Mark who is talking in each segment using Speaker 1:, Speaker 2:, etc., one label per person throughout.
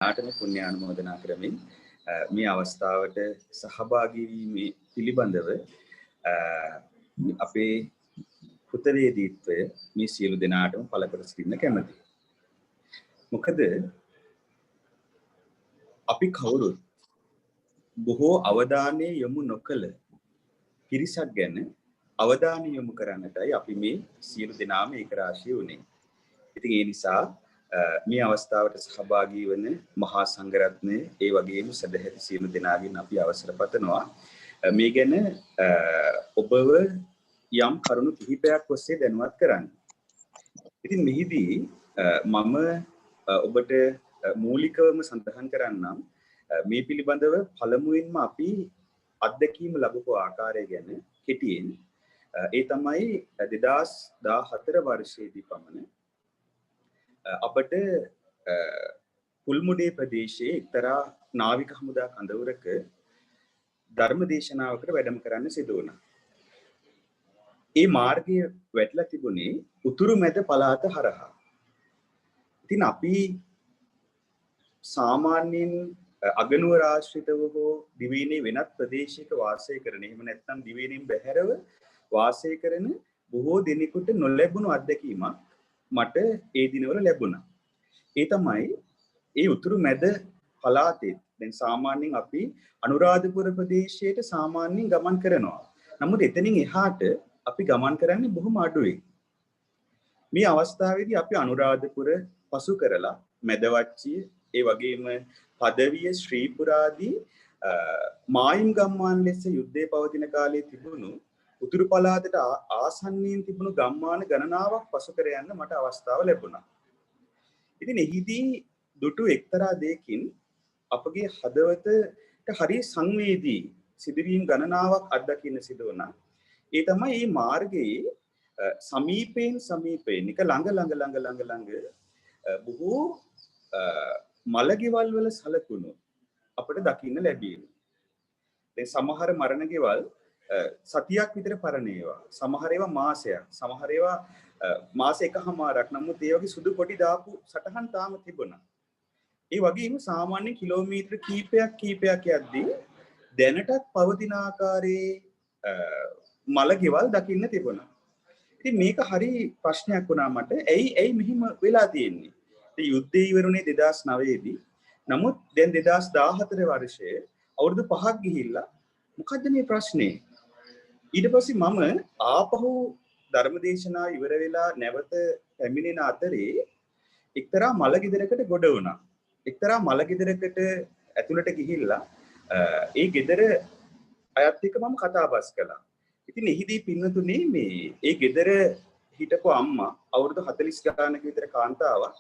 Speaker 1: ආටම පුණ්‍යානුමෝදනා කරමින් මේ අවස්ථාවට සහභාගී වීමේ පිළිබඳව අපේ පුතවේදීත්වය මේ සියලු දෙනාටම පළකර සිටින්න කැමැතියි. මොකද අපි කවුරුත් බොහෝ අවධානය යොමු නොකළ පිරිසක් ගැන අවධානය යොමු කරන්නටයි අපි මේ සියලු දෙනාම ඒක රාශිය වුණේ. ඉතින් ඒ නිසා මේ අවස්ථාවට සහභාගී වන මහා සංඝරත්නය ඒ වගේම සදැහැති සියලු දෙනාගෙන් අපි අවසර පතනවා මේ ගැන ඔබව යම් කරුණු කිහිපයක් ඔස්සේ දැනුවත් කරන්න. ඉතින් මෙහිදී මම ඔබට මූලිකවම සඳහන් කරන්නම් මේ පිළිබඳව පළමුවෙන්ම අපි අත්දැකීම ලැබපු ආකාරය ගැන කෙටියෙන්. ඒ තමයි 2014 වර්ෂයේදී පමණ අපට කුල්මුඩේ ප්‍රදේශයේ එක්තරා නාවික හමුදා කඳවුරක ධර්ම දේශනාවකට වැඩම කරන්න සිදු වුණා. ඒ මාර්ගය වැටලා තිබුණේ උතුරු මැද පළාත හරහා. ඉතින් අපි සාමාන්‍යයෙන් අගනුවර ආශ්‍රිතව හෝ දිවයිනේ වෙනත් ප්‍රදේශයක වාසය කරන, එහෙම නැත්නම් දිවයිනෙන් බැහැරව වාසය කරන බොහෝ දෙනෙකුට නොලැබුණු අත්දැකීමක් මට ඒ දිනවල ලැබුණා. ඒ තමයි ඒ උතුරු මැද පළාතේ දැන් සාමාන්‍යයෙන් අපි අනුරාධපුර ප්‍රදේශයට සාමාන්‍යයෙන් ගමන් කරනවා. නමුත් එතනින් එහාට අපි ගමන් කරන්නේ බොහොම අඩුයි. මේ අවස්ථාවේදී අපි අනුරාධපුර පසු කරලා මැදවච්චිය, ඒ වගේම පදවිය, ශ්‍රීපුරාදී මායිම් ගම්මාන ලෙස යුද්ධය පවතින කාලේ තිබුණු උතුරු පළාතට ආසන්නයෙන් තිබුණු ගම්මාන ගණනාවක් පසු කර යන්න මට අවස්ථාව ලැබුණා. ඉතින් එහිදී දුටු එක්තරා දෙයකින් අපගේ හදවතට හරි සංවේදී සිදුවීම් ගණනාවක් අත්දකින්න සිදු වුණා. ඒ තමයි මේ මාර්ගයේ සමීපයෙන් එක ළඟ බොහෝ මළගෙවල් වල සලකුණු අපිට දකින්න ලැබීම. දැන් සමහර මරණ ගෙවල් සතියක් විතර පරණ ඒවා, සමහර ඒවා මාසයක්, සමහර ඒවා මාස එකමාරක්. නමුත් ඒ වගේ සුදු කොටි දාපු සටහන් තාම තිබුණා. ඒ වගේම සාමාන්‍ය කිලෝමීටර කීපයක් යද්දී දැනටත් පවතින ආකාරයේ මළගෙවල් දකින්න තිබුණා. ඉතින් මේක හරි ප්‍රශ්නයක් වුණා මට. ඇයි මෙහිම වෙලා තියෙන්නේ? ඒ යුද්ධය ඉවරුනේ 2009 දී. නමුත් දැන් 2014 වර්ෂයේ අවුරුදු 5ක් ගිහිල්ලා මොකද්ද මේ ප්‍රශ්නේ? ඊට පස්සේ මම ආපහු ධර්මදේශනා ඉවර වෙලා නැවත පැමිණෙන අතරේ එක්තරා මළගෙදරකට ගොඩ වුණා. එක්තරා මළගෙදරකට ඇතුළට ගිහිල්ලා ඒ ගෙදර අයත් එක්ක මම කතා බස් කළා. ඉතින් එහිදී පින්නතුනේ මේ ඒ ගෙදර හිටපු අම්මා අවුරුදු 40 ගානක විතර කාන්තාවක්.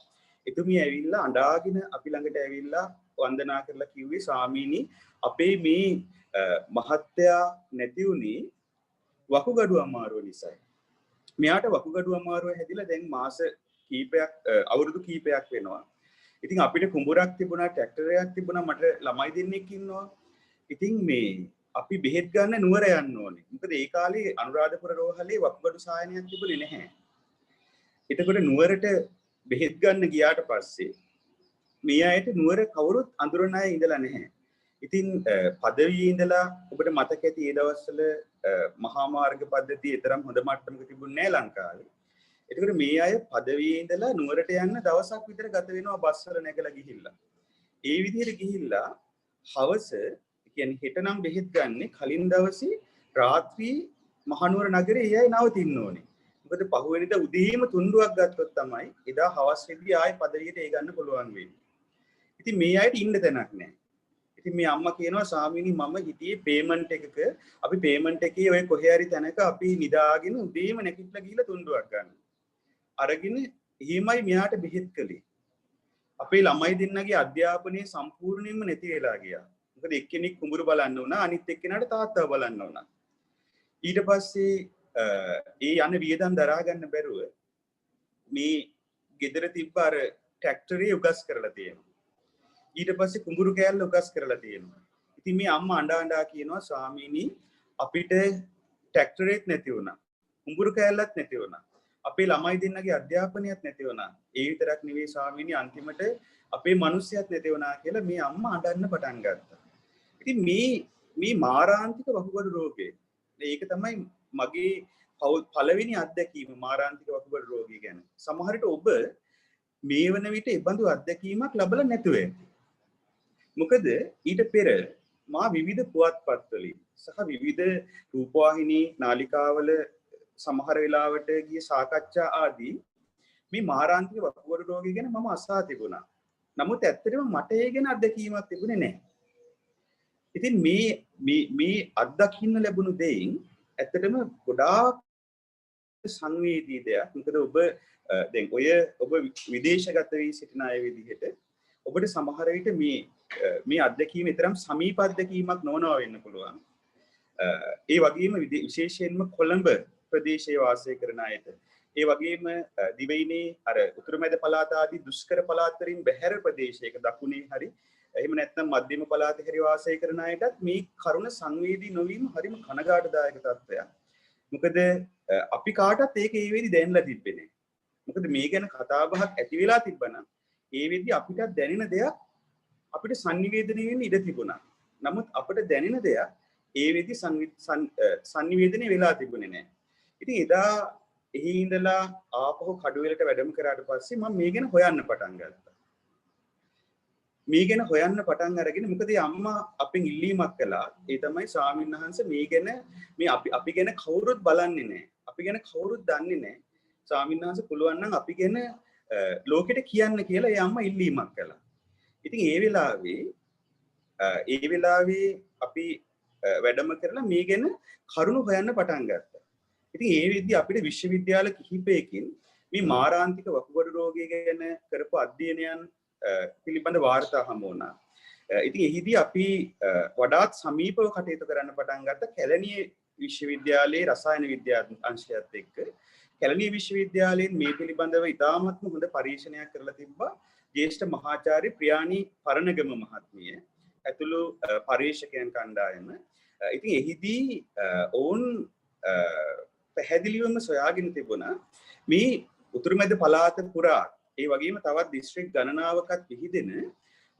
Speaker 1: එතුමිය ඇවිල්ලා අඬාගෙන අපි ළඟට ඇවිල්ලා වන්දනා කරලා කිව්වේ, ස්වාමීනි අපේ මේ මහත්තයා නැති වුණේ වකුගඩු අමාරුව නිසායි. මෙයාට වකුගඩු අමාරුව හැදිලා දැන් මාස කීපයක් අවුරුදු කීපයක් වෙනවා. ඉතින් අපිට කුඹුරක් තිබුණා, ට්‍රැක්ටරයක් තිබුණා, මට ළමයි දෙන්නෙක් ඉන්නවා. ඉතින් මේ අපි බෙහෙත් ගන්න නුවර යන්න ඕනේ. මොකද ඒ කාලේ අනුරාධපුර රෝහලේ වකුගඩු සායනයක් තිබුණේ නැහැ. එතකොට නුවරට බෙහෙත් ගන්න ගියාට පස්සේ මේ අයට නුවර කවුරුත් අඳුරන අය ඉඳලා නැහැ. ඉතින් පදවියේ ඉඳලා ඔබට මතක ඇති ඒ දවස්වල මහා මාර්ග පද්ධතිය තරම් හොඳ මට්ටමක තිබුණේ නැහැ ලංකාවේ. ඒකට මේ අය පදවියේ ඉඳලා නුවරට යන්න දවසක් විතර ගත වෙනවා බස් වල නැගලා ගිහිල්ලා. ඒ විදිහට ගිහිල්ලා හවස කියන්නේ හෙට නම් බෙහෙත් ගන්න කලින් දවසේ රාත්‍රී මහනුවර නගරේ ඒ අය නවතින්න ඕනේ. මොකද පහුවෙනිදා උදේම තුන්ඩුවක් ගත්තොත් තමයි එදා හවස් වෙද්දී ආයේ පදවියට ඒ ගන්න පුළුවන් වෙන්නේ. ඉතින් මේ අයට ඉන්න තැනක් නැහැ. ඉතින් මේ අම්මා කියනවා, ස්වාමීනි මම හිටියේ පේමන්ට් එකක. අපි පේමන්ට් එකේ ඔය කොහේ හරි තැනක අපි නිදාගෙන උදේම නැගිටලා ගිහලා තුන්ඩුවක් ගන්න. අරගෙන එහෙමයි මෙයාට බෙහෙත් කළේ. අපේ ළමයි දෙන්නගේ අධ්‍යාපනය සම්පූර්ණයෙන්ම නැති වෙලා ගියා. මොකද එක්කෙනෙක් කුඹුරු බලන්න උනා, අනිත් එක්කෙනාට තාත්තව බලන්න උනා. ඊට පස්සේ ඒ යන වියදම් දරා ගන්න බැරුව මේ ගෙදර තිබ්බ අර ට්‍රැක්ටරේ උගස් කරලා තියෙනවා. ඊට පස්සේ කුඹුරු කෑල්ල උගස් කරලා තියෙනවා. ඉතින් මේ අම්මා අඬා කියනවා, ස්වාමීනි අපිට ට්‍රැක්ටරේත් නැති වුණා, කුඹුරු කෑල්ලත් නැති වුණා. අපේ ළමයි දෙන්නගේ අධ්‍යාපනයත් නැති වුණා. ඒ විතරක් නෙවෙයි ස්වාමීනි අන්තිමට අපේ මිනිස්සයත් නැති වුණා කියලා මේ අම්මා අඬන්න පටන් ගත්තා. ඉතින් මේ මාරාන්තික වකුගඩු රෝගය. ඒක තමයි මගේ පළවෙනි අත්දැකීම මාරාන්තික වකුගඩු රෝගය ගැන. සමහර විට ඔබ මේ වන විට ඒ බඳු අත්දැකීමක් ලැබලා නැතුව ඇති. මොකද ඊට පෙර මා විවිධ පුවත්පත්වලින් සහ විවිධ රූපවාහිනී නාලිකාවල සමහර වෙලාවට ගිය සාකච්ඡා ආදී මේ මාරාන්තික වකුගඩු රෝගය ගැන මම අසා තිබුණා. නමුත් ඇත්තටම මට ඒ ගැන අත්දැකීමක් තිබුණේ නැහැ. ඉතින් මේ අත්දකින්න ලැබුණු දෙයින් ඇත්තටම ගොඩාක් සංවේදී දෙයක්. මොකද ඔබ දැන් ඔබ විදේශගත වී සිටින අය විදිහට ඔබට සමහර විට මේ අත්දැකීම තරම් සමීප අත්දැකීමක් නොවනවා වෙන්න පුළුවන්. ඒ වගේම විශේෂයෙන්ම කොළඹ ප්‍රදේශයේ වාසය කරන අයට, ඒ වගේම දිවයිනේ අර උතුරුමැද පළාත ආදී දුෂ්කර පළාත් වලින් බැහැර ප්‍රදේශයක දකුණේ හරි එහෙම නැත්නම් මධ්‍යම පළාතේ හරි වාසය කරන අයටත් මේ කරුණ සංවේදී නොවීම හරිම කනගාටුදායක තත්ත්වයක්. මොකද අපි කාටත් ඒක ඒ වෙලෙදි දැනලා තිබ්බේ නැහැ. මොකද මේ ගැන කතා බහක් ඇති වෙලා තිබ්බනම් ඒ වෙද්දි අපිට දැනෙන දෙයක් අපිට සංනිවේදනය වෙන්න ඉඩ තිබුණා. නමුත් අපිට දැනෙන දෙයක් ඒ වෙද්දි සංනිවේදනය වෙලා තිබුණේ නැහැ. ඉතින් එදා එහි ඉඳලා ආපහු කඩුවෙලට වැඩම කරාට පස්සේ මම මේ ගැන හොයන්න පටන් ගත්තා. මේ ගැන හොයන්න පටන් අරගෙන මොකද අම්මා අපෙන් ඉල්ලීමක් කළා. ඒ තමයි ස්වාමීන් වහන්සේ මේ ගැන අපි ගැන කවුරුත් බලන්නේ නැහැ. අපි ගැන කවුරුත් දන්නේ නැහැ. ස්වාමීන් වහන්සේ පුළුවන් නම් අපි ගැන ලෝකෙට කියන්න කියලා ඒ අම්මා ඉල්ලීමක් කළා. ඉතින් ඒ වෙලාවේ අපි වැඩම කරලා මේ ගැන කරුණු හොයන්න පටන් ගත්තා. ඉතින් ඒ වෙද්දි අපිට විශ්වවිද්‍යාල කිහිපයකින් මේ මාරාන්තික වකුගඩු රෝගය ගැන කරපු අධ්‍යයනයන් පිළිබඳ වාර්තා හමු වුණා. ඉතින් එහිදී අපි වඩාත් සමීපව කටයුතු කරන්න පටන් ගත්ත කැලණිය විශ්වවිද්‍යාලයේ රසායන විද්‍යා අංශයත් එක්ක. කැලණිය විශ්වවිද්‍යාලයෙන් මේ පිළිබඳව ඉතාමත්ම හොඳ පරීක්ෂණයක් කරලා තිබ්බා. ජ්‍යෙෂ්ඨ මහාචාර්ය ප්‍රියානි පරණගම මහත්මිය ඇතුළු පරීක්ෂකයන් කණ්ඩායම. ඉතින් එහිදී ඔවුන් පැහැදිලිවම සොයාගෙන තිබුණා මේ උතුරුමැද පළාත පුරා ඒ වගේම තවත් දිස්ත්‍රික් ගණනාවකත් විහිදෙන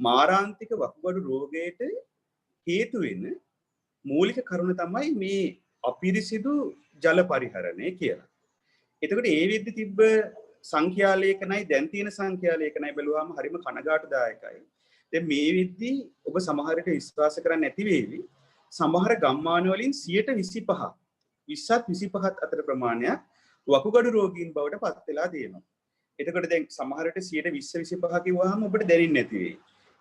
Speaker 1: මාරාන්තික වකුගඩු රෝගයට හේතු වෙන මූලික කරුණ තමයි මේ අපිරිසිදු ජල පරිහරණය කියලා. එතකොට ඒ වෙද්දි තිබ්බ සංඛ්‍යාලේඛනයි දැන් තියෙන සංඛ්‍යාලේඛනයි බැලුවාම හරිම කනගාටුදායකයි. දැන් මේ වෙද්දි ඔබ සමහරට විශ්වාස කරන්නේ නැති වේවි. සමහර ගම්මාන වලින් 25% 20ත් 25ත් අතර ප්‍රමාණයක් වකුගඩු රෝගීන් බවට පත් වෙලා තියෙනවා. එතකොට දැන් සමහරට 20-25 කිව්වහම ඔබට දැනෙන්නේ නැති වෙයි.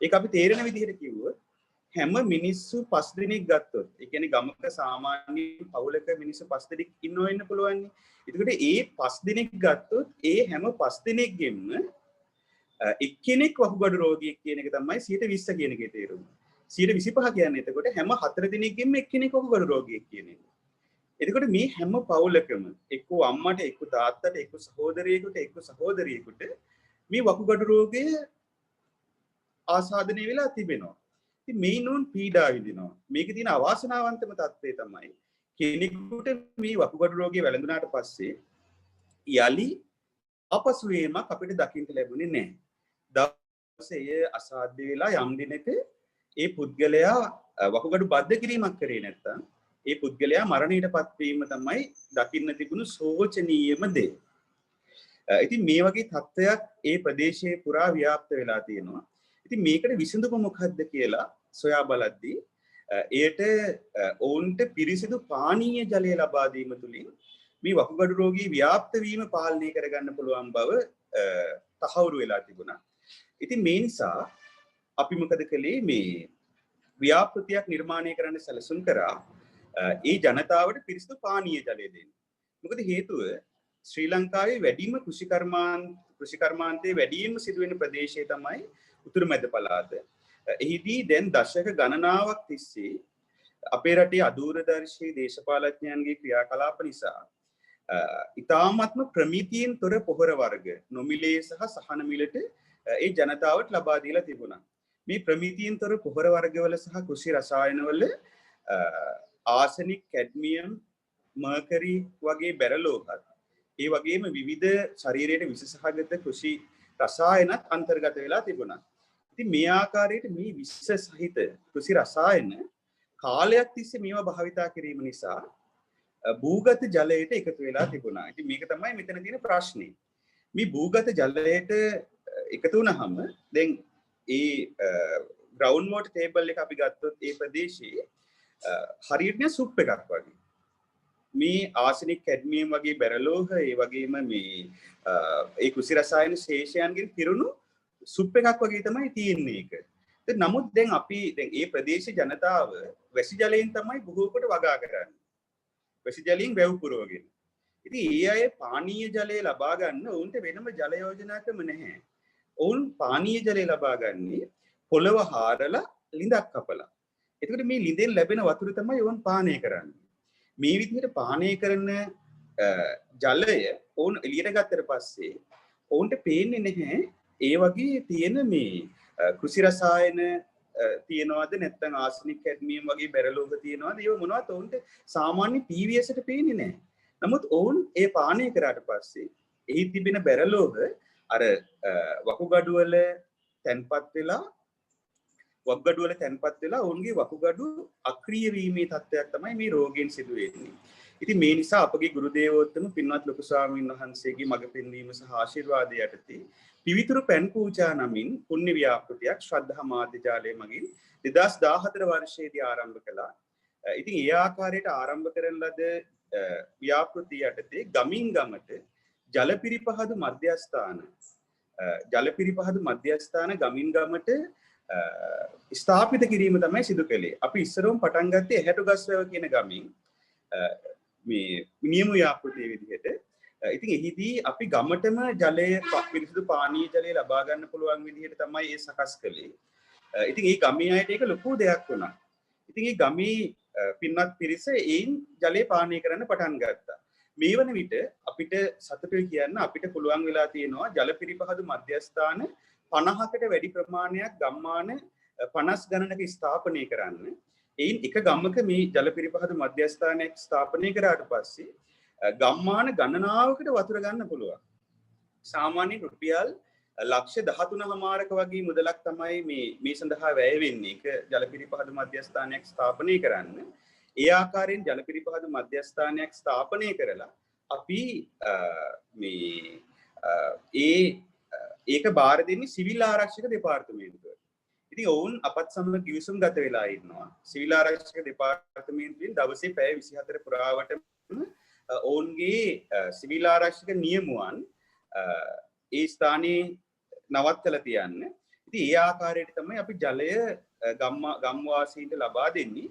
Speaker 1: ඒක අපි තේරෙන විදිහට කිව්වොත් හැම මිනිස්සු 5 දිනක් ගත්තොත්, ඒ කියන්නේ ගමක සාමාන්‍ය පවුලක මිනිස්සු 5 දිනක් ඉන්නව වෙන්න පුළුවන්. එතකොට ඒ 5 දිනක් ගත්තොත් ඒ හැම 5 දිනෙකගෙම එක්කෙනෙක් වකුගඩු රෝගියෙක් කියන එක තමයි 20 කියන එකේ තේරුම. 25 කියන්නේ එතකොට හැම 4 දිනකින්ම එක්කෙනෙක් වකුගඩු රෝගියෙක් කියන එක. එතකොට මේ හැම පවුලකම එක්කෝ අම්මට එක්කෝ තාත්තට එක්කෝ සහෝදරයෙකුට එක්කෝ සහෝදරියෙකුට මේ වකුගඩු රෝගය ආසාදනය වෙලා තිබෙනවා. ඉතින් මේ නෝන් පීඩා විඳිනවා. මේකේ තියෙන අවාසනාවන්තම තත්ත්වය තමයි කෙනෙකුට මේ වකුගඩු රෝගය වැළඳුනාට පස්සේ යලි අපසු වීමක් අපිට දකින්න ලැබුණේ නැහැ. දවසේ අසාධ්‍ය වෙලා යම් දිනක ඒ පුද්ගලයා වකුගඩු බද්ධ කිරීමක් කරේ නැත්නම් ඒ පුද්ගලයා මරණයටපත් වීම තමයි දකින්න තිබුණු සෝචනීයම දේ. ඉතින් මේ වගේ තත්ත්වයක් ඒ ප්‍රදේශයේ පුරා ව්‍යාප්ත වෙලා තියෙනවා. ඉතින් මේකට විසඳුම මොකක්ද කියලා සොයා බලද්දී එයට ඔවුන්ට පිරිසිදු පානීය ජලය ලබා දීම තුළින් මේ වකුගඩු රෝගී ව්‍යාප්ත වීම පාලනය කරගන්න පුළුවන් බව තහවුරු වෙලා තිබුණා. ඉතින් මේ නිසා අපි මොකද කළේ මේ ව්‍යාපෘතියක් නිර්මාණය කරන්න සැලසුම් කරා ඒ ජනතාවට පිරිසිදු පානීය ජලය දෙන්න. මොකද හේතුව ශ්‍රී ලංකාවේ වැඩිම කෘෂිකර්මාන්තයේ වැඩිම සිදුවෙන ප්‍රදේශය තමයි උතුරුමැද පළාත. එහිදී දැන් දශක ගණනාවක් තිස්සේ අපේ රටේ අදූරදර්ශී දේශපාලඥයන්ගේ ක්‍රියාකලාප නිසා ඉතාමත්ම ප්‍රමිතියෙන් තොර පොහොර වර්ග නොමිලේ සහ සහන මිලට ඒ ජනතාවට ලබා දීලා තිබුණා. මේ ප්‍රමිතියෙන් තොර පොහොර වර්ගවල සහ කෘෂි රසායනවල ආසනික්, කැඩ්මියම්, මර්කරි වගේ බැරලෝහත් ඒ වගේම විවිධ ශරීරයට විස සහගත කෘෂි රසායනත් අන්තර්ගත වෙලා තිබුණා. ඉතින් මේ ආකාරයට මේ විස සහිත කෘෂි රසායන කාලයක් තිස්සේ මේවා භාවිතා කිරීම නිසා භූගත ජලයට එකතු වෙලා තිබුණා. ඉතින් මේක තමයි මෙතන තියෙන ප්‍රශ්නේ. මේ භූගත ජලයට එකතු වුණාම දැන් ඒ ග්‍රවුන්ඩ් වෝටර් ටේබල් එක අපි ගත්තොත් ඒ ප්‍රදේශයේ හරියට සුප් එකක් වගේ. මේ ආසනික් කැඩ්මියම් වගේ බැරලෝහ ඒ වගේම මේ ඒ කෘෂි රසායන ශේෂයන්ගෙන් පිරුණු සුප් එකක් වගේ තමයි තියෙන්නේ ඒක. නමුත් දැන් අපි දැන් ඒ ප්‍රදේශ ජනතාව වැසි ජලයෙන් තමයි බොහෝ කොට වගා කරන්නේ. වැසි ජලයෙන් වැව් පුරවගෙන. ඉතින් ඒ අය පානීය ජලය ලබා ගන්න ඔවුන්ට වෙනම ජල යෝජනා ක්‍රම නැහැ. ඔවුන් පානීය ජලය ලබා ගන්නේ පොළව හාරලා ලිඳක් කපලා. එතකොට මේ ලිඳෙන් ලැබෙන වතුර තමයි ඔවුන් පානය කරන්නේ. මේ විදිහට පානය කරන ජලය ඔවුන් එළියට ගත්තට පස්සේ ඔවුන්ට පේන්නේ නැහැ ඒ වගේ තියෙන මේ කෘෂි රසායන තියනවාද නැත්නම් ආසනික් කැඩ්මියම් වගේ බැරලෝහ තියනවාද ඒව මොනවද ඔවුන්ට සාමාන්‍ය PVS එකට පේන්නේ නැහැ. නමුත් ඔවුන් ඒ පානය කරාට පස්සේ එහි තිබෙන බැරලෝහ අර වකුගඩු වල තැන්පත් වෙලා ඔවුන්ගේ වකුගඩු අක්‍රීය වීමේ තත්ත්වයක් තමයි මේ රෝගයෙන් සිදු වෙන්නේ. ඉතින් මේ නිසා අපගේ ගුරු දේවෝත්තම පින්වත් ලොකු ස්වාමීන් වහන්සේගේ මඟ පෙන්වීම සහ ආශිර්වාදය යටතේ පිවිතුරු පැන් පූජා නමින් පුණ්‍ය ව්‍යාපෘතියක් ශ්‍රද්ධා මාධ්‍ය ජාලය මගින් 2014 වර්ෂයේදී ආරම්භ කළා. ඉතින් ඒ ආකාරයට ආරම්භ කරන ලද ව්‍යාපෘතිය යටතේ ගමින් ගමට ජලපිරිපහදු මධ්‍යස්ථාන ගමින් ගමට ස්ථාපිත කිරීම තමයි සිදු කළේ. අපි ඉස්සරවම පටන් ගත්තේ ඇහැටුගස්වැව කියන ගමින් මේ නියම ව්‍යාපෘතිය විදිහට. ඉතින් එහිදී අපි ගමටම ජලය පිරිසිදු පානීය ජලය ලබා ගන්න පුළුවන් විදිහට තමයි ඒ සකස් කළේ. ඉතින් ඒ ගමේ අයට ඒක ලොකු දෙයක් වුණා. ඉතින් ඒ ගමේ පින්වත් පිරිස ඒන් ජලය පානය කරන්න පටන් ගත්තා. මේ වන විට අපිට සතුටුයි කියන්න අපිට පුළුවන් වෙලා තියෙනවා ජල පිරිපහදු මධ්‍යස්ථාන 50කට වැඩි ප්‍රමාණයක් ගම්මාන 50 ගණනක ස්ථාපනය කරන්න. එයින් එක ගමක මේ ජල පිරිපහදු මධ්‍යස්ථානයක් ස්ථාපනය කරාට පස්සේ ගම්මාන ගණනාවකට වතුර ගන්න පුළුවන්. සාමාන්‍යයෙන් රුපියල් ලක්ෂ 13.5ක වගේ මුදලක් තමයි මේ සඳහා වැය වෙන්නේ. ඒක ජල පිරිපහදු මධ්‍යස්ථානයක් ස්ථාපනය කරන්න. ඒ ආකාරයෙන් ජල පිරිපහදු මධ්‍යස්ථානයක් ස්ථාපනය කරලා අපි ඒක බාර දෙන්නේ සිවිල් ආරක්ෂක දෙපාර්තමේන්තුව. ඉතින් ඔවුන් අපත් සමග ගිවිසුම් ගත වෙලා ඉන්නවා. සිවිල් ආරක්ෂක දෙපාර්තමේන්තුවෙන් දවසේ පැය 24 පුරාවටම ඔවුන්ගේ සිවිල් ආරක්ෂක නියමුවන් ඒ ස්ථානයේ නවත්තලා තියන්න. ඉතින් ඒ ආකාරයට තමයි අපි ජලය ගම්වාසීන්ට ලබා දෙන්නේ.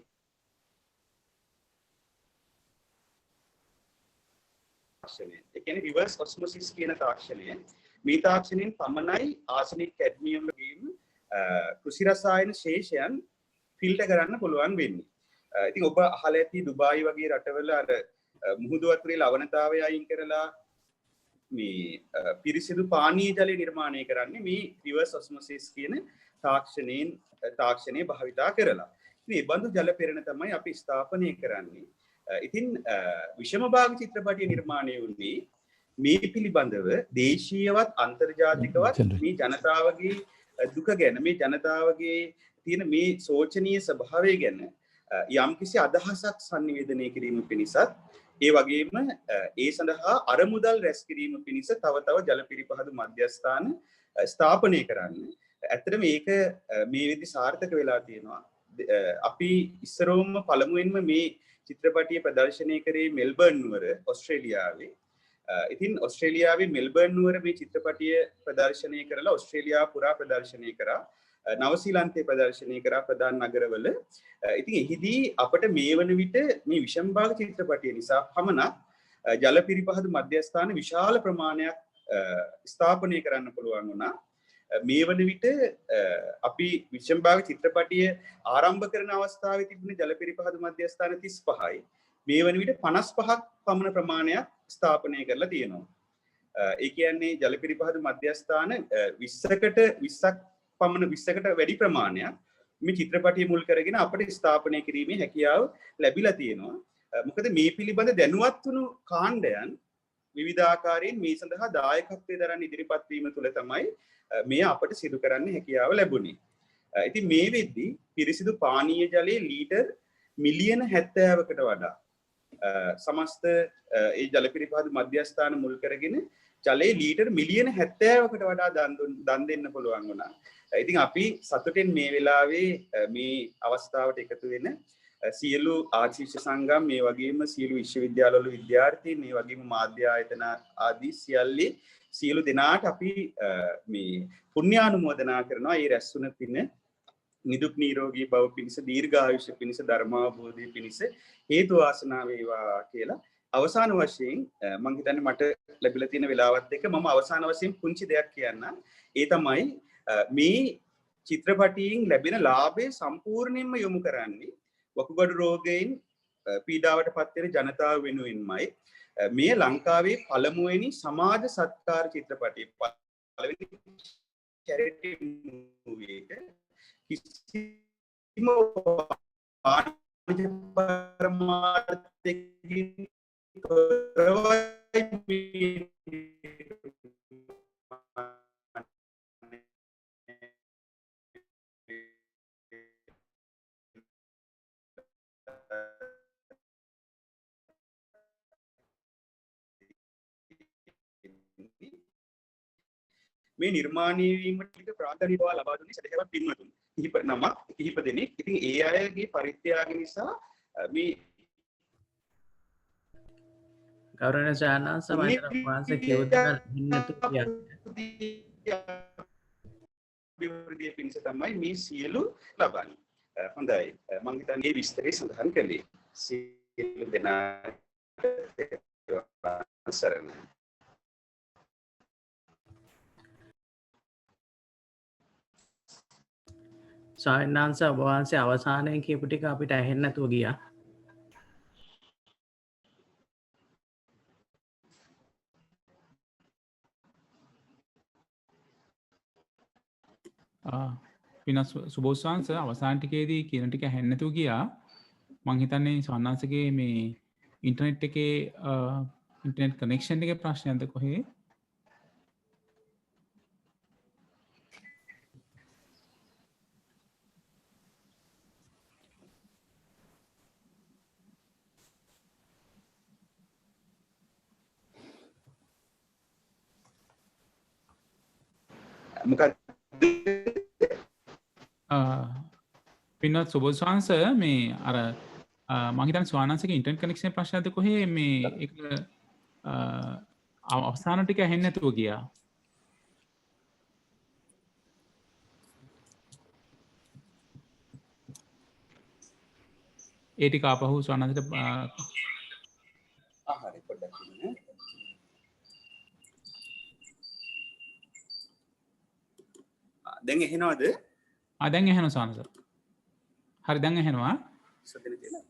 Speaker 1: ඒ කියන්නේ රිවර්ස් ඔස්මොසිස් කියන තාක්ෂණය. මේ තාක්ෂණයෙන් පමණයි ආසනික් කැඩ්මියම් වගේම කෘෂි රසායන ශේෂයන් ෆිල්ටර් කරන්න පුළුවන් වෙන්නේ. ඉතින් ඔබ අහලා ඇති දුබායි වගේ රටවල අර මුහුදු වතුරේ ලවණතාවය අයින් කරලා මේ පිරිසිදු පානීය ජලය නිර්මාණය කරන්නේ මේ රිවර්ස් ඔස්මොසිස් කියන තාක්ෂණය භාවිතා කරලා. ඉතින් මේ බඳු ජල පෙරණ තමයි අපි ස්ථාපනය කරන්නේ. ඉතින් විෂමභාග චිත්‍රපටය නිර්මාණය වුණේ මේ පිළිබඳව දේශීයවත් අන්තර්ජාතිකවත් මේ ජනතාවගේ දුක ගැන මේ ජනතාවගේ තියෙන මේ සෝචනීය ස්වභාවය ගැන යම්කිසි අදහසක් sannivedanaya කිරීම පිණිසත් ඒ වගේම ඒ සඳහා අරමුදල් රැස් කිරීම පිණිස තව ජල පිරිපහදු මධ්‍යස්ථාන ස්ථාපනය කරන්න. ඇත්තටම මේක මේ විදි සාර්ථක වෙලා තියෙනවා. අපි ඉස්සරෝම පළමුවෙන්ම මේ චිත්‍රපටිය ප්‍රදර්ශනය කරේ මෙල්බර්න් නුවර ඔස්ට්‍රේලියාවේ. ඉතින් ඔස්ට්‍රේලියාවේ මෙල්බර්න් නුවර මේ චිත්‍රපටිය ප්‍රදර්ශනය කරලා ඔස්ට්‍රේලියාව පුරා ප්‍රදර්ශනය කරා. නවසීලන්තයේ ප්‍රදර්ශනය කරා ප්‍රධාන නගරවල. ඉතින් එහිදී අපට මේ වන විට මේ විෂමභාග චිත්‍රපටිය නිසා පමණක් ජල පිරිපහදු මධ්‍යස්ථාන විශාල ප්‍රමාණයක් ස්ථාපනය කරන්න පුළුවන් වුණා. මේ වන විට අපි විෂමභාග චිත්‍රපටිය ආරම්භ කරන අවස්ථාවේ තිබුණ ජල පිරිපහදු මධ්‍යස්ථාන 35යි. මේ වන විට 55ක් පමණ ප්‍රමාණයක් ස්ථාපනය කරලා තියෙනවා. ඒ කියන්නේ ජල පිරිපහදු මධ්‍යස්ථාන 20කට වැඩි ප්‍රමාණයක් මේ චිත්‍රපටිය මුල් කරගෙන අපිට ස්ථාපනය කිරීමේ හැකියාව ලැබිලා තියෙනවා. මොකද මේ පිළිබඳ දැනුවත් වුණු කාණ්ඩයන් විවිධාකාරයෙන් මේ සඳහා දායකත්වයේ දරන ඉදිරිපත් වීම තුළ තමයි මේ අපට සිදු කරන්න හැකියාව ලැබුණේ. ඉතින් මේ වෙද්දී පිරිසිදු පානීය ජලයේ ලීටර් මිලියන 70කට වඩා සමස්ත ඒ ජල පිරිපහද මධ්‍යස්ථාන මුල් කරගෙන ජලයේ ලීටර් මිලියන 70කට වඩා දන් දෙන්න පුළුවන් වුණා. ඉතින් අපි සතුටින් මේ වෙලාවේ මේ අවස්ථාවට එකතු වෙන සියලු ආශිෂ්‍ය සංගම් මේ වගේම සියලු විශ්වවිද්‍යාලවල විද්‍යාර්ථීන් මේ වගේම මාධ්‍ය ආයතන ආදී සියලු දෙනාට අපි මේ පුණ්‍යානුමෝදනා කරනවා. මේ රැස්වුණ පින නිදුක් නිරෝගී භව පිණිස දීර්ඝායුෂ පිණිස ධර්මාභෝධය පිණිස හේතු වාසනා වේවා කියලා. අවසාන වශයෙන් මම හිතන්නේ මට ලැබිලා තියෙන වෙලාවත් එක්ක මම අවසාන වශයෙන් පුංචි දෙයක් කියන්නම්. ඒ තමයි මේ චිත්‍රපටයෙන් ලැබෙන ලාභය සම්පූර්ණයෙන්ම යොමු කරන්නේ වකුගඩු රෝගයෙන් පීඩාවට පත් වෙන ජනතාව වෙනුවෙන්මයි. මේ ලංකාවේ පළමුවෙනි සමාජ සත්කාර චිත්‍රපටය පළවෙනි චැරිටි මූවි එක කිසිම වාණිජ පරමාර්ථයකින් තොරවයි මේ නිර්මාණය වීමට ප්‍රාථමිකව ලබා දුන්නේ සදහවත් පින්වතුන් කිහිප නමක් කිහිප දෙනෙක්. ඉතින් ඒ අයගේ පරිත්‍යාග නිසා මේ
Speaker 2: ගෞරවනීය සානංශ මහින්ද වහන්සේ කියවුවා හින්නතු
Speaker 1: අභිවෘද්ධිය පිණිස තමයි මේ සියලු ලබන්නේ. හොඳයි. මම හිතන්නේ මේ විස්තරය සඳහන් කළේ. සියලු දෙනා සරණයි.
Speaker 2: සායනාංශ ඔබ වහන්සේ අවසානයේ කියපු ටික අපිට ඇහෙන්නේ නැතුව ගියා.
Speaker 3: පිනස් සුබෝසංශ අවසාන ටිකේදී කියන ටික ඇහෙන්නේ නැතුව ගියා. මම හිතන්නේ සායනාංශගේ මේ ඉන්ටර්නෙට් එකේ ඉන්ටර්නෙට් කනෙක්ෂන් එකේ ප්‍රශ්නයක්ද කොහේ? පින්වත් සුබෝසංශ මේ අර මම හිතන්නේ ස්වානංශගේ ඉන්ටර්නෙට් කනෙක්ෂන් ප්‍රශ්නයක්ද කොහේ මේ ඒක අවසාන ටික ඇහෙන්නේ නැතුව ගියා. ඒ ටික ආපහු ස්වානංශට
Speaker 1: හරි පොඩ්ඩක් ඉන්න. දැන් එහෙනවද?
Speaker 3: දැන් ඇහෙනවා ස්වානංශ. හරි දැන් ඇහෙනවා.
Speaker 1: සදෙන කියලා.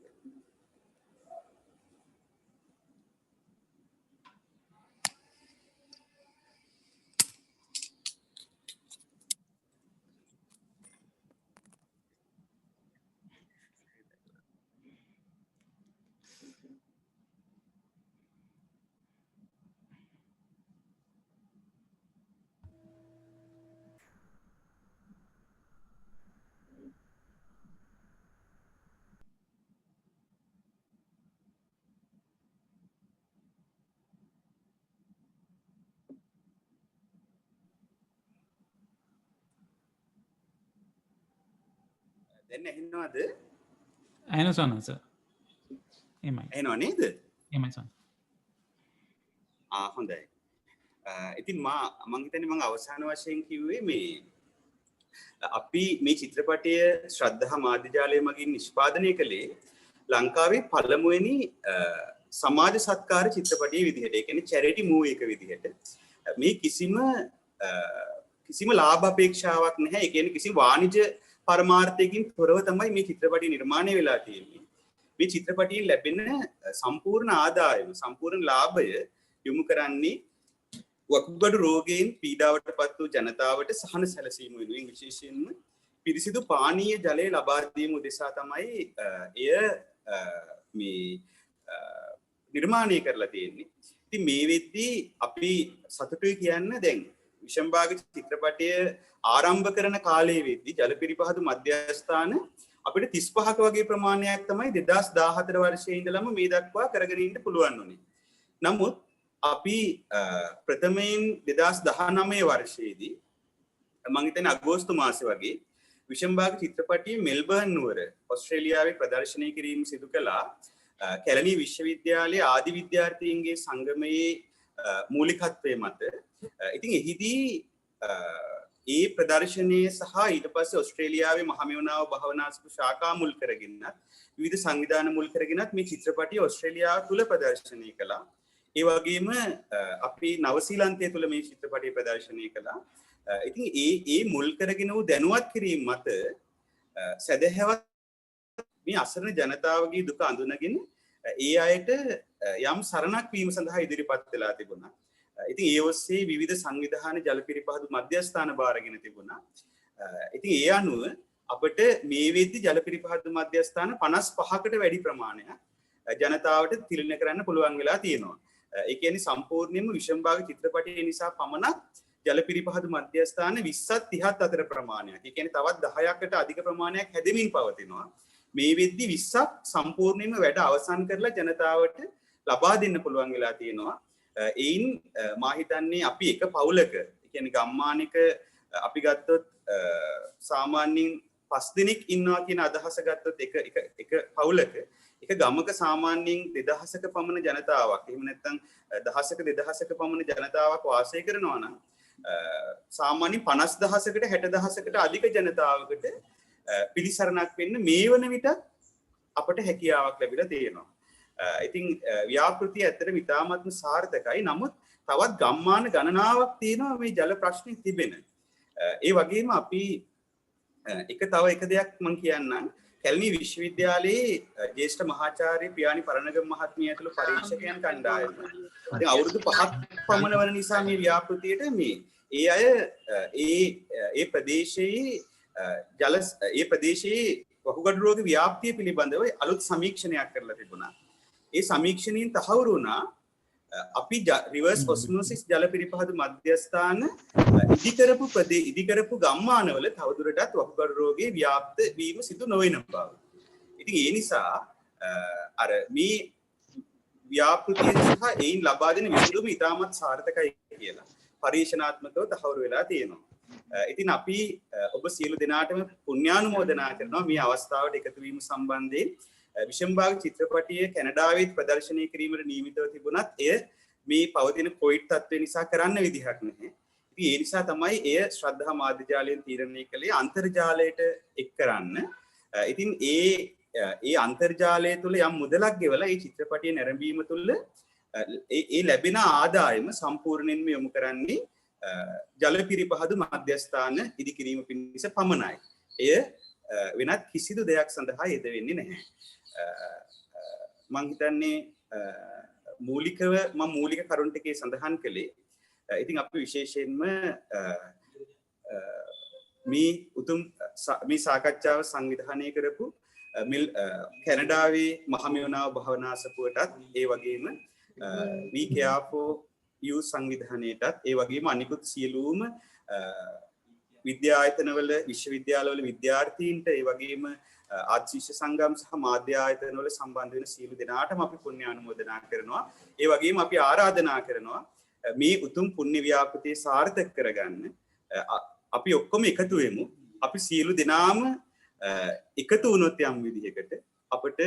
Speaker 1: දැන් ඇහෙනවද?
Speaker 3: ඇහෙනවා ස්වානංශ. එමයි.
Speaker 1: ඇහෙනව නේද?
Speaker 3: එමයි ස්වානංශ.
Speaker 1: හොඳයි. ඉතින් මම හිතන්නේ මම අවසාන වශයෙන් කිව්වේ මේ අපි මේ චිත්‍රපටය ශ්‍රද්ධා මාධ්‍යාලය මගින් නිෂ්පාදනය කළේ ලංකාවේ පළමුවෙනි සමාජ සත්කාර චිත්‍රපටයේ විදිහට. ඒ කියන්නේ චැරිටි මූවි එක විදිහට. මේ කිසිම ලාභ අපේක්ෂාවක් නැහැ. ඒ කියන්නේ කිසි වාණිජ පරමාර්ථයකින් තොරව තමයි මේ චිත්‍රපටය නිර්මාණය වෙලා තියෙන්නේ. මේ චිත්‍රපටයෙන් ලැබෙන සම්පූර්ණ ආදායම සම්පූර්ණ ලාභය යොමු කරන්නේ වකුගඩු රෝගයෙන් පීඩාවට පත් වූ ජනතාවට සහන සැලසීම වෙනුවෙන් විශේෂයෙන්ම පිරිසිදු පානීය ජලය ලබා දීම උදෙසා තමයි එය මේ නිර්මාණය කරලා තියෙන්නේ. ඉතින් මේ වෙද්දී අපි සතුටුයි කියන්න දැන් විෂම්භාග චිත්‍රපටය ආරම්භ කරන කාලයේ වෙද්දී ජලපිරිපහදු මධ්‍යස්ථාන අපිට 35ක වගේ ප්‍රමාණයක් තමයි 2014 වර්ෂයේ ඉඳලම මේ දක්වා කරගෙන ඉන්න පුළුවන් උනේ. නමුත් අපි ප්‍රථමයෙන් 2019 වර්ෂයේදී මම හිතන්නේ අගෝස්තු මාසේ වගේ විෂම්භාග චිත්‍රපටයේ මෙල්බර්න් නුවර ඕස්ට්‍රේලියාවේ ප්‍රදර්ශනය කිරීම සිදු කළා. කැලණි විශ්වවිද්‍යාලයේ ආදි විද්‍යාර්ථීන්ගේ සංගමයේ මූලිකත්වයේ මත. ඉතින් එහිදී ඒ ප්‍රදර්ශනයේ සහ ඊට පස්සේ ඕස්ට්‍රේලියාවේ මහමෙවුනාව භාවනාස්ප ශාඛා මුල් කරගෙනත් විවිධ සංවිධාන මුල් කරගෙනත් මේ චිත්‍රපටය ඕස්ට්‍රේලියාව තුල ප්‍රදර්ශනය කළා. ඒ වගේම අපි නවසීලන්තය තුල මේ චිත්‍රපටය ප්‍රදර්ශනය කළා. ඉතින් ඒ මුල් කරගෙන වූ දැනුවත් කිරීම මත සදහැවත් මේ අසරණ ජනතාවගේ දුක අඳුනගෙන ඒ අයට යම් සරණක් වීම සඳහා ඉදිරිපත් වෙලා තිබුණා. ඉතින් ඒ ඔස්සේ විවිධ සංවිධාන ජලපිරිපහදු මධ්‍යස්ථාන බාරගෙන තිබුණා. ඉතින් ඒ අනුව අපිට මේ වෙද්දි ජලපිරිපහදු මධ්‍යස්ථාන 55කට වැඩි ප්‍රමාණයක් ජනතාවට තිළින කරන්න පුළුවන් වෙලා තියෙනවා. ඒ කියන්නේ සම්පූර්ණයෙන්ම විෂම්භාග චිත්‍රපටය නිසා පමණක් ජලපිරිපහදු මධ්‍යස්ථාන 20ත් 30ත් අතර ප්‍රමාණයක්. ඒ කියන්නේ තවත් 10කට අධික ප්‍රමාණයක් හැදෙමින් පවතිනවා. මේ වෙද්දි 20ක් සම්පූර්ණයෙන්ම වැඩ අවසන් කරලා ජනතාවට ලබා දෙන්න පුළුවන් වෙලා තියෙනවා. එයින් මා හිතන්නේ අපි එක පවුලක, ඒ කියන්නේ ගම්මානික අපි ගත්තොත් සාමාන්‍යයෙන් 5 දෙනෙක් ඉන්නවා කියන අදහස ගත්තොත් එක පවුලක එක ගමක සාමාන්‍යයෙන් 2000ක පමණ ජනතාවක්, එහෙම නැත්නම් 1000ක 2000ක පමණ ජනතාවක් වාසය කරනවා නම් සාමාන්‍යයෙන් 50000කට 60000කට අධික ජනතාවකට පිළිසරණක් වෙන්න මේ වන විට අපට හැකියාවක් ලැබිලා තියෙනවා. ඉතින් ව්‍යාපෘතිය ඇත්තටම ඉතාමත්ම සාර්ථකයි. නමුත් තවත් ගම්මාන ගණනාවක් තියෙනවා මේ ජල ප්‍රශ්නේ තිබෙන. ඒ වගේම අපි එක දෙයක් මම කියන්නම්. කැලණි විශ්වවිද්‍යාලයේ ජ්‍යෙෂ්ඨ මහාචාර්ය පියාණි පරණගම මහත්මිය ඇතුළු පරීක්ෂකයන් කණ්ඩායම. ඉතින් අවුරුදු 5ක් පමණ වන නිසා මේ ව්‍යාපෘතියට මේ ඒ අය ඒ ප්‍රදේශයේ වකුගඩු රෝග ව්‍යාප්තිය පිළිබඳව අලුත් සමීක්ෂණයක් කරලා තිබුණා. ඒ සමීක්ෂණයෙන් තහවුරු වුණා අපි රිවර්ස් ඔස්මෝසිස් ජල පිරිපහදු මධ්‍යස්ථාන ඉදිකරපු ගම්මානවල තවදුරටත් වකුගඩු රෝගයේ ව්‍යාප්ත වීම සිදු නොවන බව. ඉතින් ඒ නිසා අර මේ ව්‍යාපෘතිය සහ එයින් ලබා දෙන විසඳුම ඉතාමත් සාර්ථකයි කියලා පරීක්ෂණාත්මකව තහවුරු වෙලා තියෙනවා. ඉතින් අපි ඔබ සියලු දෙනාටම පුණ්‍යානුමෝදනා කරනවා මේ අවස්ථාවට එකතු වීම සම්බන්ධයෙන්. විෂම්භාග චිත්‍රපටය කැනඩාවේ ප්‍රදර්ශනය කිරීමට නියමිතව තිබුණත් එය මේ පවතින කොවිඩ් තත්ත්වය නිසා කරන්න විදිහක් නැහැ. ඉතින් ඒ නිසා තමයි එය ශ්‍රද්ධා මාධ්‍ය තීරණය කළේ අන්තර්ජාලයට එක් කරන්න. ඉතින් ඒ අන්තර්ජාලය තුළ යම් මුදලක් ගෙවලා ඒ චිත්‍රපටය නැරඹීම තුළ ඒ ලැබෙන ආදායම සම්පූර්ණයෙන්ම යොමු කරන්නේ ජල පිරිපහදු මධ්‍යස්ථාන ඉදිකිරීම පිණිස පමණයි. එය වෙනත් කිසිදු දෙයක් සඳහා යෙදවෙන්නේ නැහැ. මම හිතන්නේ මූලික කරුණු ටිකේ සඳහන් කළේ. ඉතින් අපි විශේෂයෙන්ම මේ සාකච්ඡාව සංවිධානය කරපු කැනඩාවේ මහමෙවුනාව භාවනාසපුවටත් ඒ වගේම We Care for You සංවිධානයටත් ඒ වගේම අනිකුත් සියලුම විද්‍යායතනවල විශ්වවිද්‍යාලවල විද්‍යාර්ථීන්ට ඒ වගේම ආශිෂ්‍ය සංගම් සහ මාධ්‍ය ආයතනවල සම්බන්ධ වෙන සියලු දෙනාටම අපි පුණ්‍යානුමෝදනා කරනවා. ඒ වගේම අපි ආරාධනා කරනවා මේ උතුම් පුණ්‍ය ව්‍යාපෘතිය සාර්ථක කරගන්න අපි ඔක්කොම එකතු වෙමු. අපි සියලු දෙනාම එකතු වුණොත් යම් විදිහකට අපිට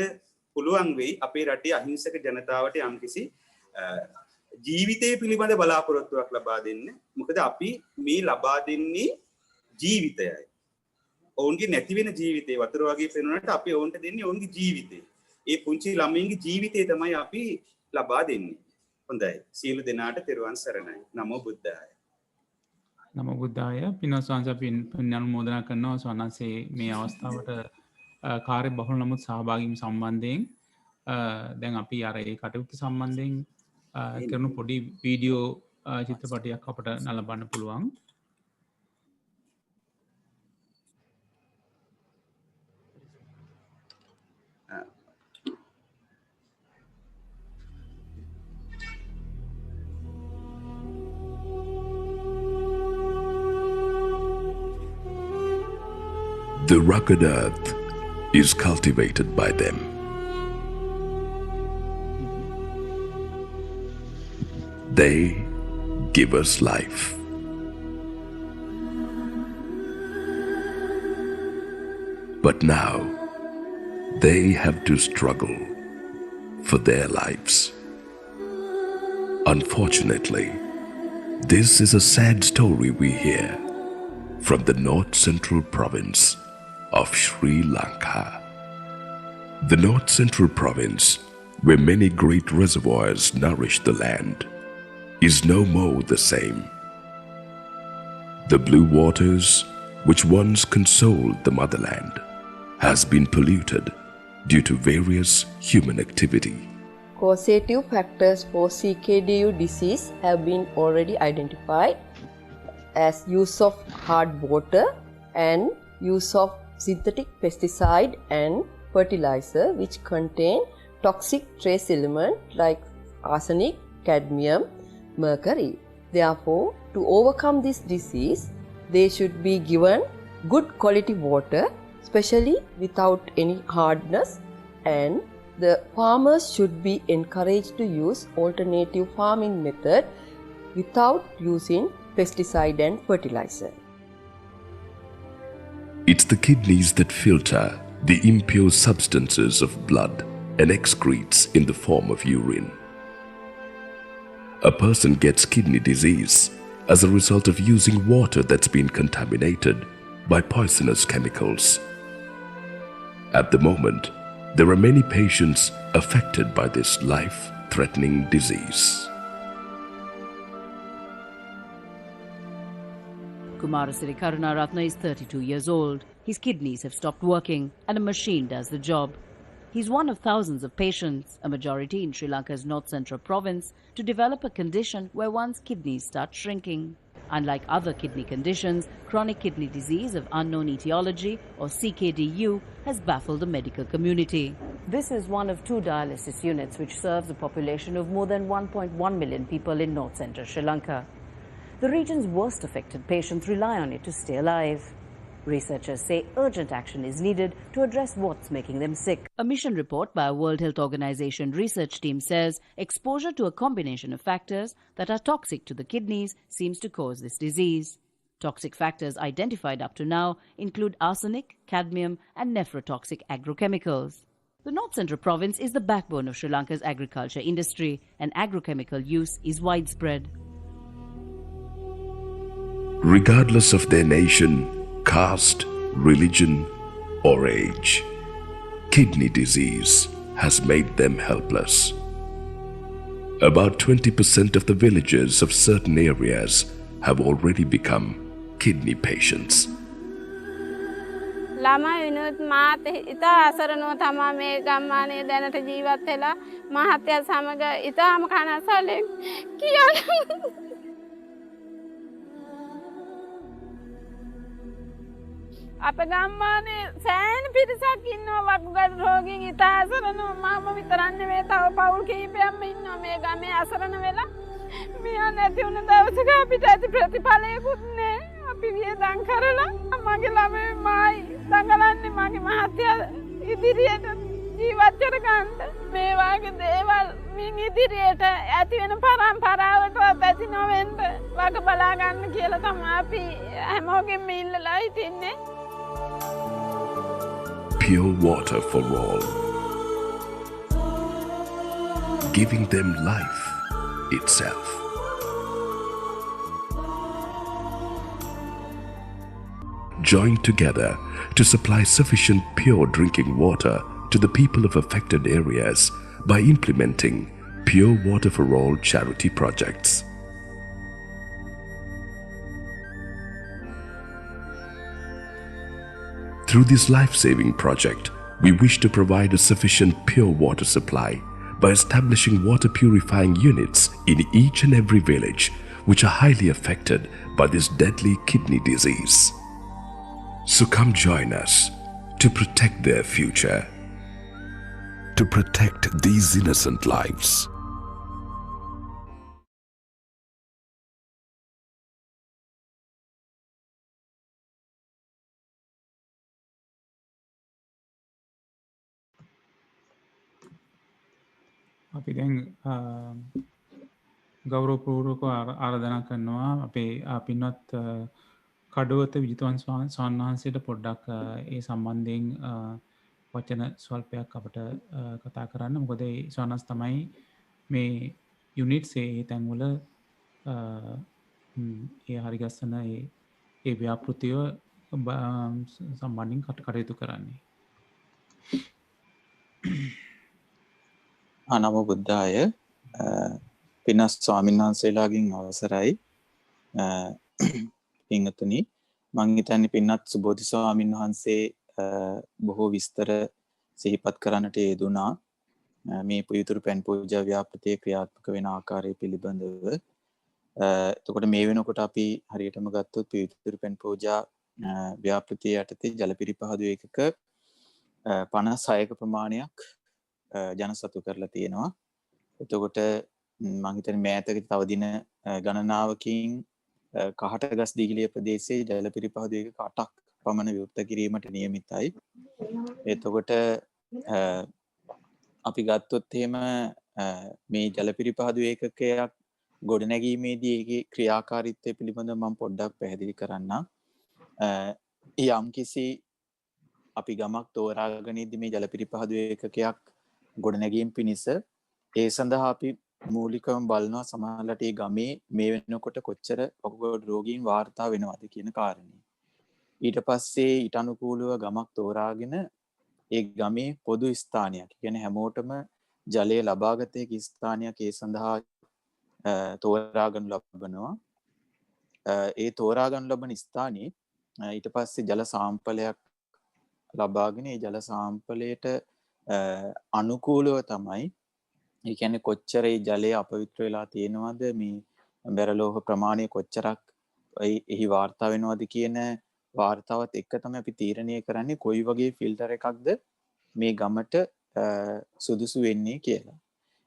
Speaker 1: පුළුවන් වෙයි අපේ රටේ අහිංසක ජනතාවට යම්කිසි ජීවිතය පිළිබඳ බලාපොරොත්තුවක් ලබා දෙන්න. මොකද අපි මේ ලබා දෙන්නේ ජීවිතයයි. ඔවුන්ගේ නැති වෙන ජීවිතේ වතුර වගේ පෙනුනට අපි ඔවුන්ට දෙන්නේ ඔවුන්ගේ ජීවිතේ. ඒ පුංචි ළමයින්ගේ ජීවිතේ තමයි අපි ලබා දෙන්නේ. හොඳයි. සියලු දෙනාට තෙරුවන් සරණයි. නමෝ බුද්ධාය.
Speaker 3: නමෝ බුද්ධාය. පින්වත්නි අපි පුණ්‍යානුමෝදනා කරනවා ස්වාමීන් මේ අවස්ථාවට කාර්ය බහුල නමුත් සහභාගී වීම සම්බන්ධයෙන් දැන් අපි අර ඒ කටයුතු සම්බන්ධයෙන් කරන පොඩි වීඩියෝ චිත්‍රපටයක් අපට නලබන්න පුළුවන්.
Speaker 4: The rugged earth is cultivated by them. They give us life. But now, they have to struggle for their lives. Unfortunately, this is a sad story we hear from the North Central Province of Sri Lanka. The North Central Province, where many great reservoirs nourish the land, is no more the same. The blue waters, which once consoled the motherland, has been polluted due to various human activity.
Speaker 5: Causative factors for CKDU disease have been already identified as use of hard water and use of synthetic pesticide and fertilizer which contain toxic trace elements like arsenic, cadmium, mercury. Therefore, to overcome this disease, they should be given good quality water, especially without any hardness, and the farmers should be encouraged to use alternative farming method without using pesticide and fertilizer.
Speaker 4: It's the kidneys that filter the impure substances of blood and excretes in the form of urine. A person gets kidney disease as a result of using water that's been contaminated by poisonous chemicals. At the moment, there are many patients affected by this life-threatening disease.
Speaker 6: Kumarasiri Karunaratne is 32 years old. His kidneys have stopped working and a machine does the job. He's one of thousands of patients, a majority in Sri Lanka's North Central Province, to develop a condition where one's kidneys start shrinking. Unlike other kidney conditions, chronic kidney disease of unknown etiology, or CKDU, has baffled the medical community. This is one of 2 dialysis units which serves a population of more than 1.1 million people in North Central Sri Lanka. The region's worst affected patients rely on it to stay alive. Researchers say urgent action is needed to address what's making them sick. A mission report by a World Health Organization research team says exposure to a combination of factors that are toxic to the kidneys seems to cause this disease. Toxic factors identified up to now include arsenic, cadmium, and nephrotoxic agrochemicals. The North Central Province is the backbone of Sri Lanka's agriculture industry, and agrochemical use is widespread.
Speaker 4: Regardless of their nation, caste, religion, or age, kidney disease has made them helpless. About 20% of the villagers of certain areas have already become kidney patients.
Speaker 7: ළමයි විනෝත් මාත් ඉතා අසරණව තමා මේ ගම්මානයේ දැනට ජීවත් වෙලා මහත්තයා සමග ඉතාම කනසලෙන් කියලා අප ගම්මානේ සෑහෙන පිරිසක් ඉන්නවා වකුගඩු රෝගීන් ඉතා අසරණව මම විතරක් නෙවෙයි තව පවුල් කිහිපයක්ම ඉන්නවා මේ ගමේ අසරණ වෙලා මෙයා නැති වුණ දවසක අපිට ඇති ප්‍රතිඵලයකුත් නැහැ අපි වියදම් කරලා මගේ ළමයි මායි දඟලන්නේ මගේ මහත්තයා ඉදිරියට ජීවත් කරගන්න මේ වගේ දේවල් මින් ඉදිරියට ඇති වෙන පරම්පරාවටවත් ඇති නොවෙන්න වග බලා ගන්න කියලා තමයි අපි හැමෝගෙම ඉල්ලලා හිටින්නේ.
Speaker 4: Pure water for all, giving them life itself. Join together to supply sufficient pure drinking water to the people of affected areas by implementing Pure Water for All charity projects. Through this life-saving project, we wish to provide a sufficient pure water supply by establishing water purifying units in each and every village which are highly affected by this deadly kidney disease. So come join us to protect their future, to protect these innocent lives.
Speaker 3: අපි දැන් ගෞරවපූර්වක ආරාධනා කරනවා අපේ පින්වත් කඩුවත විජිතවන් ස්වාමීන් වහන්සේට පොඩ්ඩක් ඒ සම්බන්ධයෙන් වචන ස්වල්පයක් අපට කතා කරන්න. මොකද ඒ ස්වාමීන් තමයි මේ යුනිට්ස් ඒ තැන්වල ඒ හරිගස්සන ඒ ව්‍යාපෘතිය සම්බන්ධයෙන් කටයුතු කරන්නේ.
Speaker 8: නමෝ බුද්ධාය. පින්වත් ස්වාමීන් වහන්සේලාගෙන් අවසරයි. පින්වතුනි, මම හිතන්නේ පින්වත් සුබෝධි ස්වාමීන් වහන්සේ බොහෝ විස්තර සිහිපත් කරන්නට යෙදුනා මේ පියුතුරු පෙන් පූජා ව්‍යාපෘතියේ ක්‍රියාත්මක වෙන ආකාරය පිළිබඳව. එතකොට මේ වෙනකොට අපි හරියටම ගත්තොත් පියුතුරු පෙන් පූජා ව්‍යාපෘතිය යටතේ ජලපිරිපහදු ඒකක 56ක ප්‍රමාණයක් ජනසතු කරලා තියෙනවා. එතකොට මම හිතන්නේ මෑතක තව දින ගණනාවකින් කහටගස් දීගලිය ප්‍රදේශයේ ජලපිරිපහදු ඒකක 8ක් පමණ විවෘත කිරීමට නියමිතයි. එතකොට අපි ගත්තොත් එහෙම මේ ජලපිරිපහදු ඒකකයක් ගොඩනැගීමේදී ඒකේ ක්‍රියාකාරීත්වය පිළිබඳව මම පොඩ්ඩක් පැහැදිලි කරන්නම්. යම්කිසි අපි ගමක් තෝරාගෙනදී මේ ජලපිරිපහදු ඒකකයක් ගොඩනැගීම පිණිස ඒ සඳහා අපි මූලිකවම බලනවා සමහරවිට මේ ගමේ මේ වෙනකොට කොච්චර වකුගඩු රෝගීන් වාර්තා වෙනවද කියන කාරණේ. ඊට පස්සේ ඊට අනුකූලව ගමක් තෝරාගෙන ඒ ගමේ පොදු ස්ථානයක්, කියන්නේ හැමෝටම ජලය ලබාගත හැකි ස්ථානයක් ඒ සඳහා තෝරාගනු ලබනවා. ඒ තෝරාගනු ලබන ස්ථානයේ ඊට පස්සේ ජල සාම්පලයක් ලබාගෙන ඒ ජල සාම්පලයට අනුකූලව තමයි, ඒ කියන්නේ කොච්චර ඒ ජලය අපවිත්‍ර වෙලා තියෙනවද, මේ බැරලෝහ ප්‍රමාණය කොච්චරක් එහි වාර්තා වෙනවද කියන වාර්තාවත් එක්ක තමයි අපි තීරණය කරන්නේ කොයි වගේ ෆිල්ටර් එකක්ද මේ ගමට සුදුසු වෙන්නේ කියලා.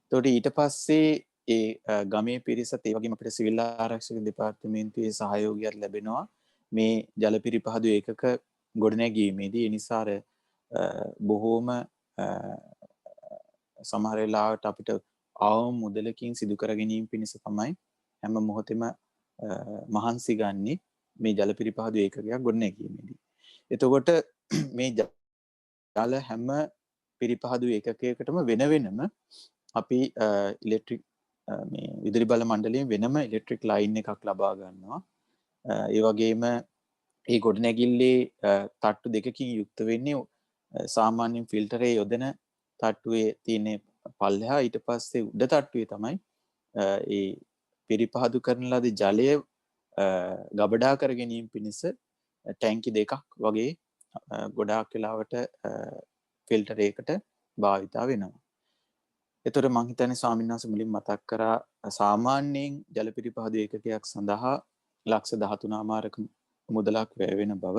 Speaker 8: එතකොට ඊට පස්සේ ඒ ගමේ පිරිසත් ඒ වගේම අපිට සිවිල් ආරක්ෂක දෙපාර්තමේන්තුවේ සහයෝගයක් ලැබෙනවා මේ ජලපිරිපහදු ඒකක ගොඩනැගීමේදී. ඒ නිසා බොහෝම සමහර වෙලාවට අපිට අවම මුදලකින් සිදු කර ගැනීම පිණිස තමයි හැම මොහොතෙම මහන්සි ගන්නේ මේ ජලපිරිපහදු ඒකකයක් ගොඩනැගීමේදී. එතකොට මේ ජල හැම පිරිපහදු ඒකකයකටම වෙන වෙනම අපි ඉලෙක්ට්‍රික් මේ විදුලි බල මණ්ඩලයෙන් වෙනම ඉලෙක්ට්‍රික් ලයින් එකක් ලබා ගන්නවා. ඒ වගේම මේ ගොඩනැගිල්ලේ තට්ටු දෙකකින් යුක්ත වෙන්නේ සාමාන්‍යයෙන් ෆිල්ටරේ යොදන තට්ටුවේ තියෙන පල්ලෙහා, ඊට පස්සේ උඩ තට්ටුවේ තමයි ඒ පිරිපහදු කරන ලද ජලය ගබඩා කර ගැනීම පිණිස ටැංකි දෙකක් වගේ ගොඩාක් වෙලාවට ෆිල්ටර් එකකට භාවිතා වෙනවා. ඒතර මම හිතන්නේ ස්වාමීන් වහන්සේ මුලින් මතක් කරා සාමාන්‍යයෙන් ජලපිරිපහදු ඒකකයක් සඳහා ලක්ෂ 13මාරක මුදලක් වැය වෙන බව.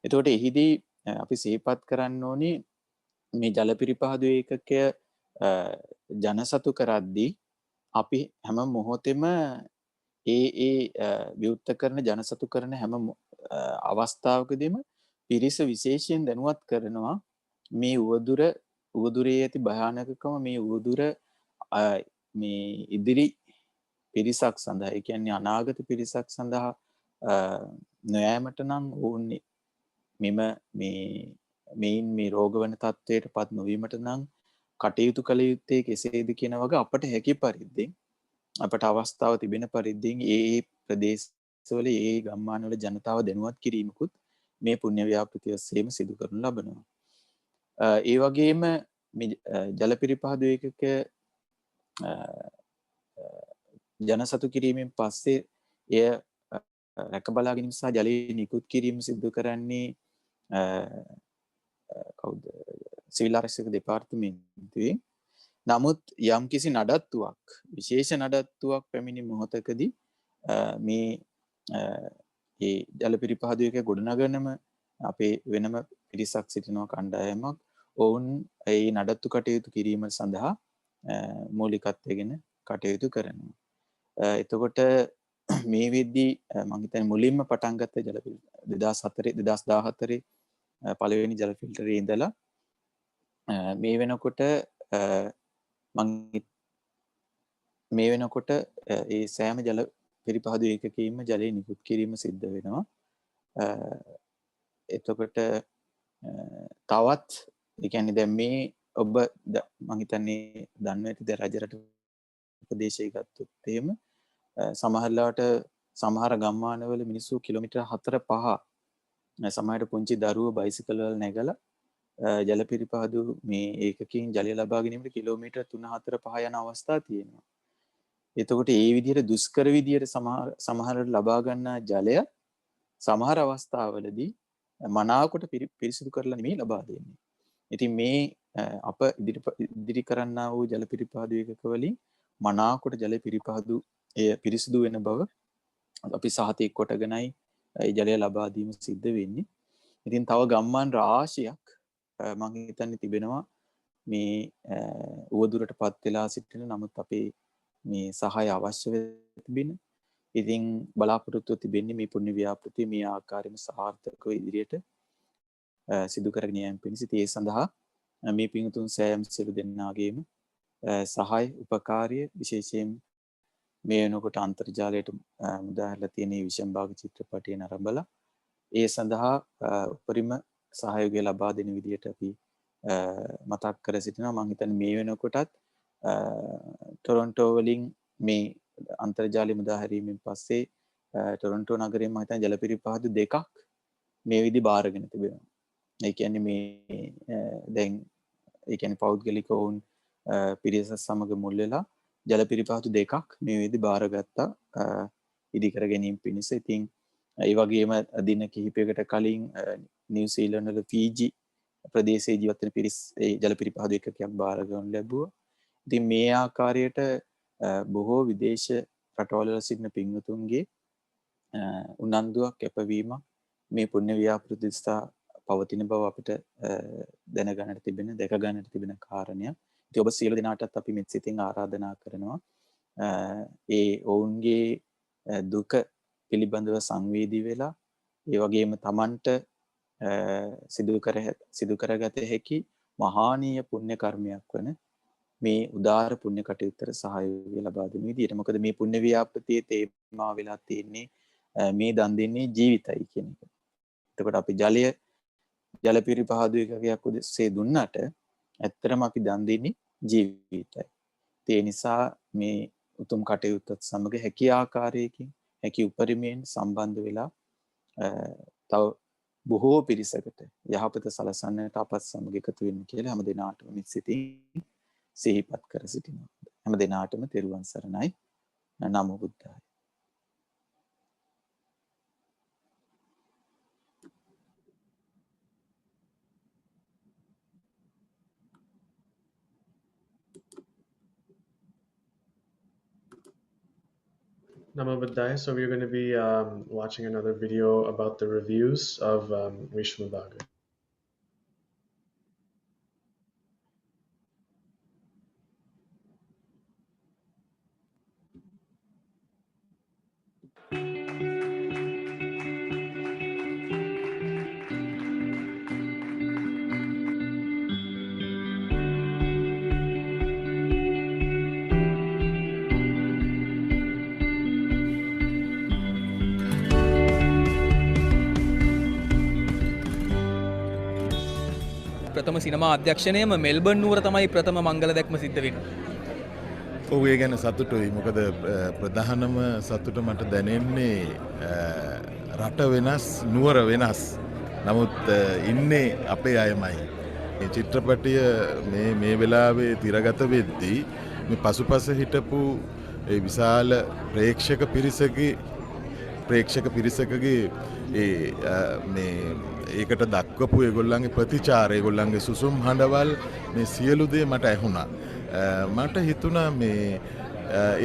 Speaker 8: එතකොට එහිදී අපි සිහිපත් කරන්න ඕනේ මේ ජලපිරිපහදු ඒකකය ජනසතු කරද්දී අපි හැම මොහොතෙම ඒ විවෘත කරන ජනසතු කරන හැම අවස්ථාවකදීම පිරිස විශේෂයෙන් දැනුවත් කරනවා මේ උවදුරේ ඇති භයානකකම, මේ උවදුර මේ ඉදිරි පිරිසක් සඳහා, ඒ කියන්නේ අනාගත පිරිසක් සඳහා නොයෑමට නම් ඕනේ මේ රෝගවන තත්ත්වයට පත් නොවීමට නම් කටයුතු කළ යුත්තේ කෙසේද කියන වගේ අපට හැකි පරිද්දෙන්, අපට අවස්ථාව තිබෙන පරිද්දෙන් ඒ ප්‍රදේශවල ඒ ගම්මානවල ජනතාව දැනුවත් කිරීමකුත් මේ පුණ්‍ය ව්‍යාපෘතිය ඔස්සේම සිදු කරනු ලබනවා. ඒ වගේම මේ ජලපිරිපහදු ඒකක ජනසතු කිරීමෙන් පස්සේ එය රැක බලා ගැනීම සහ ජලය නිකුත් කිරීම සිදු කරන්නේ කවුද? සිවිල් ආරක්ෂක දෙපාර්තමේන්තුවේ. නමුත් යම්කිසි නඩත්තුවක්, විශේෂ නඩත්තුවක් පැමිණි මොහොතකදී මේ ඒ ජලපිරිපහදු ඒකක ගොඩනගනම අපේ වෙනම පිරිසක් සිටිනවා, කණ්ඩායමක්. ඔවුන් ඒ නඩත්තු කටයුතු කිරීම සඳහා මූලිකත්වයෙන් කටයුතු කරනවා. එතකොට මේ වෙද්දී මම හිතන්නේ මුලින්ම පටන් ගත්ත 2014 පළවෙනි ජල ෆිල්ටරේ ඉඳලා මේ වෙනකොට මං මේ වෙනකොට ඒ සෑම ජල පිරිපහදු ඒකකයකින්ම ජලය නිකුත් කිරීම සිද්ධ වෙනවා. එතකොට තවත් ඒ කියන්නේ දැන් මේ ඔබ මං හිතන්නේ දන්නවා ඇති දැන් රජරට ප්‍රදේශය ගත්තොත් එහෙම සමහරලාට සමහර ගම්මානවල මිනිස්සු කිලෝමීටර් 4-5 සමහරට පුංචි දරුවෝ බයිසිකල් වල නැගලා ජල පිරිපහදු මේ ඒකකින් ජලය ලබා ගැනීමට කිලෝමීටර් 3-4-5 යන අවස්ථා තියෙනවා. එතකොට ඒ විදිහට දුෂ්කර විදිහට සමහරට ලබා ගන්නා ජලය සමහර අවස්ථාවලදී මනාවකට පිරිසිදු කරලා නෙමෙයි ලබා දෙන්නේ. ඉතින් මේ අප ඉදිරි කරන්නා වූ ජල පිරිපහදු ඒකක වලින් මනාවකට ජල පිරිපහදු එය පිරිසිදු වෙන බව අපි සහතික කොටගෙනයි ඒ ජලය ලබා දීම සිද්ධ වෙන්නේ. ඉතින් තව ගම්මාන රාශියක් මම හිතන්නේ තිබෙනවා මේ උවදුරටපත් වෙලා සිටින නමුත් අපේ මේ සහාය අවශ්‍ය වෙතිබෙන. ඉතින් බලාපොරොත්තු තිබෙන්නේ මේ පුණ්‍ය ව්‍යාපෘතිය මේ ආකාරයෙන්ම සාර්ථකව ඉදිරියට සිදු කරගෙන යාම පිණිස. ඒ සඳහා මේ පින්තුන් සෑම සියලු දෙනාගේම සහාය උපකාරය විශේෂයෙන් මේ වෙනකොට අන්තර්ජාලයට මුදාහැරලා තියෙන විෂම් භාග චිත්‍රපටය නරඹලා ඒ සඳහා උපරිම සහයෝගය ලබා දෙන විදිහට අපි මතක් කර සිටිනවා. මම හිතන්නේ මේ වෙනකොටත් ටොරොන්ටෝ වලින් මේ අන්තර්ජාලය මුදාහැරීමෙන් පස්සේ ටොරොන්ටෝ නගරයේ මම හිතන්නේ ජල පිරිපහදු 2ක් මේ විදි බාරගෙන තිබෙනවා. ඒ කියන්නේ මේ දැන් ඒ කියන්නේ පෞද්ගලික වුන් පිරිස සමග මුල් වෙලා ජල පිරිපහදු 2ක් මේ විදි බාරගත්තා ඉදි කර ගැනීම පිණිස. ඉතින් ඒ වගේම දින කිහිපයකට කලින් නිව්සීලන්ත වල ෆීජි ප්‍රදේශයේ ජීවත් වෙන පිරිස් ඒ ජල පිරිපහදු එකකයක් බාර ගන්න ලැබුවා. ඉතින් මේ ආකාරයට බොහෝ විදේශ රටවල සිටින පින්වතුන්ගේ උනන්දුවක් කැපවීමක් මේ පුණ්‍ය ව්‍යාපෘති දිස්සා පවතින බව අපිට දැනගන්නට තිබෙන දැක ගන්නට තිබෙන කාරණයක්. ඉතින් ඔබ සියලු දෙනාටත් අපි මෙත් සිතින් ආරාධනා කරනවා ඒ ඔවුන්ගේ දුක පිළිබඳව සංවේදී වෙලා ඒ වගේම Tamanට සිදු කරගත හැකි මහානීය පුණ්‍ය කර්මයක් වන මේ උදාර පුණ්‍ය කටයුත්තට සහයෝගය ලබා දෙන විදිහට. මොකද මේ පුණ්‍ය ව්‍යාපෘතියේ තේමා වෙලා තියෙන්නේ මේ දන් දෙන්නේ ජීවිතයි කියන එක. එතකොට අපි ජල පිරිපහදු එකකයක් උදෙසේ දුන්නට ඇත්තටම අපි දන් දෙන්නේ ජීවිතයි. ඒ නිසා මේ උතුම් කටයුත්තත් සමග හැකි ආකාරයකින් හැකි උපරිමයෙන් සම්බන්ධ වෙලා තව බොහෝ පිරිසකට යහපත සලසන්නට අපත් සමග එකතු වෙන්න කියලා හැම දිනාටම මෙත් සිතින් සිහිපත් කර සිටිනවා. හැම දිනාටම තෙරුවන් සරණයි. නමෝ බුද්ධාය.
Speaker 9: Namo Buddhaya. So we're going to be watching another video about the reviews of Vishwabhaga.
Speaker 10: ප්‍රථම සිනමා අධ්‍යක්ෂණයම මෙල්බර්න් නුවර තමයි ප්‍රථම මංගල දැක්ම සිද්ධ වෙන්නේ.
Speaker 11: ඔව් ඒ ගැන සතුටුයි. මොකද ප්‍රධානම සතුට මට දැනෙන්නේ රට වෙනස් නුවර වෙනස්. නමුත් ඉන්නේ අපේ අයමයි. මේ චිත්‍රපටිය මේ වෙලාවේ තිරගත වෙද්දී මේ පසුපස හිටපු ඒ විශාල ප්‍රේක්ෂක පිරිසකගේ මේ ඒකට දක්වපු ඒගොල්ලන්ගේ ප්‍රතිචාර ඒගොල්ලන්ගේ සුසුම් හඬවල් මේ සියලු දේ මට ඇහුණා. මට හිතුණා මේ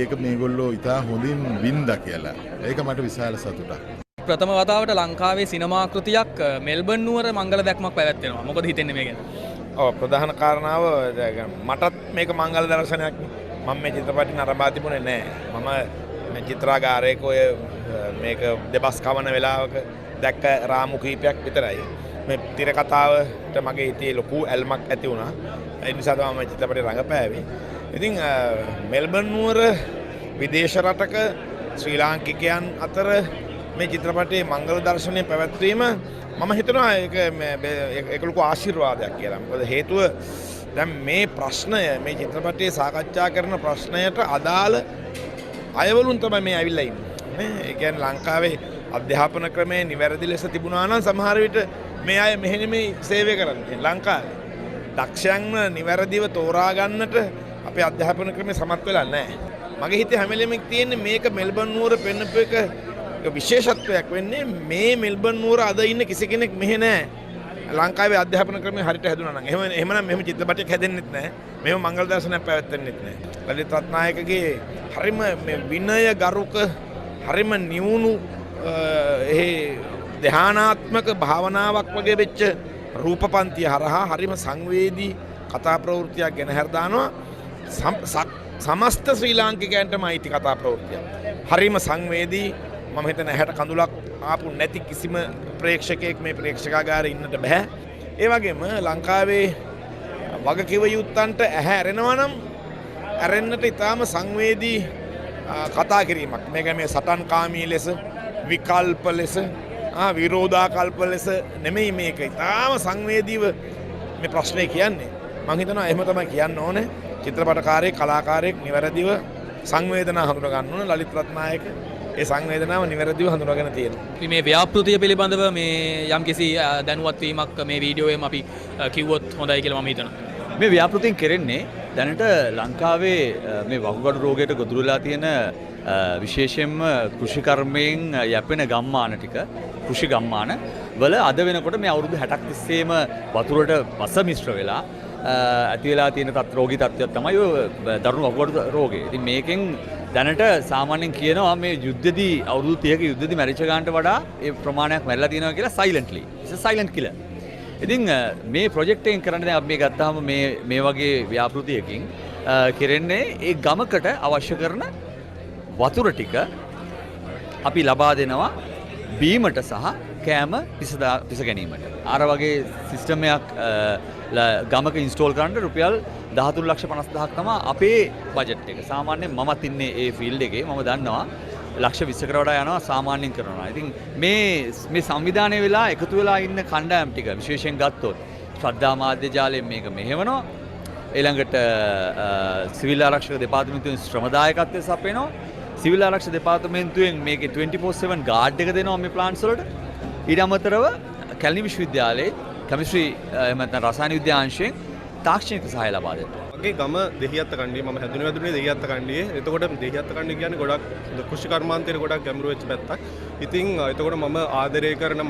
Speaker 11: ඒක මේගොල්ලෝ ඉතා හොඳින් වින්දා කියලා. ඒක මට විශාල සතුටක්.
Speaker 10: ප්‍රථම වතාවට ලංකාවේ සිනමා කෘතියක් මෙල්බර්න් නුවර මංගල දැක්මක් පැවැත්වෙනවා. මොකද හිතෙන්නේ මේ ගැන?
Speaker 12: ඔව් ප්‍රධාන කාරණාව මටත් මේක මංගල දර්ශනයක්. මම මේ චිත්‍රපටි නරඹා තිබුණේ නැහැ. මම මේ චිත්‍රාගාරයක ඔය මේක දෙබස් කවන වෙලාවක දැක්ක රාමු කීපයක් විතරයි. මේ තිරකතාවට මගේ හිතේ ලොකු ඇල්මක් ඇති වුණා. ඒ නිසා තමයි මම චිත්‍රපටේ රඟපෑවේ. ඉතින් මෙල්බන් නුවර විදේශ රටක ශ්‍රී ලාංකිකයන් අතර මේ චිත්‍රපටයේ මංගල දර්ශනය පැවැත්වීම මම හිතනවා ඒක ලොකු ආශිර්වාදයක් කියලා. මොකද හේතුව දැන් මේ ප්‍රශ්නය මේ චිත්‍රපටයේ සාකච්ඡා කරන ප්‍රශ්නයට අදාළ අයවලුන් තමයි මේ ඇවිල්ලා ඉන්නේ. ඒ කියන්නේ ලංකාවේ අධ්‍යාපන ක්‍රමය නිවැරදි ලෙස තිබුණා නම් සමහර විට මේ අය මෙහෙ නෙමෙයි සේවය කරන්නේ. ලංකාවේ දක්ෂයන්ව නිවැරදිව තෝරා ගන්නට අපේ අධ්‍යාපන ක්‍රමය සමත් වෙලා නැහැ. මගේ හිතේ හැම වෙලෙම තියෙන්නේ මේක මෙල්බන් නුවර පෙන්නපු එක විශේෂත්වයක් වෙන්නේ මේ මෙල්බන් නුවර අද ඉන්න කිසි කෙනෙක් මෙහෙ නැහැ. ලංකාවේ අධ්‍යාපන ක්‍රමය හරියට හැදුනා නම් එහෙමනම් මෙහෙම චිත්‍රපටයක් හැදෙන්නෙත් නැහැ. මෙහෙම මංගල දර්ශනයක් පැවැත්වෙන්නෙත් නැහැ. ලලිත් රත්නායකගේ හරිම මේ විනය ගරුක හරිම නිවුණු ධානාත්මක භාවනාවක් වගේ වෙච්ච රූපපන්තිය හරහා හරිම සංවේදී කතා ප්‍රවෘත්තියක් ගෙන හැර දානවා. සමස්ත ශ්‍රී ලාංකිකයන්ටම අයිති කතා ප්‍රවෘත්තියක්. හරිම සංවේදී. මම හිතන ඇහැට කඳුලක් ආපු නැති කිසිම ප්‍රේක්ෂකයෙක් මේ ප්‍රේක්ෂකාගාරේ ඉන්නට බෑ. ඒ වගේම ලංකාවේ වගකිව යුත්තන්ට ඇහැ ඇරෙනවා නම් ඇරෙන්නට ඉතාම සංවේදී කතා කිරීමක්. මේක මේ සටන්කාමී ලෙස විකල්ප ලෙස විරෝධාකල්ප ලෙස නෙමෙයි මේක. ඉතාම සංවේදීව මේ ප්‍රශ්නේ කියන්නේ. මම හිතනවා එහෙම තමයි කියන්න ඕනේ. චිත්‍රපටකාරයෙක් කලාකාරයෙක් නිවැරදිව සංවේදනා හඳුනා ගන්න ඕන. ලලිත් රත්නායක ඒ සංවේදනාව නිවැරදිව හඳුනාගෙන තියෙනවා.
Speaker 10: මේ ව්‍යාපෘතිය පිළිබඳව මේ යම්කිසි දැනුවත් වීමක් මේ වීඩියෝවෙම අපි කිව්වොත් හොඳයි කියලා මම හිතනවා.
Speaker 13: මේ ව්‍යාපෘතියෙන් කෙරෙන්නේ දැනට ලංකාවේ මේ වකුගඩු රෝගයට ගොදුරු වෙලා තියෙන විශේෂයෙන්ම කෘෂිකර්මයෙන් යැපෙන ගම්මාන ටික කෘෂි ගම්මාන වල අද වෙනකොට මේ අවුරුදු 60ක් තිස්සේම වතුරට වස මිශ්‍ර වෙලා ඇති වෙලා තියෙන රෝගී තත්ත්වයක් තමයි දරුණු වකුගඩු රෝගය. ඉතින් මේකෙන් දැනට සාමාන්‍යයෙන් කියනවා මේ යුද්ධදී අවුරුදු 30ක යුද්ධදී මැරිච්ච ගානට වඩා ඒ ප්‍රමාණයක් මැරිලා තියෙනවා කියලා සයිලන්ට්ලි. it's a silent killer. ඉතින් මේ ප්‍රොජෙක්ට් එකෙන් කරන්නේ දැන් අපි මේ ගත්තාම මේ වගේ ව්‍යාපෘතියකින් කෙරෙන්නේ ඒ ගමකට අවශ්‍ය කරන වතුර ටික අපි ලබා දෙනවා බීමට සහ කෑම පිස ගැනීමට. අර වගේ සිස්ටම් එකක් ගමක ඉන්ස්ටෝල් කරන්න රුපියල් 13,50,000ක් තමයි අපේ බජට් එක. සාමාන්‍යයෙන් මමත් ඉන්නේ ඒ ෆීල්ඩ් එකේ. මම දන්නවා ලක්ෂ 20කට වඩා යනවා සාමාන්‍යයෙන් කරනවා. ඉතින් මේ සංවිධානය වෙලා එකතු වෙලා ඉන්න කණ්ඩායම් ටික විශේෂයෙන් ගත්තොත් ශ්‍රද්ධා මාධ්‍ය ජාලයෙන් මේක මෙහෙවනවා. ඊළඟට සිවිල් ආරක්ෂක දෙපාර්තමේන්තුවෙන් ශ්‍රමදායකත්වය සපයනවා. සිවිල් ආරක්ෂක දෙපාර්තමේන්තුවෙන් මේකේ 24/7 ගාඩ් එක දෙනවා මේ ප්ලාන්ට්ස් වලට. ඊට අමතරව කැලණි විශ්වවිද්‍යාලයේ කෙමිස්ට්‍රි එහෙම නැත්නම් රසායන විද්‍යාංශයෙන් තාක්ෂණික සහාය ලබා දෙනවා.
Speaker 14: මගේ ගම දෙහිඅත්ත කණ්ඩියේ මම හැදුනේ වැදුනේ දෙහිඅත්ත කණ්ඩියේ. එතකොට දෙහිඅත්ත කණ්ඩිය කියන්නේ ගොඩක් කෘෂි කර්මාන්තයට ගොඩක් ගැඹුරු වෙච්ච පැත්තක්. ඉතින් එතකොට මම ආදරය කරන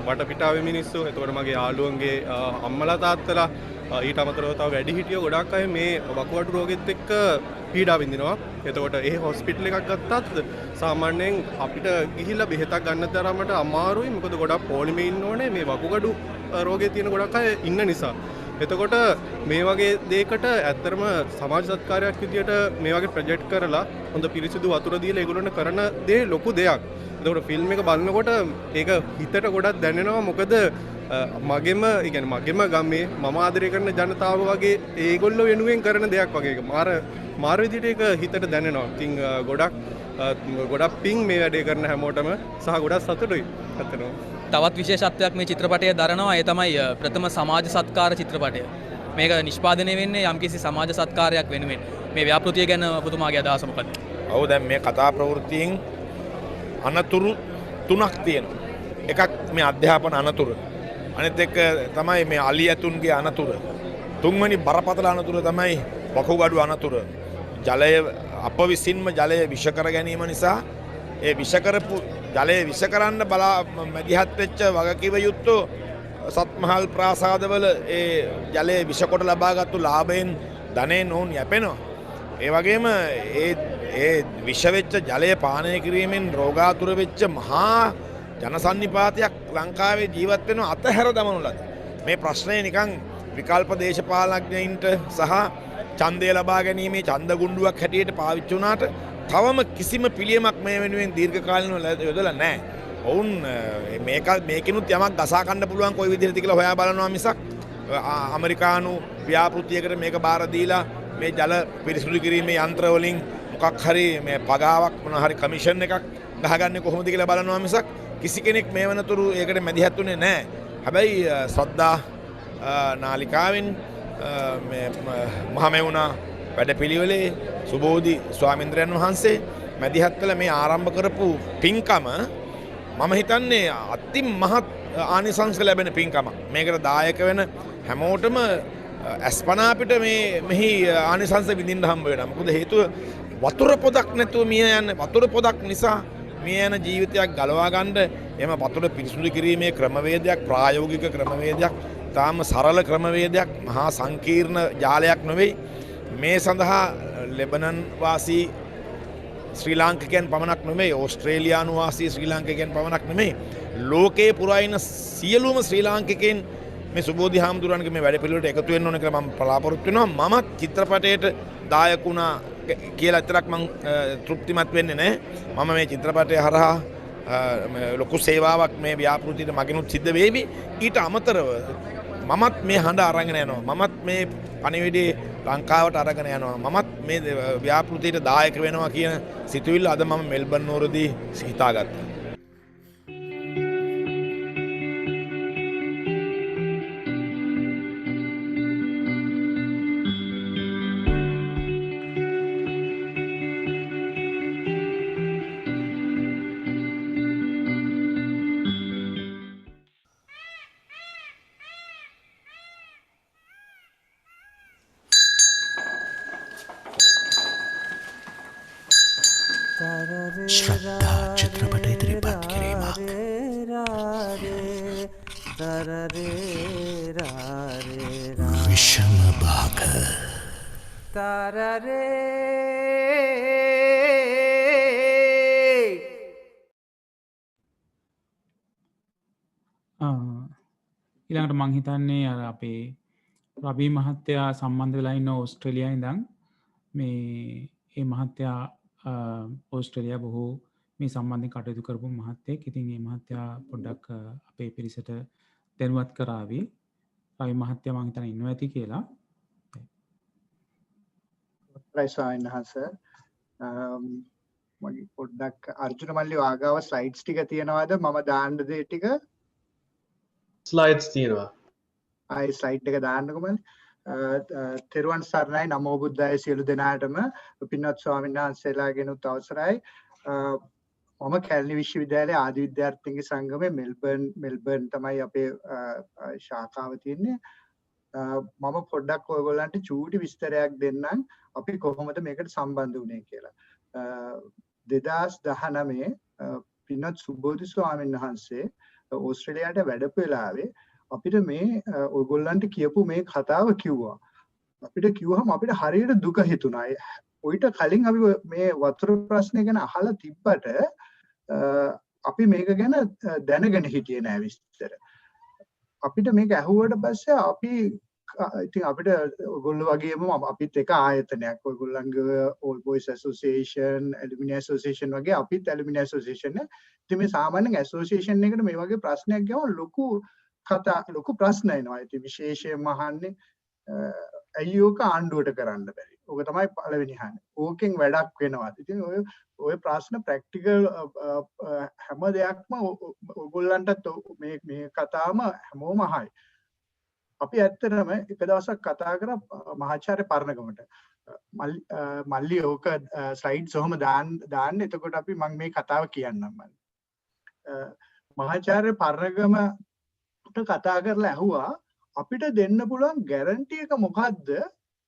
Speaker 14: වටපිටාවේ මිනිස්සු, එතකොට මගේ යාළුවන්ගේ අම්මලා තාත්තලා ඊට අමතරව තව වැඩිහිටියෝ ගොඩක් අය මේ වකුගඩු රෝගෙත් එක්ක පීඩා විඳිනවා. එතකොට ඒ හොස්පිටල් එකක් ගත්තත් සාමාන්‍යයෙන් අපිට ගිහිල්ලා බෙහෙතක් ගන්න තරමට අමාරුයි. මොකද ගොඩක් පොලිමේ ඉන්න ඕනේ මේ වකුගඩු රෝගේ තියෙන ගොඩක් අය ඉන්න නිසා. එතකොට මේ වගේ දෙයකට ඇත්තරම සමාජ සත්කාරයක් විදියට මේ වගේ ප්‍රොජෙක්ට් කරලා හොඳ පිරිසිදු වතුර දීලා ඒගොල්ලන්ට කරන දේ ලොකු දෙයක්. එතකොට ෆිල්ම් එක බලනකොට ඒක හිතට ගොඩක් දැනෙනවා. මොකද මගේම ගමේ මම ආදරය කරන ජනතාව වගේ ඒගොල්ලෝ වෙනුවෙන් කරන දෙයක් වගේ. මාර විදිහට ඒක හිතට දැනෙනවා. ඉතින් ගොඩක් පිං මේ වැඩේ කරන හැමෝටම සහ ගොඩක් සතුටුයි ඇත්තටම.
Speaker 10: තවත් විශේෂත්වයක් මේ චිත්‍රපටය දරනවා. ඒ තමයි ප්‍රථම සමාජ සත්කාර චිත්‍රපටය. මේක නිෂ්පාදනය වෙන්නේ යම්කිසි සමාජ සත්කාරයක් වෙනුවෙන්. මේ ව්‍යාපෘතිය ගැන ඔබතුමාගේ අදහස මොකක්ද?
Speaker 12: ඔව් දැන් මේ කතා ප්‍රවෘත්තියෙන් අනතුරු තුනක් තියෙනවා. එකක් මේ අධ්‍යාපන අනතුරු. අනිත් එක තමයි මේ අලි ඇතුන්ගේ අනතුරු. තුන්වෙනි බරපතල අනතුර තමයි වකුගඩු අනතුර. ජලය අප විසින්ම ජලය විෂ කර ගැනීම නිසා ඒ විෂ කරපු ජලය විෂ කරන්න මැදිහත් වෙච්ච වගකිව යුත්තෝ සත්මහල් ප්‍රාසාදවල ඒ ජලය විෂ කොට ලබාගත්තු ලාභයෙන් ධනෙන් ඔවුන් යැපෙනවා. ඒ වගේම ඒ විෂ වෙච්ච ජලය පානය කිරීමෙන් රෝගාතුර වෙච්ච මහා ජනසන්නිපාතයක් ලංකාවේ ජීවත් වෙනවා අතහැර දමනු ලද. මේ ප්‍රශ්නය නිකන් විකල්ප දේශපාලනඥයින්ට සහ ඡන්දය ලබා ගැනීමේ ඡන්ද ගුණ්ඩුවක් හැටියට පාවිච්චි වුණාට තවම කිසිම පිළියමක් මේ වෙනුවෙන් දීර්ඝකාලීනව යොදලා නැහැ. ඔවුන් මේකිනුත් යමක් ගසා ගන්න පුළුවන් කොයි විදිහටද කියලා හොයා බලනවා මිසක් ඇමරිකානු ව්‍යාපෘතියකට මේක බාර දීලා මේ ජල පිරිසිදු කිරීමේ යන්ත්‍ර වලින් මොකක් හරි මේ පගාවක් මොන හරි කමිෂන් එකක් ගහගන්නේ කොහොමද කියලා බලනවා මිසක් කිසි කෙනෙක් මේ වෙනතුරු ඒකට මැදිහත් වුණේ නැහැ. හැබැයි ශ්‍රද්ධා නාලිකාවෙන් මේ මහමෙවුනා වැඩපිළිවෙලේ සුබෝධි ස්වාමීන්ද්‍රයන් වහන්සේ මැදිහත් කළ මේ ආරම්භ කරපු පින්කම මම හිතන්නේ අති මහත් ආනිසංස ලැබෙන පින්කමක්. මේකට දායක වෙන හැමෝටම අස්පනා අපිට මෙහි ආනිසංස විඳින්න හම්බ වෙනවා. මොකද හේතුව වතුර පොදක් නැතුව මිය යන වතුර පොදක් නිසා මිය යන ජීවිතයක් ගලවා ගන්න එම වතුර පිරිසුදු කිරීමේ ක්‍රමවේදයක් ප්‍රායෝගික ක්‍රමවේදයක් තාම සරල ක්‍රමවේදයක් මහා සංකීර්ණ ජාලයක් නෙවෙයි. මේ සඳහා ලෙබනන් වාසී ශ්‍රී ලාංකිකයන් පමණක් නෙමෙයි ඕස්ට්‍රේලියානු වාසී ශ්‍රී ලාංකිකයන් පමණක් නෙමෙයි ලෝකයේ පුරා ඉන්න සියලුම ශ්‍රී ලාංකිකයන් මේ සුබෝධි හාමුදුරන්ගේ මේ වැඩ පිළිවෙලට එකතු වෙන්න ඕන කියලා මම බලාපොරොත්තු වෙනවා. මමත් චිත්‍රපටයට දායක වුණා කියලා විතරක් මම තෘප්තිමත් වෙන්නේ නැහැ. මම මේ චිත්‍රපටය හරහා ලොකු සේවාවක් මේ ව්‍යාපෘතියට මගිනුත් සිද්ධ වේවි. ඊට අමතරව මමත් මේ හඬ අරගෙන යනවා. මමත් මේ පණිවිඩේ ලංකාවට අරගෙන යනවා. මමත් මේ ව්‍යාපෘතියට දායක වෙනවා කියන සිතුවිල්ල අද මම මෙල්බන් නුවරදී හිතාගත්තා.
Speaker 4: ශ්‍රද්ධා චිත්‍රපට ඉදිරිපත් කිරීමක්. විෂම භාග
Speaker 3: ඊළඟට මං හිතන්නේ අර අපේ රබී මහත්තයා සම්බන්ධ වෙලා ඉන්න ඕස්ට්‍රේලියාවේ ඉඳන් මේ මහත්තයා ඕස්ට්‍රේලියා බොහෝ මේ සම්බන්ධයෙන් කටයුතු කරපු මහත්තයෙක්. ඉතින් මේ මහත්තයා පොඩ්ඩක් අපේ පිරිසට දැනුවත් කරાવી. රවි මහත්තයා මම හිතන්නේ ඉන්නවා ඇති කියලා.
Speaker 15: ස්වාමීන් වහන්සේ මගේ පොඩ්ඩක් අර්ජුන මල්ලි වාගාව ස්ලයිඩ්ස් ටික තියනවාද? මම දාන්න දේ ටික
Speaker 9: ස්ලයිඩ්ස් තියෙනවා.
Speaker 15: ආයි ස්ලයිඩ් එක දාන්නකො මල්ලි. තෙරුවන් සරණයි නමෝ බුද්දාය සියලු දෙනාටම පින්වත් ස්වාමීන් වහන්සේලාගෙනුත් අවසරයි. මම කැලණි විශ්වවිද්‍යාලයේ ආදි විද්‍යාර්ථීන්ගේ සංගමේ මෙල්බර්න් තමයි අපේ ශාඛාව තියෙන්නේ. මම පොඩ්ඩක් ඔයගොල්ලන්ට චූටි විස්තරයක් දෙන්නම් අපි කොහොමද මේකට සම්බන්ධ වුණේ කියලා. 2019 පින්වත් සුබෝධි ස්වාමීන් වහන්සේ ඕස්ට්‍රේලියාවට වැඩපු වෙලාවේ අපිට මේ ඔයගොල්ලන්ට කියපු මේ කතාව කිව්වා. අපිට කිව්වහම අපිට හරියට දුක හිතුණා. ඔයිට කලින් අපි මේ වතුර ප්‍රශ්නය ගැන අහලා තිබ්බට අපි මේක ගැන දැනගෙන හිටියේ නෑ විස්තර. අපිට මේක ඇහුවට පස්සේ අපි ඉතින් අපිට ඔයගොල්ලෝ වගේම අපිත් එක ආයතනයක් ඔයගොල්ලන්ගේ All Boys Association, Alumni Association වගේ අපිත් Alumni Association නේ. ඉතින් මේ සාමාන්‍යයෙන් association එකට මේ වගේ ප්‍රශ්නයක් ගියම ලොකු ප්‍රශ්න එනවා. ඉතින් විශේෂයෙන්ම අහන්නේ ඇයි ඕක ආණ්ඩුවට කරන්න බැරි? ඕක තමයි පළවෙනි අහන්නේ. ඕකෙන් වැඩක් වෙනවද? ඉතින් ඔය ප්‍රශ්න ප්‍රැක්ටිකල් හැම දෙයක්ම ඔයගොල්ලන්ටත් මේ කතාවම හැමෝම අහයි. අපි ඇත්තටම එක දවසක් කතා කරා මහාචාර්ය පරණගමට. මල්ලි ඕක ස්ලයිඩ්ස් ඔහම දාන්න. එතකොට අපි මම මේ කතාව කියන්නම් මල්ලි. මහාචාර්ය පරණගමට කතා කරලා ඇහුවා අපිට දෙන්න පුළුවන් ගැරන්ටි එක මොකද්ද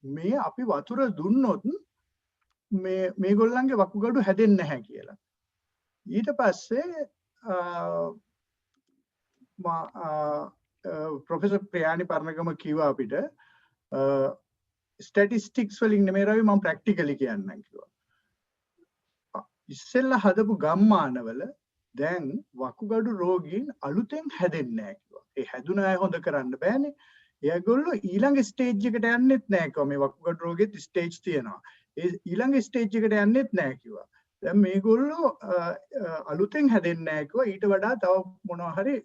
Speaker 15: මේ අපි වතුර දුන්නොත් මේගොල්ලන්ගේ වකුගඩු හැදෙන්නේ නැහැ කියලා. ඊට පස්සේ ප්‍රොෆෙසර් ප්‍රියානි පරණගම කිව්වා අපිට ස්ටැටිස්ටික්ස් වලින් නෙමෙයි රවි මම ප්‍රැක්ටිකලි කියන්නම් කිව්වා. ඉස්සෙල්ලා හදපු ගම්මානවල දැන් වකුගඩු රෝගීන් අලුතෙන් හැදෙන්නේ නැහැ කිව්වා. ඒ හැදුන අය හොඳ කරන්න බෑනේ. ඒගොල්ලෝ ඊළඟ ස්ටේජ් එකට යන්නෙත් නැහැ කිව්වා. මේ වකුගඩු රෝගෙත් ස්ටේජ් තියෙනවා. ඒ ඊළඟ ස්ටේජ් එකට යන්නෙත් නැහැ කිව්වා. දැන් මේගොල්ලෝ අලුතෙන් හැදෙන්නේ නැහැ කිව්වා. ඊට වඩා තව මොනවා හරි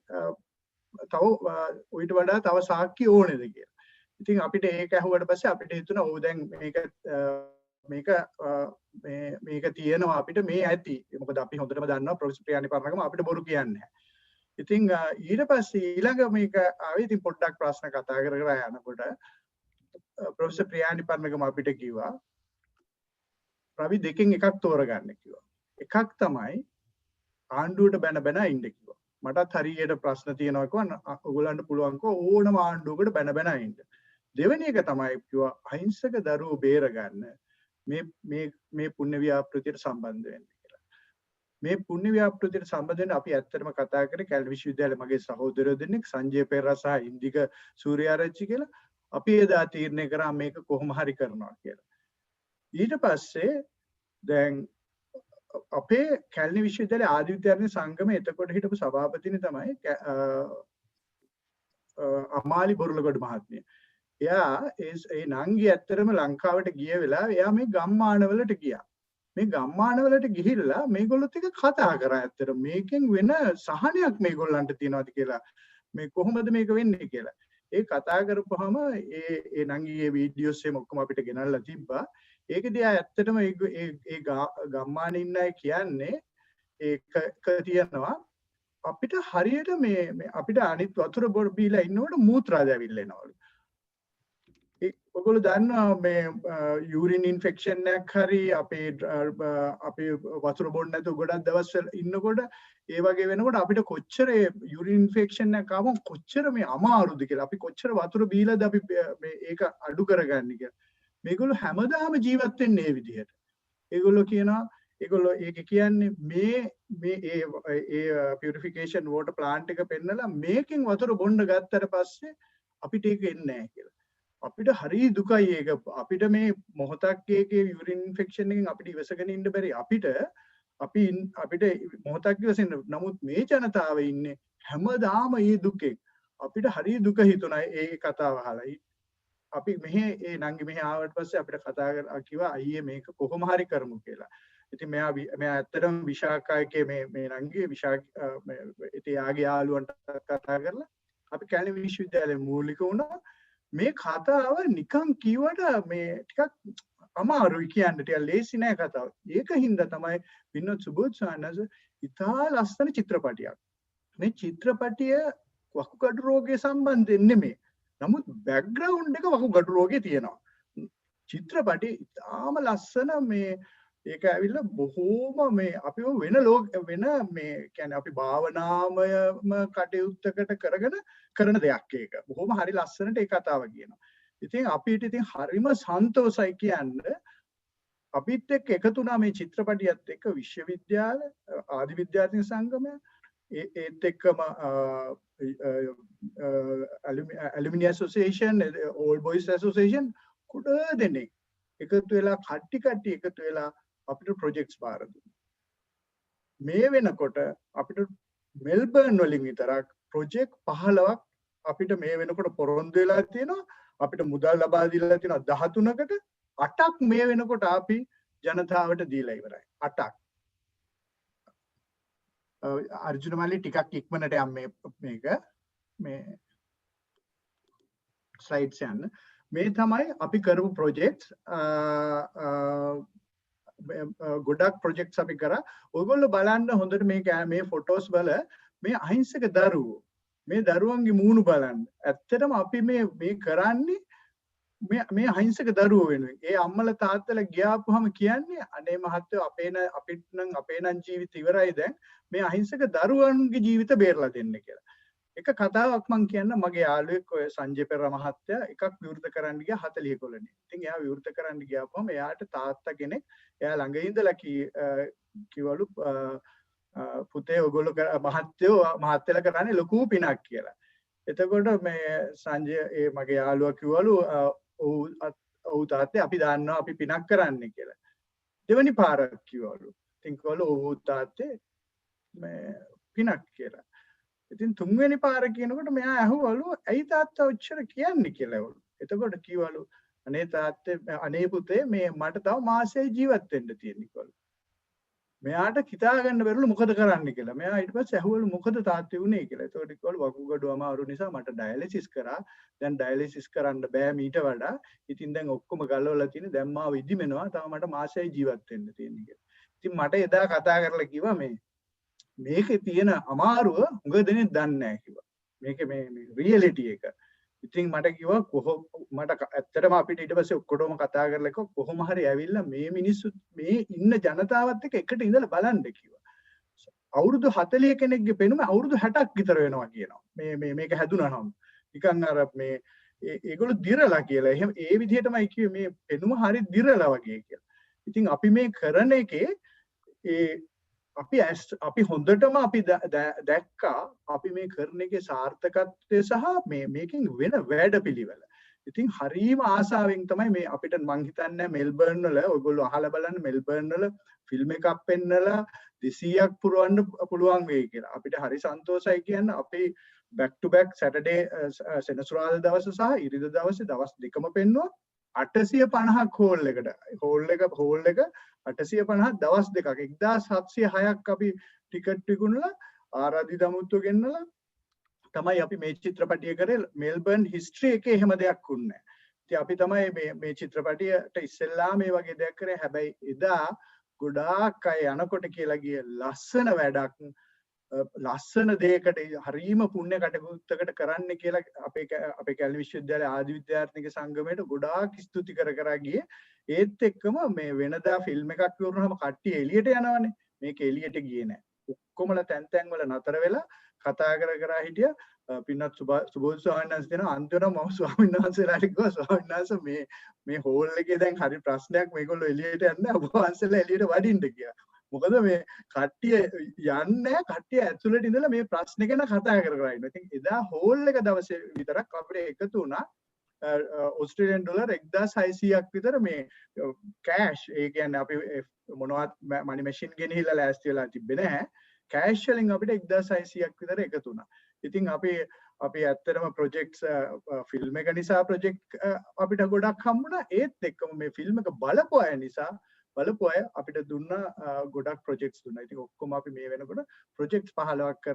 Speaker 15: ඊට වඩා තව සාක්ෂි ඕනේද කියලා. ඉතින් අපිට ඒක ඇහුවට පස්සේ අපිට හිතුණා ඕ දැන් මේක තියෙනවා අපිට මේ ඇති. මොකද අපි හොඳටම දන්නවා ප්‍රොෆෙසර් ප්‍රියානි පරණගම අපිට බොරු කියන්නේ නැහැ. ඉතින් ඊට පස්සේ ඊළඟ මේක ආවේ ඉතින් පොඩ්ඩක් ප්‍රශ්න කතා කර යනකොට ප්‍රොෆෙසර් ප්‍රියානි පරණගම අපිට කිව්වා රවි දෙකෙන් එකක් තෝරගන්න කිව්වා. එකක් තමයි ආණ්ඩුවට බැන බැන ඉන්න කිව්වා. මටත් හරියට ප්‍රශ්න තියෙනවා කිව්වා ඔයගොල්ලන්ට පුළුවන් ඕනම ආණ්ඩුවකට බැන බැන ඉන්න. දෙවෙනි එක තමයි කිව්වා අහිංසක දරුවෝ බේර ගන්න මේ පුණ්‍ය ව්‍යාපෘතියට සම්බන්ධ වෙන්න කියලා. මේ පුණ්‍ය ව්‍යාපෘතියට සම්බන්ධ වෙන්න අපි ඇත්තටම කතා කරේ කැලණි විශ්වවිද්‍යාලයේ මගේ සහෝදරයෝ දෙන්නෙක් සංජය පෙරේරා සහ ඉන්දික සූර්යාරච්චි කියලා. අපි එදා තීරණය කරා මේක කොහොම හරි කරනවා කියලා. ඊට පස්සේ දැන් අපේ කැලණි විශ්වවිද්‍යාලයේ ආදි විද්‍යාර්ථී සංගමයේ එතකොට හිටපු සභාපතිනි තමයි අමාලි බොරලගොඩ මහත්මිය. එයා ඒ නංගි ඇත්තටම ලංකාවට ගිය වෙලාව එයා මේ ගම්මානවලට ගියා. මේ ගම්මානවලට ගිහිල්ලා මේගොල්ලොත් එක්ක කතා කරා ඇත්තට මේකෙන් වෙන සහනයක් මේගොල්ලන්ට තියනවාද කියලා. මේ කොහොමද මේක වෙන්නේ කියලා. ඒ කතා කරපුවාම ඒ නංගිගේ වීඩියෝස් එහෙම ඔක්කොම අපිට ගෙනල්ලා තිබ්බා. ඒකදී ඇත්තටම ඒ ගම්මානේ ඉන්න අය කියන්නේ ඒක තියනවා අපිට හරියට මේ අපිට අනිත් වතුර බීලා ඉන්නකොට මූත්‍රා දැවිල්ල එනවලු. ඔයගොල්ලෝ දන්නවා මේ යූරින් ඉන්ෆෙක්ෂන් එකක් හරි අපේ වතුර බොන්න නැතුව ගොඩක් දවස් ඉන්නකොට ඒ වගේ වෙනකොට අපිට කොච්චර යූරින් ඉන්ෆෙක්ෂන් එකක් ආවම කොච්චර මේ අමාරුද කියලා අපි කොච්චර වතුර බීලාද අපි මේ ඒක අඩු කරගන්නේ කියලා. මේගොල්ලෝ හැමදාම ජීවත් වෙන්නේ මේ විදිහට. ඒගොල්ලෝ කියනවා ඒගොල්ලෝ ඒක කියන්නේ මේ පියුරිෆිකේෂන් වෝටර් ප්ලාන්ට් එක පෙන්නලා මේකෙන් වතුර බොන්න ගත්තට පස්සේ අපිට ඒක එන්නේ නැහැ කියලා. අපිට හරි දුකයි ඒක. අපිට මේ මොහොතක් ඒකේ යූරින් ඉන්ෆෙක්ෂන් එකෙන් අපිට ඉවසගෙන ඉන්න බැරි. අපිට මොහොතක් ඉවසෙන්න. නමුත් මේ ජනතාව ඉන්නේ හැමදාම මේ දුකෙන්. අපිට හරි දුක හිතුණා ඒ කතාව අහලා. අපි මෙහෙ ඒ නංගි මෙහෙ ආවට පස්සේ අපිට කතා කරලා කිව්වා අයියේ මේක කොහොම හරි කරමු කියලා. ඉතින් මෙයා ඇත්තටම විශාඛායකේ මේ නංගි ඉතින් යාගේ යාළුවන්ට කතා කරලා අපි කැලණි විශ්වවිද්‍යාලයේ මූලික වුණා. මේ කතාව නිකන් කිව්වට මේ ටිකක් අමාරුයි කියන්න ටිකක් ලේසි නෑ කතාව. ඒක හින්දා තමයි විනෝද් සුබෝධ් සානස ඉතා ලස්සන චිත්‍රපටියක්. මේ චිත්‍රපටිය වකුගඩු රෝගය සම්බන්ධයෙන් නෙමෙයි. නමුත් බෑග්ග්‍රවුන්ඩ් එක වකුගඩු රෝගේ තියෙනවා. චිත්‍රපටි ඉතාම ලස්සන මේ ඒක ඇවිල්ලා බොහෝම මේ අපි වෙන මේ කියන්නේ අපි භාවනාමයම කටයුත්තකට කරගෙන කරන දෙයක් ඒක. බොහොම හරි ලස්සනට ඒ කතාව කියනවා. ඉතින් අපිට ඉතින් හරිම සන්තෝෂයි කියන්නේ අපිත් එක්ක එකතු වුණා මේ චිත්‍රපටියත් එක්ක විශ්වවිද්‍යාල ආදි විද්‍යාර්ථී සංගමය ඒත් එක්කම alumni association old boys association කුඩ දෙනෙක් එකතු වෙලා කට්ටි එකතු වෙලා අපිට ප්‍රොජෙක්ට්ස් බාර දුන්නා. මේ වෙනකොට අපිට මෙල්බර්න් වලින් විතරක් ප්‍රොජෙක්ට් 15ක් අපිට මේ වෙනකොට පොරොන්දු වෙලා තියෙනවා. අපිට මුදල් ලබා දීලා තියෙනවා 13කට 8ක් මේ වෙනකොට අපි ජනතාවට දීලා ඉවරයි. 8ක්. අර්ජුන මල්ලි ටිකක් ඉක්මනට යන්න මේක මේ ස්ලයිඩ්ස් යන්න. මේ තමයි අපි කරපු ප්‍රොජෙක්ට්ස්. ගොඩක් ප්‍රොජෙක්ට්ස් අපි කරා. ඔයගොල්ලෝ බලන්න හොඳට මේ ෆොටෝස් වල මේ අහිංසක දරුවෝ මේ දරුවන්ගේ මූණු බලන්න. ඇත්තටම අපි මේ කරන්නේ මේ අහිංසක දරුවෝ වෙනුවෙන්. ඒ අම්මලා තාත්තලා ගියාපුවම කියන්නේ අනේ මහත්තයෝ අපිට නම් අපේ නම් ජීවිත ඉවරයි දැන් මේ අහිංසක දරුවන්ගේ ජීවිත බේරලා දෙන්න කියලා. එක කතාවක් මම කියන්න මගේ යාළුවෙක් ඔය සංජය පෙරේරා මහත්තයා එකක් විවෘත කරන්න ගියා 40 කොළනේ. ඉතින් එයා විවෘත කරන්න ගියාපුවම එයාට තාත්තා කෙනෙක් එයා ළඟ ඉඳලා කිව්වලු පුතේ ඔයගොල්ලෝ මහත්තයලා කරන්නේ ලොකු පිනක් කියලා. එතකොට මේ සංජය මගේ යාළුවා කිව්වලු ඔව් තාත්තේ අපි දන්නවා අපි පිනක් කරන්නේ කියලා. දෙවනි පාරක් කිව්වලු. ඉතින් කිව්වලු ඔව් තාත්තේ මේ පිනක් කියලා. ඉතින් තුන්වෙනි පාර කියනකොට මෙයා ඇහුවලු ඇයි තාත්තා ඔච්චර කියන්නේ කියලාවලු. එතකොට කිව්වලු අනේ තාත්තේ අනේ පුතේ මේ මට තව මාසෙයි ජීවත් වෙන්න තියෙන කිව්වලු. මෙයාට හිතා ගන්න බැරිලු මොකද කරන්න කියලා. මෙයා ඊට පස්සේ ඇහුවලු මොකද තාත්තේ උනේ කියලා. ඒතකොට කිව්වලු වකුගඩු අමාරු නිසා මට ඩයලිසිස් කරා. දැන් ඩයලිසිස් කරන්න බෑ මීට වඩා. ඉතින් දැන් ඔක්කොම ගලවලා තියෙන දැන් මාව ඉදිමෙනවා. තව මට මාසෙයි ජීවත් වෙන්න තියෙන්නේ කියලා. ඉතින් මට එදා කතා කරලා කිව්වා මේකේ තියෙන අමාරුව හුඟ දෙනෙක් දන්නේ නැහැ කිව්වා. මේකේ මේ රියැලිටි එක. ඉතින් මට කිව්වා මට ඇත්තටම අපිට ඊට පස්සේ ඔක්කොටම කතා කරලා කිව්වා කොහොම හරි ඇවිල්ලා මේ මිනිස්සු මේ ඉන්න ජනතාවත් එක්ක එකට ඉඳලා බලන්න කිව්වා. අවුරුදු 40 කෙනෙක්ගේ පෙනුම අවුරුදු 60ක් විතර වෙනවා කියනවා. මේක හැදුනහම නිකන් අර මේ ඒගොල්ලෝ දිරලා කියලා. එහෙම ඒ විදිහටමයි කිව්වේ මේ පෙනුම හරි දිරලා වගේ කියලා. ඉතින් අපි මේ කරන එකේ අපි හොඳටම අපි දැක්කා අපි මේ කරන එකේ සාර්ථකත්වය සහ මේකෙන් වෙන වැඩපිළිවෙල. ඉතින් හරීම ආසාවෙන් තමයි මේ අපිට මං හිතන්නේ මෙල්බර්න් වල ඔයගොල්ලෝ අහලා බලන්න මෙල්බර්න් වල ෆිල්ම් එකක් පෙන්නලා 200ක් පුරවන්න පුළුවන් වෙයි කියලා. අපිට හරි සන්තෝෂයි කියන්න අපේ back to back Saturday සෙනසුරාදා දවස සහ ඉරිදා දවසේ දවස් දෙකම පෙන්නුවා 850ක් හෝල් එක 850 දවස් දෙකක් 1706ක් අපි ටිකට් විකුණලා ආරාධි දමුත්තු ගෙන්නලා තමයි අපි මේ චිත්‍රපටිය කරේ. මෙල්බර්න් හිස්ටරි එකේ එහෙම දෙයක් වුණේ නැහැ. ඉතින් අපි තමයි මේ චිත්‍රපටියට ඉස්සෙල්ලා මේ වගේ දෙයක් කරේ. හැබැයි එදා ගොඩාක් අය යනකොට කියලා ගිය ලස්සන වැඩක් ලස්සන දෙයකට හරීම පුණ්‍ය කටයුත්තකට කරන්න කියලා අපේ කැලණි විශ්වවිද්‍යාලයේ ආදි විද්‍යාර්ථික සංගමයට ගොඩාක් ස්තුති කර ගියේ. ඒත් එක්කම මේ වෙනදා ෆිල්ම් එකක් ඉවරනහම කට්ටිය එළියට යනවනේ. මේක එළියට ගියේ නැහැ. ඔක්කොමලා තැන් වල නතර වෙලා කතා කර හිටිය පින්නත් සුබෝධ ස්වාමීන් වහන්සේ දෙනවා. අන්තිමට මම ස්වාමීන් වහන්සේලාට කිව්වා ස්වාමීන් වහන්සේ මේ හෝල් එකේ දැන් හරි ප්‍රශ්නයක් මේගොල්ලෝ එළියට යන්නේ ඔබ වහන්සේලා එළියට වඩින්න කියලා. මොකද මේ කට්ටිය යන්නේ කට්ටිය ඇතුළට ඉඳලා මේ ප්‍රශ්න ගැන කතා කර ඉන්නවා. ඉතින් එදා හෝල් එක දවසේ විතරක් අපිට එකතු වුණා ඕස්ට්‍රේලියන් ඩොලර් 1600ක් විතර මේ කෑෂ්. ඒ කියන්නේ අපි මොනවත් මනි මැෂින් ගෙනහිල්ලා ලෑස්ති වෙලා තිබ්බේ නැහැ. කෑෂ් වලින් අපිට 1600ක් විතර එකතු වුණා. ඉතින් අපි ඇත්තටම ප්‍රොජෙක්ට්ස් ෆිල්ම් එක නිසා ප්‍රොජෙක්ට් අපිට ගොඩක් හම්බුණා. ඒත් එක්කම මේ ෆිල්ම් එක බලපු අය නිසා බලපු අය අපිට දුන්නා ගොඩක් ප්‍රොජෙක්ට්ස් දුන්නා. ඉතින් ඔක්කොම අපි මේ වෙනකොට ප්‍රොජෙක්ට්ස් 15ක්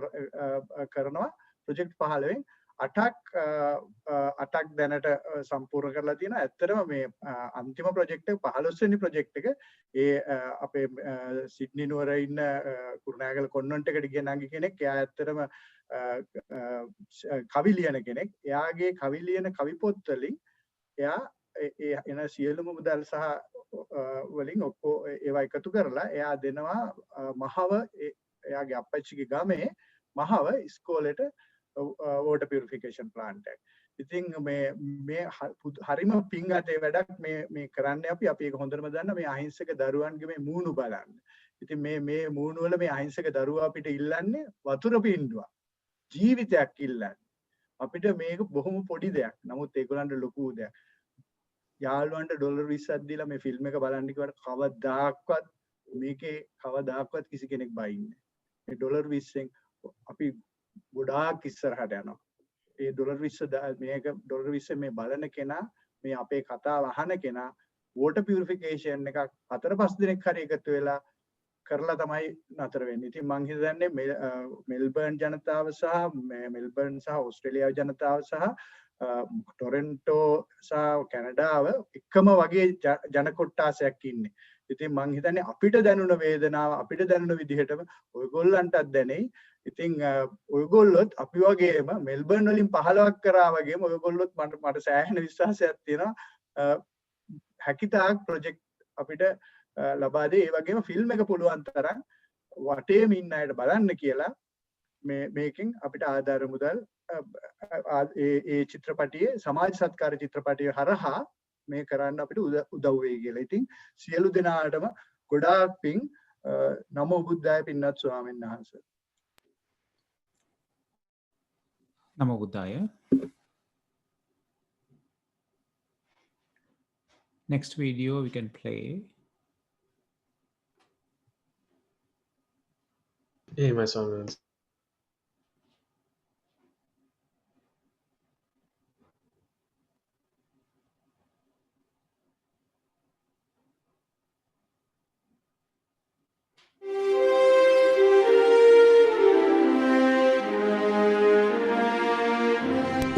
Speaker 15: කරනවා. ප්‍රොජෙක්ට් 15න් 8ක් දැනට සම්පූර්ණ කරලා තියෙනවා. ඇත්තටම මේ අන්තිම ප්‍රොජෙක්ට් එක 15 වෙනි ප්‍රොජෙක්ට් එක අපේ සිඩ්නි නුවර ඉන්න කුරුණෑගල කොන්වන්ට් එකට ගිය නංගි කෙනෙක්. එයා ඇත්තටම කවි ලියන කෙනෙක්. එයාගේ කවි ලියන කවි පොත් වලින් එයා එන සියලුම මුදල් සහ වලින් ඔක්කොම ඒවා එකතු කරලා එයා දෙනවා මහව එයාගේ අපච්චිගේ ගමේ මහව ඉස්කෝලේට water purification plant එක. ඉතින් මේ හරිම පිං අතේ වැඩක් මේ කරන්නේ අපි ඒක හොඳටම දන්න මේ අහිංසක දරුවන්ගේ මේ මූණු බලන්න. ඉතින් මේ මූණු වල මේ අහිංසක දරුවා අපිට ඉල්ලන්නේ වතුර පින්ඩුවක්. ජීවිතයක් ඉල්ලන්නේ. අපිට මේක බොහොම පොඩි දෙයක්. නමුත් ඒගොල්ලන්ට ලොකු දෙයක්. යාළුවන්ට ඩොලර් 20ක් දීලා මේ ෆිල්ම් එක බලන්න කිව්වට කවදාක්වත් මේකේ කවදාක්වත් කිසි කෙනෙක් බයින්නේ. මේ ඩොලර් 20න් අපි ගොඩාක් ඉස්සරහට යනවා. ඒ ඩොලර් 20 මේක ඩොලර් 20 මේ බලන කෙනා මේ අපේ කතාව අහන කෙනා water purification එකක් 4-5 දිනක් හරි එකතු වෙලා කරලා තමයි නතර වෙන්නේ. ඉතින් මං හිතන්නේ මෙල්බර්න් ජනතාව සහ මෙල්බර්න් සහ ඕස්ට්‍රේලියාවේ ජනතාව සහ ටොරන්ටෝ සහ කැනඩාව එකම වගේ ජන කොට්ටාසයක් ඉන්නේ. ඉතින් මං හිතන්නේ අපිට දැනුණ වේදනාව අපිට දැනුණ විදිහටම ඔයගොල්ලන්ටත් දැනෙයි. ඉතින් ඔයගොල්ලොත් අපි වගේම මෙල්බර්න් වලින් 15ක් කරා වගේම ඔයගොල්ලොත් මට සෑහෙන විශ්වාසයක් තියෙනවා හැකිතාක් ප්‍රොජෙක්ට් අපිට ලබා දෙයි. ඒ වගේම ෆිල්ම් එක පුළුවන් තරම් වටේම ඉන්න අයට බලන්න කියලා මේකෙන් අපිට ආධාර මුදල් ඒ චිත්‍රපටියේ සමාජ සත්කාර චිත්‍රපටිය හරහා මේ කරන්න අපිට උදව් වෙයි කියලා. ඉතින් සියලු දෙනාටම ගොඩාක් පිං. නමෝ බුද්ධාය පින්වත් ස්වාමීන් වහන්සේ.
Speaker 3: Namo Buddhaya. Next video we can play.
Speaker 9: Hey, my son.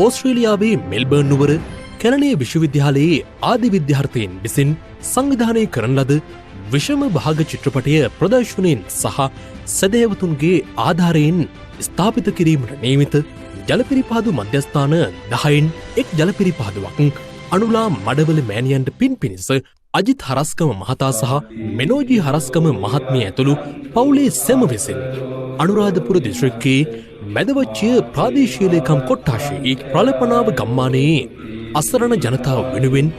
Speaker 16: ඕස්ට්‍රේලියාවේ මෙල්බර්න් නුවර කැලණිය විශ්වවිද්‍යාලයේ ආදි විද්‍යාර්ථීන් විසින් සංවිධානය කරන ලද විෂම භාග චිත්‍රපටය ප්‍රදර්ශනයෙන් සහ සැදැහැවතුන්ගේ ආධාරයෙන් ස්ථාපිත කිරීමට නියමිත ජලපිරිපාදු මධ්‍යස්ථාන 10න් එක් ජලපිරිපාදුවක් අනුලා මඩවල මෑණියන්ට පින් පිණිස අජිත් හරස්කම මහතා සහ මෙනෝජී හරස්කම මහත්මිය ඇතුළු පවුලේ සැම විසින් අනුරාධපුර දිස්ත්‍රික්කයේ මැදවච්චිය ප්‍රාදේශීය ලේකම් කොට්ටාශයේ ප්‍රලපනාව ගම්මානයේ අසරණ ජනතාව වෙනුවෙන්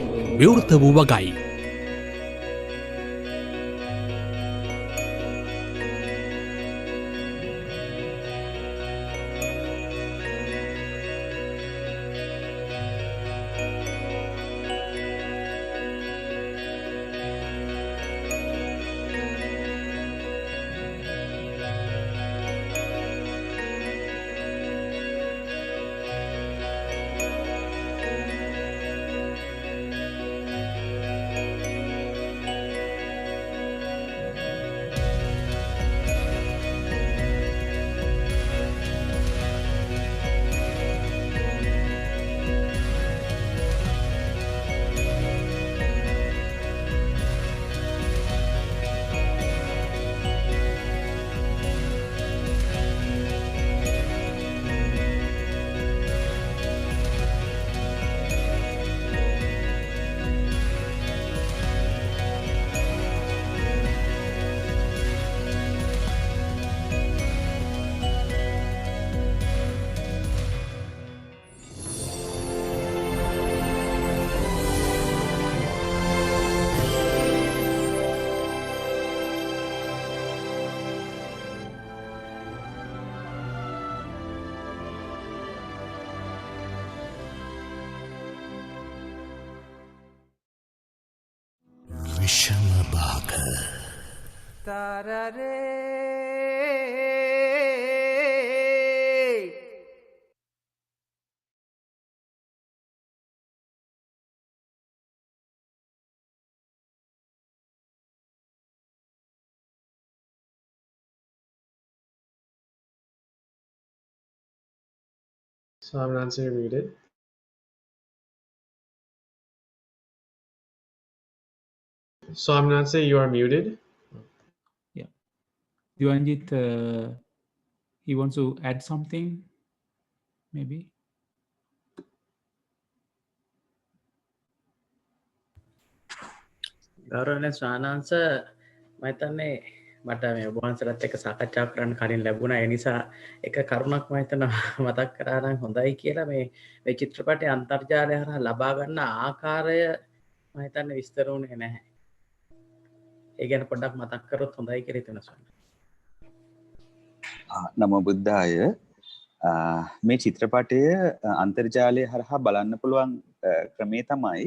Speaker 16: විවෘත වූ වගයි. විෂම භාග
Speaker 9: Nancy, you're muted. Nancy, you are muted.
Speaker 3: Yeah. Diwanjit, he wants to add something, maybe?
Speaker 2: ගෞරවනීය ස්වාමීන් මම හිතන්නේ මට මේ ඔබ වහන්සේලාත් එක්ක සාකච්ඡා කරන්න කලින් ලැබුණා. ඒ නිසා එක කරුණක් මම හිතනවා මතක් කරා නම් හොඳයි කියලා මේ චිත්‍රපටයේ අන්තර්ජාලය හරහා ලබා ගන්න ආකාරය මම හිතන්නේ විස්තර වුණේ නැහැ. ඒ ගැන පොඩ්ඩක් මතක් කරොත් හොඳයි කියලා හිතෙනවා ස්වාමීන්.
Speaker 1: නමෝ බුද්ධාය. මේ චිත්‍රපටය අන්තර්ජාලය හරහා බලන්න පුළුවන් ක්‍රමේ තමයි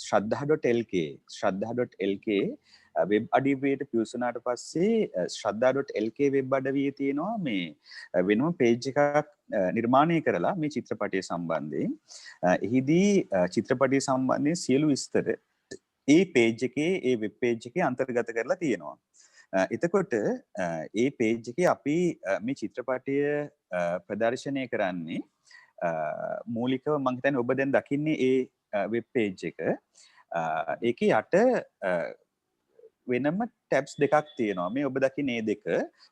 Speaker 1: ශ්‍රද්ධා.lk වෙබ් අඩවියට පිවිසුනාට පස්සේ ශ්‍රද්ධා.lk වෙබ් අඩවියේ තියෙනවා මේ වෙනම පේජ් එකක් නිර්මාණය කරලා මේ චිත්‍රපටය සම්බන්ධයෙන් එහිදී චිත්‍රපටය සම්බන්ධයෙන් සියලු විස්තර ඒ පේජ් එකේ ඒ වෙබ් පේජ් එකේ අන්තර්ගත කරලා තියෙනවා. එතකොට ඒ පේජ් එකේ අපි මේ චිත්‍රපටය ප්‍රදර්ශනය කරන්නේ මූලිකව මම හිතන්නේ ඔබ දැන් දකින්නේ ඒ වෙබ් පේජ් එක. ඒකේ යට වෙනම ටැබ්ස් දෙකක් තියෙනවා. මේ ඔබ දකින්නේ මේ දෙක.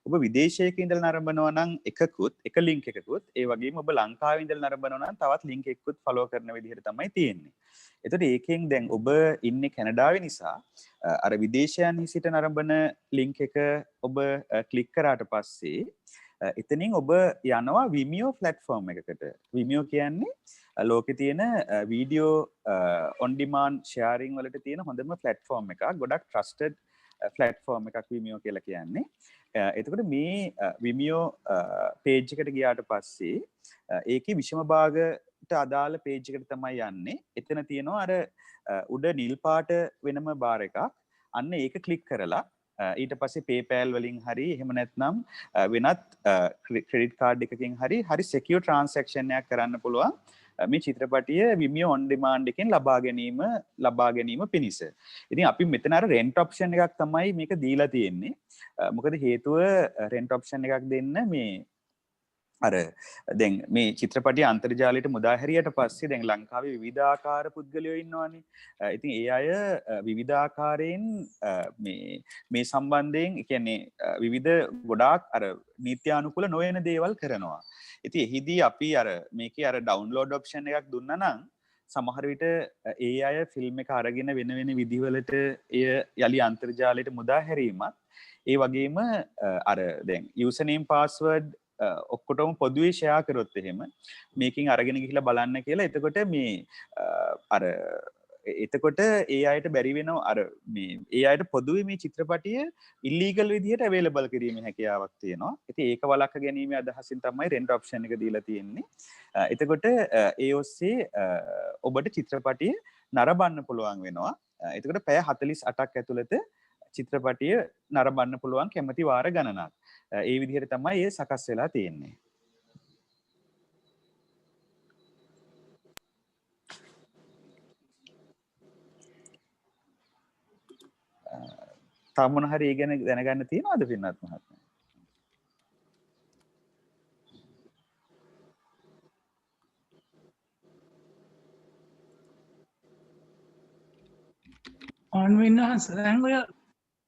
Speaker 1: ඔබ විදේශයක ඉඳලා නරඹනවා නම් එක ලින්ක් එකකුත්, ඒ වගේම ඔබ ලංකාවේ ඉඳලා නරඹනවා නම් තවත් ලින්ක් එකකුත් ෆලෝ කරන විදිහට තමයි තියෙන්නේ. එතකොට ඒකෙන් දැන් ඔබ ඉන්නේ කැනඩාවේ නිසා අර විදේශයන්හි සිට නරඹන ලින්ක් එක ඔබ ක්ලික් කරාට පස්සේ එතනින් ඔබ යනවා Vimeo platform එකකට. Vimeo කියන්නේ ලෝකේ තියෙන වීඩියෝ on demand sharing වලට තියෙන හොඳම platform එකක්. ගොඩක් trusted platform එකක් Vimeo කියලා කියන්නේ. එතකොට මේ Vimeo page එකට ගියාට පස්සේ ඒකේ විෂම භාගට අදාළ page එකට තමයි යන්නේ. එතන තියෙනවා අර උඩ නිල් පාට වෙනම බාර් එකක්. අන්න ඒක ක්ලික් කරලා ඊට පස්සේ PayPal වලින් හරි එහෙම නැත්නම් වෙනත් ක්‍රෙඩිට් කාඩ් එකකින් හරි secure transaction එකක් කරන්න පුළුවන් මේ චිත්‍රපටිය Vimeo on demand එකෙන් ලබා ගැනීම පිණිස. ඉතින් අපි මෙතන අර rent option එකක් තමයි මේක දීලා තියෙන්නේ. මොකද හේතුව rent option එකක් දෙන්න මේ අර දැන් මේ චිත්‍රපටය අන්තර්ජාලයට මුදා හැරියට පස්සේ දැන් ලංකාවේ විවිධාකාර පුද්ගලයෝ ඉන්නවානේ. ඉතින් ඒ අය විවිධාකාරයෙන් මේ සම්බන්ධයෙන් කියන්නේ විවිධ ගොඩාක් අර නීත්‍යානුකූල නොවන දේවල් කරනවා. ඉතින් එහිදී අපි අර මේකේ අර ඩවුන්ලෝඩ් ඔප්ෂන් එකක් දුන්නා නම් සමහර විට ඒ අය ෆිල්ම් එක අරගෙන වෙන වෙන විදිහවලට එය යලි අන්තර්ජාලයට මුදා හැරීමත් ඒ වගේම අර දැන් යූසර් නේම් පාස්වර්ඩ් ඔක්කොටම පොදුවේ ෂෙයා කරොත් එහෙම මේකෙන් අරගෙන ගිහිල්ලා බලන්න කියලා එතකොට මේ අර එතකොට ඒ අයට බැරි වෙනවා අර මේ ඒ අයට පොදුවේ මේ චිත්‍රපටිය ඉල්ලීගල් විදිහට අවේලබල් කිරීමේ හැකියාවක් තියෙනවා. ඉතින් ඒක වළක්වා ගැනීමේ අදහසින් තමයි රෙන්ට් ඔප්ෂන් එක දීලා තියෙන්නේ. එතකොට ඒ ඔස්සේ ඔබට චිත්‍රපටිය නරඹන්න පුළුවන් වෙනවා. එතකොට පැය 48ක් ඇතුළත චිත්‍රපටිය නරඹන්න පුළුවන් කැමති වාර ගණනක්. ඒ විදිහට තමයි ඒ සකස් වෙලා තියෙන්නේ. තව මොන හරි ඒ ගැන දැනගන්න තියෙනවද පින්නත් මහත්මයා?
Speaker 17: දැන් ඔය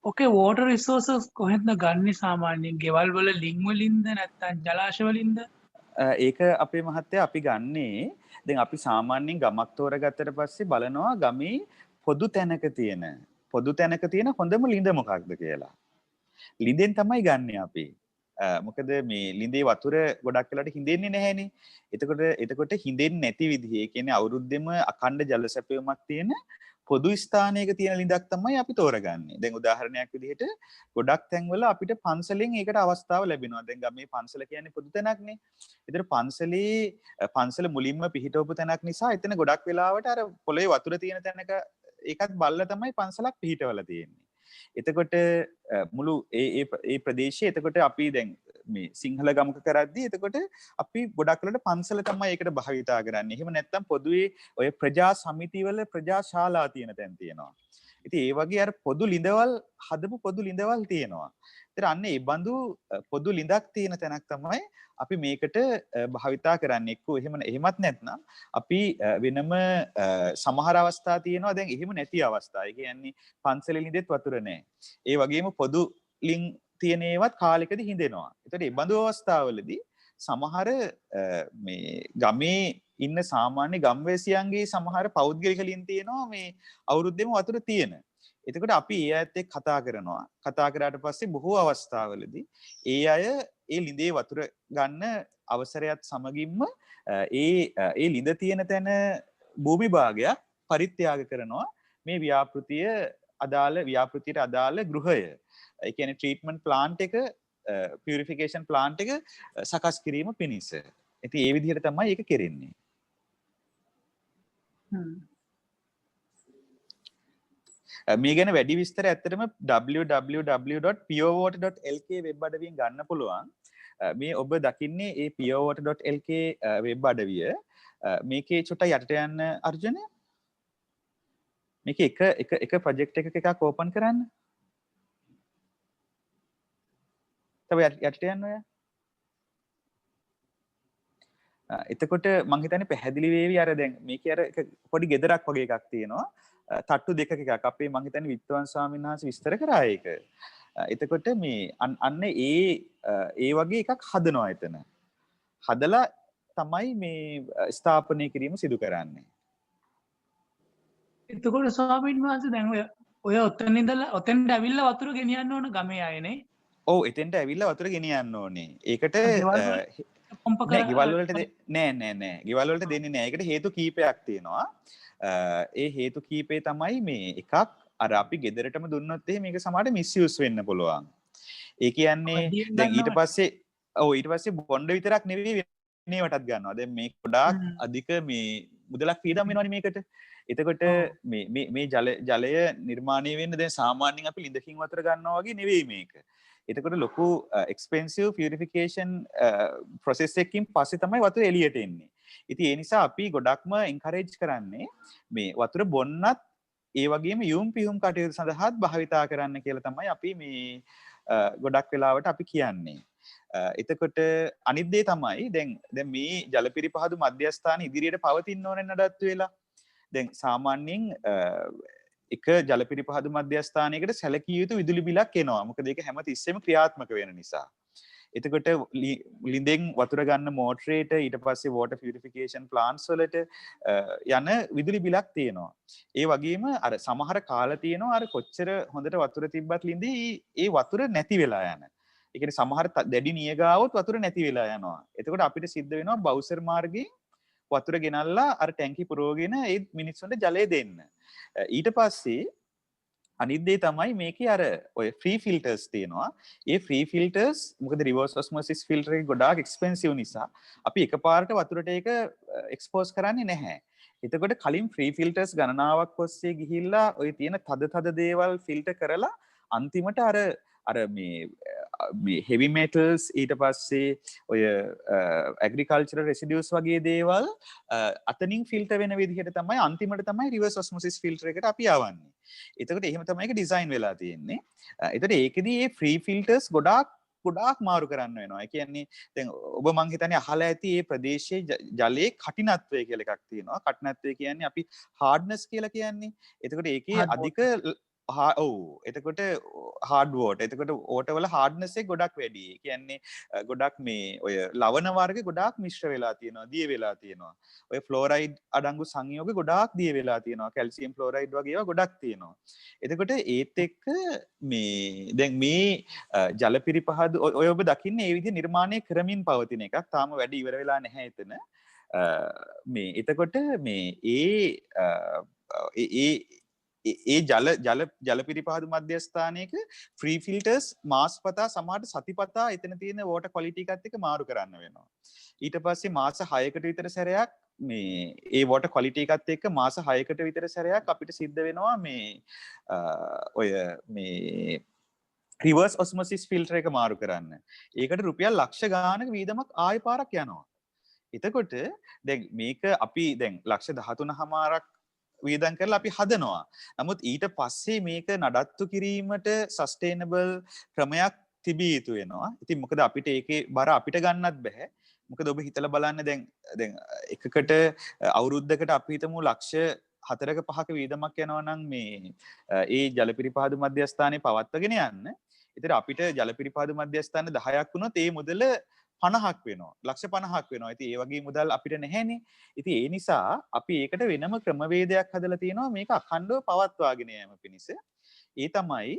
Speaker 17: ඕකේ වෝටර් රිසෝසස් කොහෙන්ද ගන්නේ සාමාන්‍යයෙන්? ගෙවල් වල ලිං වලින්ද නැත්නම් ජලාශ වලින්ද?
Speaker 1: ඒක අපේ මහත්තයා අපි ගන්නේ දැන් අපි සාමාන්‍යයෙන් ගමක් තෝරගත්තට පස්සේ බලනවා ගමේ පොදු තැනක තියෙන හොඳම ලිඳ මොකක්ද කියලා. ලිඳෙන් තමයි ගන්නෙ අපි. මොකද මේ ලිඳේ වතුර ගොඩක් වෙලාට හිඳෙන්නේ නැහැනේ. එතකොට හිඳෙන්නේ නැති විදිහේ කියන්නේ අවුරුද්දෙම අඛණ්ඩ ජල සැපයීමක් තියෙන පොදු ස්ථානයක තියෙන ලිඳක් තමයි අපි තෝරගන්නේ. දැන් උදාහරණයක් විදිහට ගොඩක් තැන්වල අපිට පන්සලෙන් ඒකට අවස්ථාව ලැබෙනවා. දැන් ගමේ පන්සල කියන්නේ පොදු තැනක්නේ. ඒතර පන්සල මුලින්ම පිහිටවපු තැනක් නිසා එතන ගොඩක් වෙලාවට අර පොළවේ වතුර තියෙන තැනක ඒකත් බල්ලා තමයි පන්සලක් පිහිටවලා තියෙන්නේ. එතකොට මුළු ඒ ප්‍රදේශයේ එතකොට අපි දැන් මේ සිංහල ගමක කරද්දී එතකොට අපි ගොඩක් වෙලාවට පන්සල තමයි ඒකට භාවිතා කරන්නේ. එහෙම නැත්නම් පොදුවේ ඔය ප්‍රජා සමිතිවල ප්‍රජා ශාලා තියෙන තැන් තියෙනවා. ඉතින් ඒ වගේ අර පොදු ලිඳවල් හදපු පොදු ලිඳවල් තියෙනවා. ඒතර අන්න ඒ බඳු පොදු ලිඳක් තියෙන තැනක් තමයි අපි මේකට භාවිතා කරන්නේ. එක්කෝ එහෙමත් නැත්නම් අපි වෙනම සමහර අවස්ථා තියෙනවා දැන් එහෙම නැති අවස්ථා. ඒ කියන්නේ පන්සලේ ලිඳෙත් වතුර නැහැ. ඒ වගේම පොදු ලින් තියෙන ඒවත් කාලෙකදී හිඳෙනවා. ඒතර ඒ බඳු අවස්ථාවලදී සමහර මේ ගමේ ඉන්න සාමාන්‍ය ගම්වැසියන්ගේ සමහර පෞද්ගලික ලින් තියෙනවා මේ අවුරුද්දෙම වතුර තියෙන. එතකොට අපි ඒ අයත් එක්ක කතා කරනවා. කතා කරාට පස්සේ බොහෝ අවස්ථාවලදී ඒ අය ඒ ලිඳේ වතුර ගන්න අවසරයත් සමගින්ම ඒ ලිඳ තියෙන තැන භූමි භාගයක් පරිත්‍යාග කරනවා මේ ව්‍යාපෘතියට අදාළ ගෘහය. ඒ කියන්නේ ට්‍රීට්මන්ට් ප්ලාන්ට් එක පියුරිෆිකේෂන් ප්ලාන්ට් එක සකස් කිරීම පිණිස. ඉතින් ඒ විදිහට තමයි ඒක කෙරෙන්නේ. මේ ගැන වැඩි විස්තර ඇත්තටම www.purewater.lk වෙබ් අඩවියෙන් ගන්න පුළුවන්. මේ ඔබ දකින්නේ ඒ purewater.lk වෙබ් අඩවිය. මේකේ චුට්ටක් යටට යන්න අර්ජුන. මේකේ එක ප්‍රොජෙක්ට් එකක් ඕපන් කරන්න. තව යටට යන්න ඔය. එතකොට මං හිතන්නේ පැහැදිලි වේවි අර දැන් මේකේ අර පොඩි ගෙදරක් වගේ එකක් තියෙනවා. තට්ටු දෙකක එකක් අපේ මං හිතන්නේ විත්වාන් ස්වාමීන් වහන්සේ විස්තර කරා ඒක. එතකොට මේ අන්න ඒ වගේ එකක් හදනවා එතන. හදලා තමයි මේ ස්ථාපනය කිරීම සිදු කරන්නේ.
Speaker 17: එතකොට ස්වාමීන් වහන්සේ දැන් ඔය ඔතන ඉඳලා ඔතෙන්ට ඇවිල්ලා වතුර ගෙනියන්න ඕන ගමේ අයනේ.
Speaker 1: ඔව් එතෙන්ට ඇවිල්ලා වතුර ගෙනියන්න ඕනේ. ඒකට නෑ ගෙවල් වලට නෑ ගෙවල් වලට දෙන්නේ නෑ. ඒකට හේතු කීපයක් තියෙනවා. ඒ හේතු කීපේ තමයි මේ එකක් අර අපි ගෙදරටම දුන්නොත් එහෙම මේක සමහරට මිස්යූස් වෙන්න පුළුවන්. ඒ කියන්නේ දැන් ඊට පස්සේ බොණ්ඩ විතරක් නෙවෙයි වෙනේවටත් ගන්නවා. දැන් මේ ගොඩාක් අධික මේ මුදලක් පීඩම් වෙනවනේ මේකට. එතකොට මේ ජලය නිර්මාණය වෙන්න දැන් සාමාන්‍යයෙන් අපි ලිඳකින් වතුර ගන්නවා වගේ නෙවෙයි මේක. එතකොට ලොකු එක්ස්පෙන්සිව් පියුරිෆිකේෂන් ප්‍රොසෙස් එකකින් පස්සේ තමයි වතුර එළියට එන්නේ. ඉතින් ඒ නිසා අපි ගොඩක්ම එන්කරේජ් කරන්නේ මේ වතුර බොන්නත් ඒ වගේම යොම් පියුම් කටයුතු සඳහාත් භාවිතා කරන්න කියලා තමයි අපි මේ ගොඩක් වෙලාවට අපි කියන්නේ. එතකොට අනිත් දේ තමයි දැන් මේ ජල පිරිපහදු මධ්‍යස්ථාන ඉදිරියට පවතින්න ඕනේ නඩත්තු වෙලා. දැන් සාමාන්‍යයෙන් එක ජල පිරිපහදු මධ්‍යස්ථානයකට සැලකිය යුතු විදුලි බිලක් එනවා. මොකද ඒක හැමතිස්සෙම ක්‍රියාත්මක වෙන නිසා. එතකොට ලිඳෙන් වතුර ගන්න මෝටරේට ඊට පස්සේ water purification plants වලට යන විදුලි බිලක් තියෙනවා. ඒ වගේම අර සමහර කාල තියෙනවා අර කොච්චර හොඳට වතුර තිබ්බත් ලිඳේ ඒ වතුර නැති වෙලා යන. ඒ කියන්නේ සමහර දැඩි නියගාවොත් වතුර නැති වෙලා යනවා. එතකොට අපිට සිද්ධ වෙනවා බවුසර් මාර්ගයෙන් වතුර ගෙනල්ලා අර ටැංකි පුරවගෙන ඒ මිනිස්සුන්ට ජලය දෙන්න. ඊට පස්සේ අනිත් දේ තමයි මේකේ අර ඔය ෆ්‍රී ෆිල්ටර්ස් තියෙනවා. ඒ ෆ්‍රී ෆිල්ටර්ස් මොකද රිවර්ස් ඔස්මොසිස් ෆිල්ටර් එක ගොඩාක් එක්ස්පෙන්සිව් නිසා අපි එකපාරට වතුරට ඒක එක්ස්පෝස් කරන්නේ නැහැ. එතකොට කලින් ෆ්‍රී ෆිල්ටර්ස් ගණනාවක් ඔස්සේ ගිහිල්ලා ඔය තියෙන තද දේවල් ෆිල්ටර් කරලා අන්තිමට අර මේ heavy metals ඊට පස්සේ ඔය agricultural residues වගේ දේවල් අතනින් ෆිල්ටර් වෙන විදිහට තමයි අන්තිමට තමයි reverse osmosis filter එකට අපි යවන්නේ. එතකොට එහෙම තමයි ඒක ඩිසයින් වෙලා තියෙන්නේ. එතකොට ඒකෙදී මේ free filters ගොඩාක් මාරු කරන්න වෙනවා. ඒ කියන්නේ දැන් ඔබ මං හිතන්නේ අහලා ඇති මේ ප්‍රදේශයේ ජලයේ කටිනත්වය කියලා එකක් තියෙනවා. කටිනත්වය කියන්නේ අපි hardness කියලා කියන්නේ. එතකොට ඒකේ අධික එතකොට hard water. එතකොට water වල hardness එක ගොඩක් වැඩි. ඒ කියන්නේ ගොඩක් මේ ඔය ලවණ වර්ග ගොඩාක් මිශ්‍ර වෙලා තියෙනවා, දිය වෙලා තියෙනවා. ඔය ෆ්ලෝරයිඩ් අඩංගු සංයෝග ගොඩාක් දිය වෙලා තියෙනවා. කැල්සියම් ෆ්ලෝරයිඩ් වගේ ඒවා ගොඩක් තියෙනවා. එතකොට ඒත් එක්ක මේ දැන් මේ ජල පිරිපහදු ඔය ඔබ දකින්නේ මේ විදිහ නිර්මාණය කරමින් පවතින එකක්. තාම වැඩ ඉවර වෙලා නැහැ එතන. මේ එතකොට මේ ඒ ජල පිරිපහදු මධ්‍යස්ථානයක ෆ්‍රී ෆිල්ටර්ස් මාස් පතා සමහරට සතිපතා එතන තියෙන වෝටර් ක්වොලිටි එකත් එක්ක මාරු කරන්න වෙනවා. ඊට පස්සේ මාස 6කට විතර සැරයක් මේ ඒ වෝටර් ක්වොලිටි එකත් එක්ක මාස 6කට විතර සැරයක් අපිට සිද්ධ වෙනවා මේ ඔය මේ රිවර්ස් ඔස්මොසිස් ෆිල්ටර් එක මාරු කරන්න. ඒකට රුපියල් ලක්ෂ ගානක වීදමක් ආයෙ පාරක් යනවා. එතකොට දැන් මේක අපි දැන් ලක්ෂ 13.5ක් වියදම් කරලා අපි හදනවා. නමුත් ඊට පස්සේ මේක නඩත්තු කිරීමට සස්ටේනබල් ක්‍රමයක් තිබිය යුතු වෙනවා. ඉතින් මොකද අපිට ඒකේ බර අපිට ගන්නත් බෑ. මොකද ඔබ හිතලා බලන්න දැන් එකකට අවුරුද්දකට අපි හිතමු ලක්ෂ 4ක 5ක වියදමක් යනවා නම් මේ ඒ ජල පිරිපහදු මධ්‍යස්ථානයේ පවත්වාගෙන යන්න. ඒතර අපිට ජල පිරිපහදු මධ්‍යස්ථාන 10ක් වුණොත් ඒ මුදල 50ක් වෙනවා. ලක්ෂ 50ක් වෙනවා. ඉතින් ඒ වගේ මුදල් අපිට නැහැනේ. ඉතින් ඒ නිසා අපි ඒකට වෙනම ක්‍රමවේදයක් හදලා තියෙනවා මේක අඛණ්ඩව පවත්වාගෙන යාම පිණිස. ඒ තමයි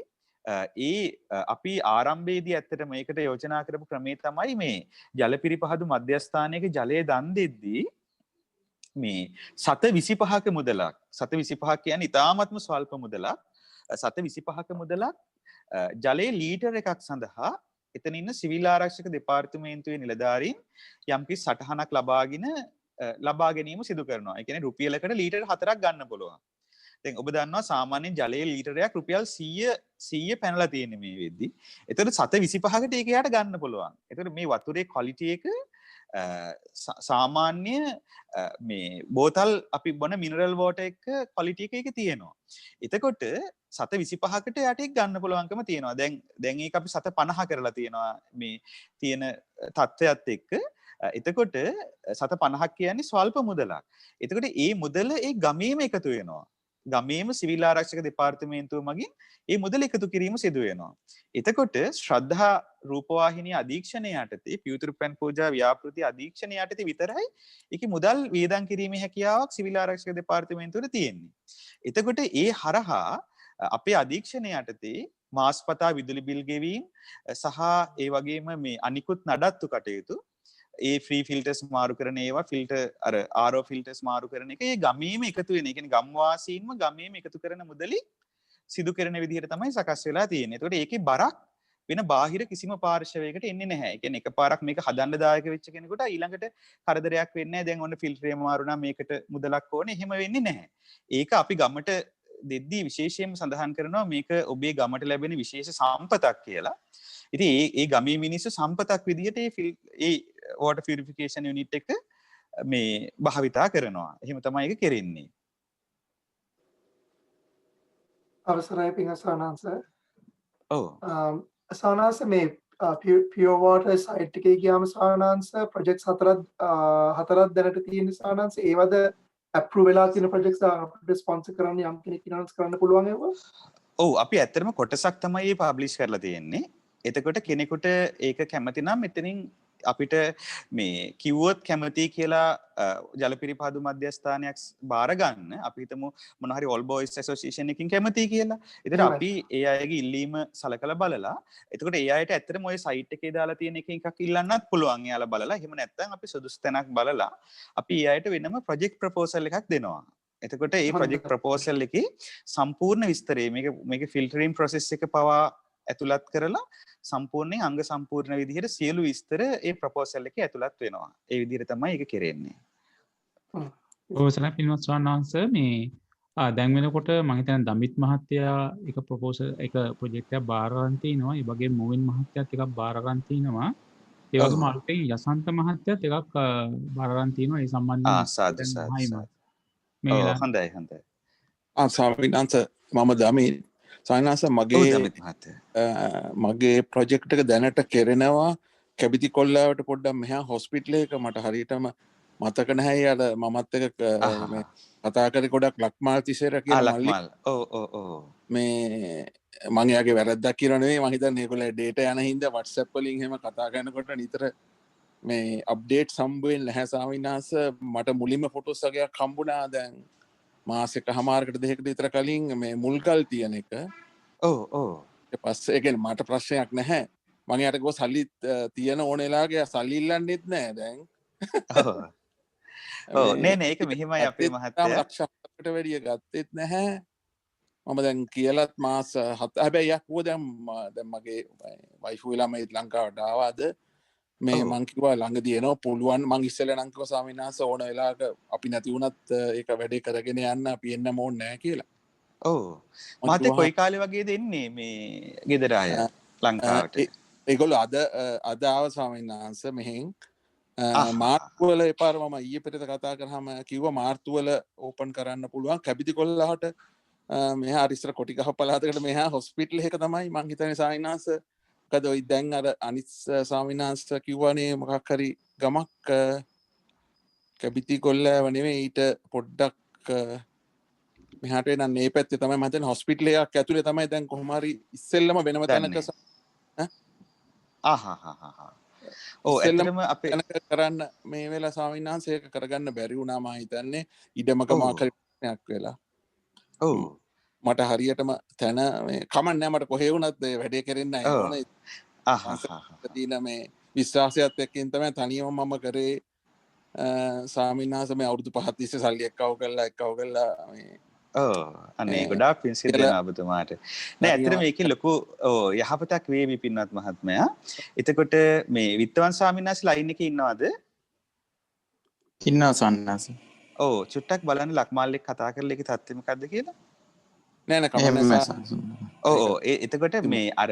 Speaker 1: අපි ආරම්භයේදී ඇත්තට මේකට යෝජනා කරපු ක්‍රමේ තමයි මේ ජල පිරිපහදු මධ්‍යස්ථානයක ජලය දන් දෙද්දී මේ 725ක මුදලක් 725 කියන්නේ ඉතාමත්ම ස්වල්ප මුදලක් 725ක මුදලක් ජලයේ ලීටර් එකක් සඳහා එතන ඉන්න සිවිල් ආරක්ෂක දෙපාර්තමේන්තුවේ නිලධාරීන් යම්කිසි සටහනක් ලබා ගැනීම සිදු කරනවා. ඒ කියන්නේ රුපියලකට ලීටර් 4ක් ගන්න පුළුවන්. දැන් ඔබ දන්නවා සාමාන්‍යයෙන් ජලයේ ලීටරයක් රුපියල් 100 පැනලා තියෙන මේ වෙද්දි. එතකොට 725කට ඒක යාට ගන්න පුළුවන්. එතකොට මේ වතුරේ ක්වොලිටි එක සාමාන්‍ය මේ බෝතල් අපි බොන මිනරල් වෝටර් එක ක්වොලිටි එක තියෙනවා. එතකොට 725කට යට ඒක ගන්න පුළුවන්කම තියෙනවා. දැන් ඒක අපි 750 කරලා තියෙනවා මේ තියෙන තත්ත්වයක් එක්ක. එතකොට 750ක් කියන්නේ ස්වල්ප මුදලක්. එතකොට ඒ මුදල ඒ ගමේම එකතු වෙනවා. ගමේම සිවිල් ආරක්ෂක දෙපාර්තමේන්තුව මගින් ඒ මුදල එකතු කිරීම සිදු වෙනවා. එතකොට ශ්‍රද්ධා රූපවාහිනී අධීක්ෂණය යටතේ පියුතුරු පැන් පූජා ව්‍යාපෘති අධීක්ෂණය යටතේ විතරයි ඒකේ මුදල් වියදම් කිරීමේ හැකියාවක් සිවිල් ආරක්ෂක දෙපාර්තමේන්තුවට තියෙන්නේ. එතකොට ඒ හරහා අපේ අධීක්ෂණය යටතේ මාස්පතා විදුලි බිල් ගෙවීම සහ ඒ වගේම මේ අනිකුත් නඩත්තු කටයුතු ඒ ෆ්‍රී ෆිල්ටර්ස් මාරු කරන ඒවා ෆිල්ටර් RO ෆිල්ටර්ස් මාරු කරන එක ඒ ගමේම එකතු වෙන. ඒ කියන්නේ ගම්වාසීන්ම ගමේම එකතු කරන මුදලි සිදු කරන විදිහට තමයි සකස් වෙලා තියෙන්නේ. ඒකට ඒකේ බරක් වෙන බාහිර කිසිම පාර්ශවයකට එන්නේ නැහැ. ඒ කියන්නේ එකපාරක් මේක හදන්න දායක වෙච්ච කෙනෙකුට ඊළඟට කරදරයක් වෙන්නේ නැහැ. දැන් ඔන්න ෆිල්ටරේ මාරු නම් මේකට මුදලක් ඕනේ. එහෙම වෙන්නේ නැහැ. ඒක අපි ගමට දෙද්දී විශේෂයෙන්ම සඳහන් කරනවා මේක ඔබේ ගමට ලැබෙන විශේෂ සම්පතක් කියලා. ඉතින් ඒ ගමේ මිනිස්සු සම්පතක් විදිහට ඒ water purification unit එක මේ භාවිතා කරනවා. එහෙම තමයි ඒක කෙරෙන්නේ.
Speaker 18: අවසරයි පින්සනාංශ.
Speaker 1: ඔව්.
Speaker 18: සනාංශ මේ pure water site එකේ ගියාම සානාංශ projects හතරක් දැනට තියෙන සානාංශ ඒවද approve වෙලා තියෙන projects අපිට sponsor කරන්න යම් කෙනෙක් finance කරන්න පුළුවන් ඒවා?
Speaker 1: ඔව් අපි ඇත්තටම කොටසක් තමයි publish කරලා තියෙන්නේ. එතකොට කෙනෙකුට ඒක කැමති නම් එතනින් අපිට මේ කිව්වොත් කැමති කියලා ජලපිරිපාදු මධ්‍යස්ථානයක් බාර ගන්න අපි හිතමු මොන හරි all boys association එකකින් කැමති කියලා. ඒතර අපි ඒ අයගේ ඉල්ලීම සලකලා බලලා එතකොට ඒ අයට ඇත්තටම ওই site එකේ දාලා තියෙන එකක් ඉල්ලන්නත් පුළුවන්. එයාලා බලලා එහෙම නැත්නම් අපි සුදුසු තැනක් බලලා අපි ඒ අයට වෙනම project proposal එකක් දෙනවා. එතකොට මේ project proposal එකේ සම්පූර්ණ විස්තරය මේක filtering process එක පවා ඇතුළත් කරලා සම්පූර්ණයෙන් අංග සම්පූර්ණ විදිහට සියලු විස්තර ඒ ප්‍රොපෝසල් එකේ ඇතුළත් වෙනවා. ඒ විදිහට තමයි ඒක කෙරෙන්නේ.
Speaker 3: ඔවසරයි පින්වත් ස්වාමීන් වහන්සේ මේ දැන් වෙනකොට මම හිතන්නේ දමිත් මහත්තයා එක ප්‍රොපෝසල් එක ප්‍රොජෙක්ට් එකක් බාර ගන්න තිනවා. ඒ වගේම මොවින් මහත්තයාත් එකක් බාර ගන්න තිනවා. ඒ වගේම අල්පෙන් යසන්ත මහත්තයාත් එකක් බාර ගන්න තිනවා. ඒ සම්බන්ධයෙන්
Speaker 1: සාදු හොඳයි.
Speaker 8: ස්වාමීන් වහන්සේ මම දමිත් සායනාස මගේ ප්‍රොජෙක්ට් එක දැනට කෙරෙනවා කැබිති කොල්ලාවට පොඩ්ඩක් මෙහා හොස්පිටල් එක මට හරියටම මතක නැහැ අර මමත් එක කතා කරේ ගොඩක් ලක්මාල් තිසේර කියලා මල්ලි මේ මම යාගේ වැරද්දක් කියලා නෙවෙයි මම හිතන්නේ ඒගොල්ලෝ ඩේටා යන හින්දා WhatsApp වලින් එහෙම කතා කරනකොට නිතර මේ අප්ඩේට් සම්බ වෙන්නේ නැහැ සාමිනාස මට මුලින්ම ෆොටෝස් වගේක් හම්බුණා දැන් මාසෙක හමාරකට දෙකකට විතර කලින් මේ මුල්කල් තියෙන එක.
Speaker 1: ඔව්.
Speaker 8: ඊට පස්සේ ඒ කියන්නේ මට ප්‍රශ්නයක් නැහැ. මම යාට ගෝ සල්ලි තියෙන ඕන වෙලාවක සල්ලි ඉල්ලන්නෙත් නැහැ දැන්.
Speaker 1: ඔව් නේ ඒක මෙහිමයි අපේ මහත්තයා.
Speaker 8: ලක්ෂයකට වැඩිය ගත්තෙත් නැහැ. මම දැන් කියලාත් මාස 7 හැබැයි යක්කෝ දැන් මගේ වයිෆ් වෙලා මේ ලංකාවට ආවාද මේ මං කිව්වා ළඟදී එනවා පුළුවන් මං ඉස්සෙල්ලා නම් කිව්වා ස්වාමීන් වහන්සේ ඕන වෙලාවක අපි නැති වුණත් ඒක වැඩේ කරගෙන යන්න අපි එන්නම ඕනේ නැහැ කියලා.
Speaker 1: ඔව්. මහත්තයා කොයි කාලේ වගේද එන්නේ මේ ගෙදර අය ලංකාවට?
Speaker 8: ඒගොල්ලෝ අද ආව ස්වාමීන් වහන්සේ මෙහෙන් මාර්තු වල එපාර මම ඊයේ පෙරේද කතා කරාම කිව්වා මාර්තු වල ඕපන් කරන්න පුළුවන් කැබිති කොල්ලාට මෙහා ඉස්සර කොටි ගහ පළාතකට මෙහා හොස්පිටල් එක තමයි මං හිතන්නේ ස්වාමීන් වහන්සේ කද ඔයි දැන් අර අනිත් ස්වාමීන් වහන්සේ කිව්වනේ මොකක් හරි ගමක් කැබිති කොල්ලාව නෙමෙයි ඊට පොඩ්ඩක් මෙහාට එන මේ පැත්තේ තමයි මම හිතන්නේ හොස්පිටල් එකක් ඇතුලේ තමයි දැන් කොහොම හරි ඉස්සෙල්ලම වෙනම තැනක
Speaker 1: ඔව් ඇත්තටම අපේ
Speaker 8: කරන්න මේ වෙලාව ස්වාමීන් වහන්සේ ඒක කරගන්න බැරි වුණා මම හිතන්නේ ඉඩමක මාකරණයක් වෙලා.
Speaker 1: ඔව්
Speaker 8: මට හරියටම තැන මේ කමන්නේ මට කොහේ වුණත් වැඩේ කරෙන්න ඕනේ. තියෙන මේ විශ්වාසයත් එක්කින් තමයි තනියම මම කරේ ස්වාමීන් වහන්සේ මේ අවුරුදු 5 තිස්සේ සල්ලි එක්කව කළා මේ
Speaker 1: අනේ ගොඩාක් පින් සිද්ධ වෙනවා ඔබතුමාට. නෑ ඇත්තට මේකේ ලොකු යහපතක් වේවි පින්වත් මහත්මයා. එතකොට මේ විත්තවන් ස්වාමීන් වහන්සේ ලයින් එකේ ඉන්නවද?
Speaker 8: ඉන්නවා සන්නස.
Speaker 1: ඔව් චුට්ටක් බලන්න ලක්මාල් එක්ක කතා කරලා ඒකේ තත්ත්වය මොකද්ද කියලා.
Speaker 8: නෑ
Speaker 1: එතකොට මේ අර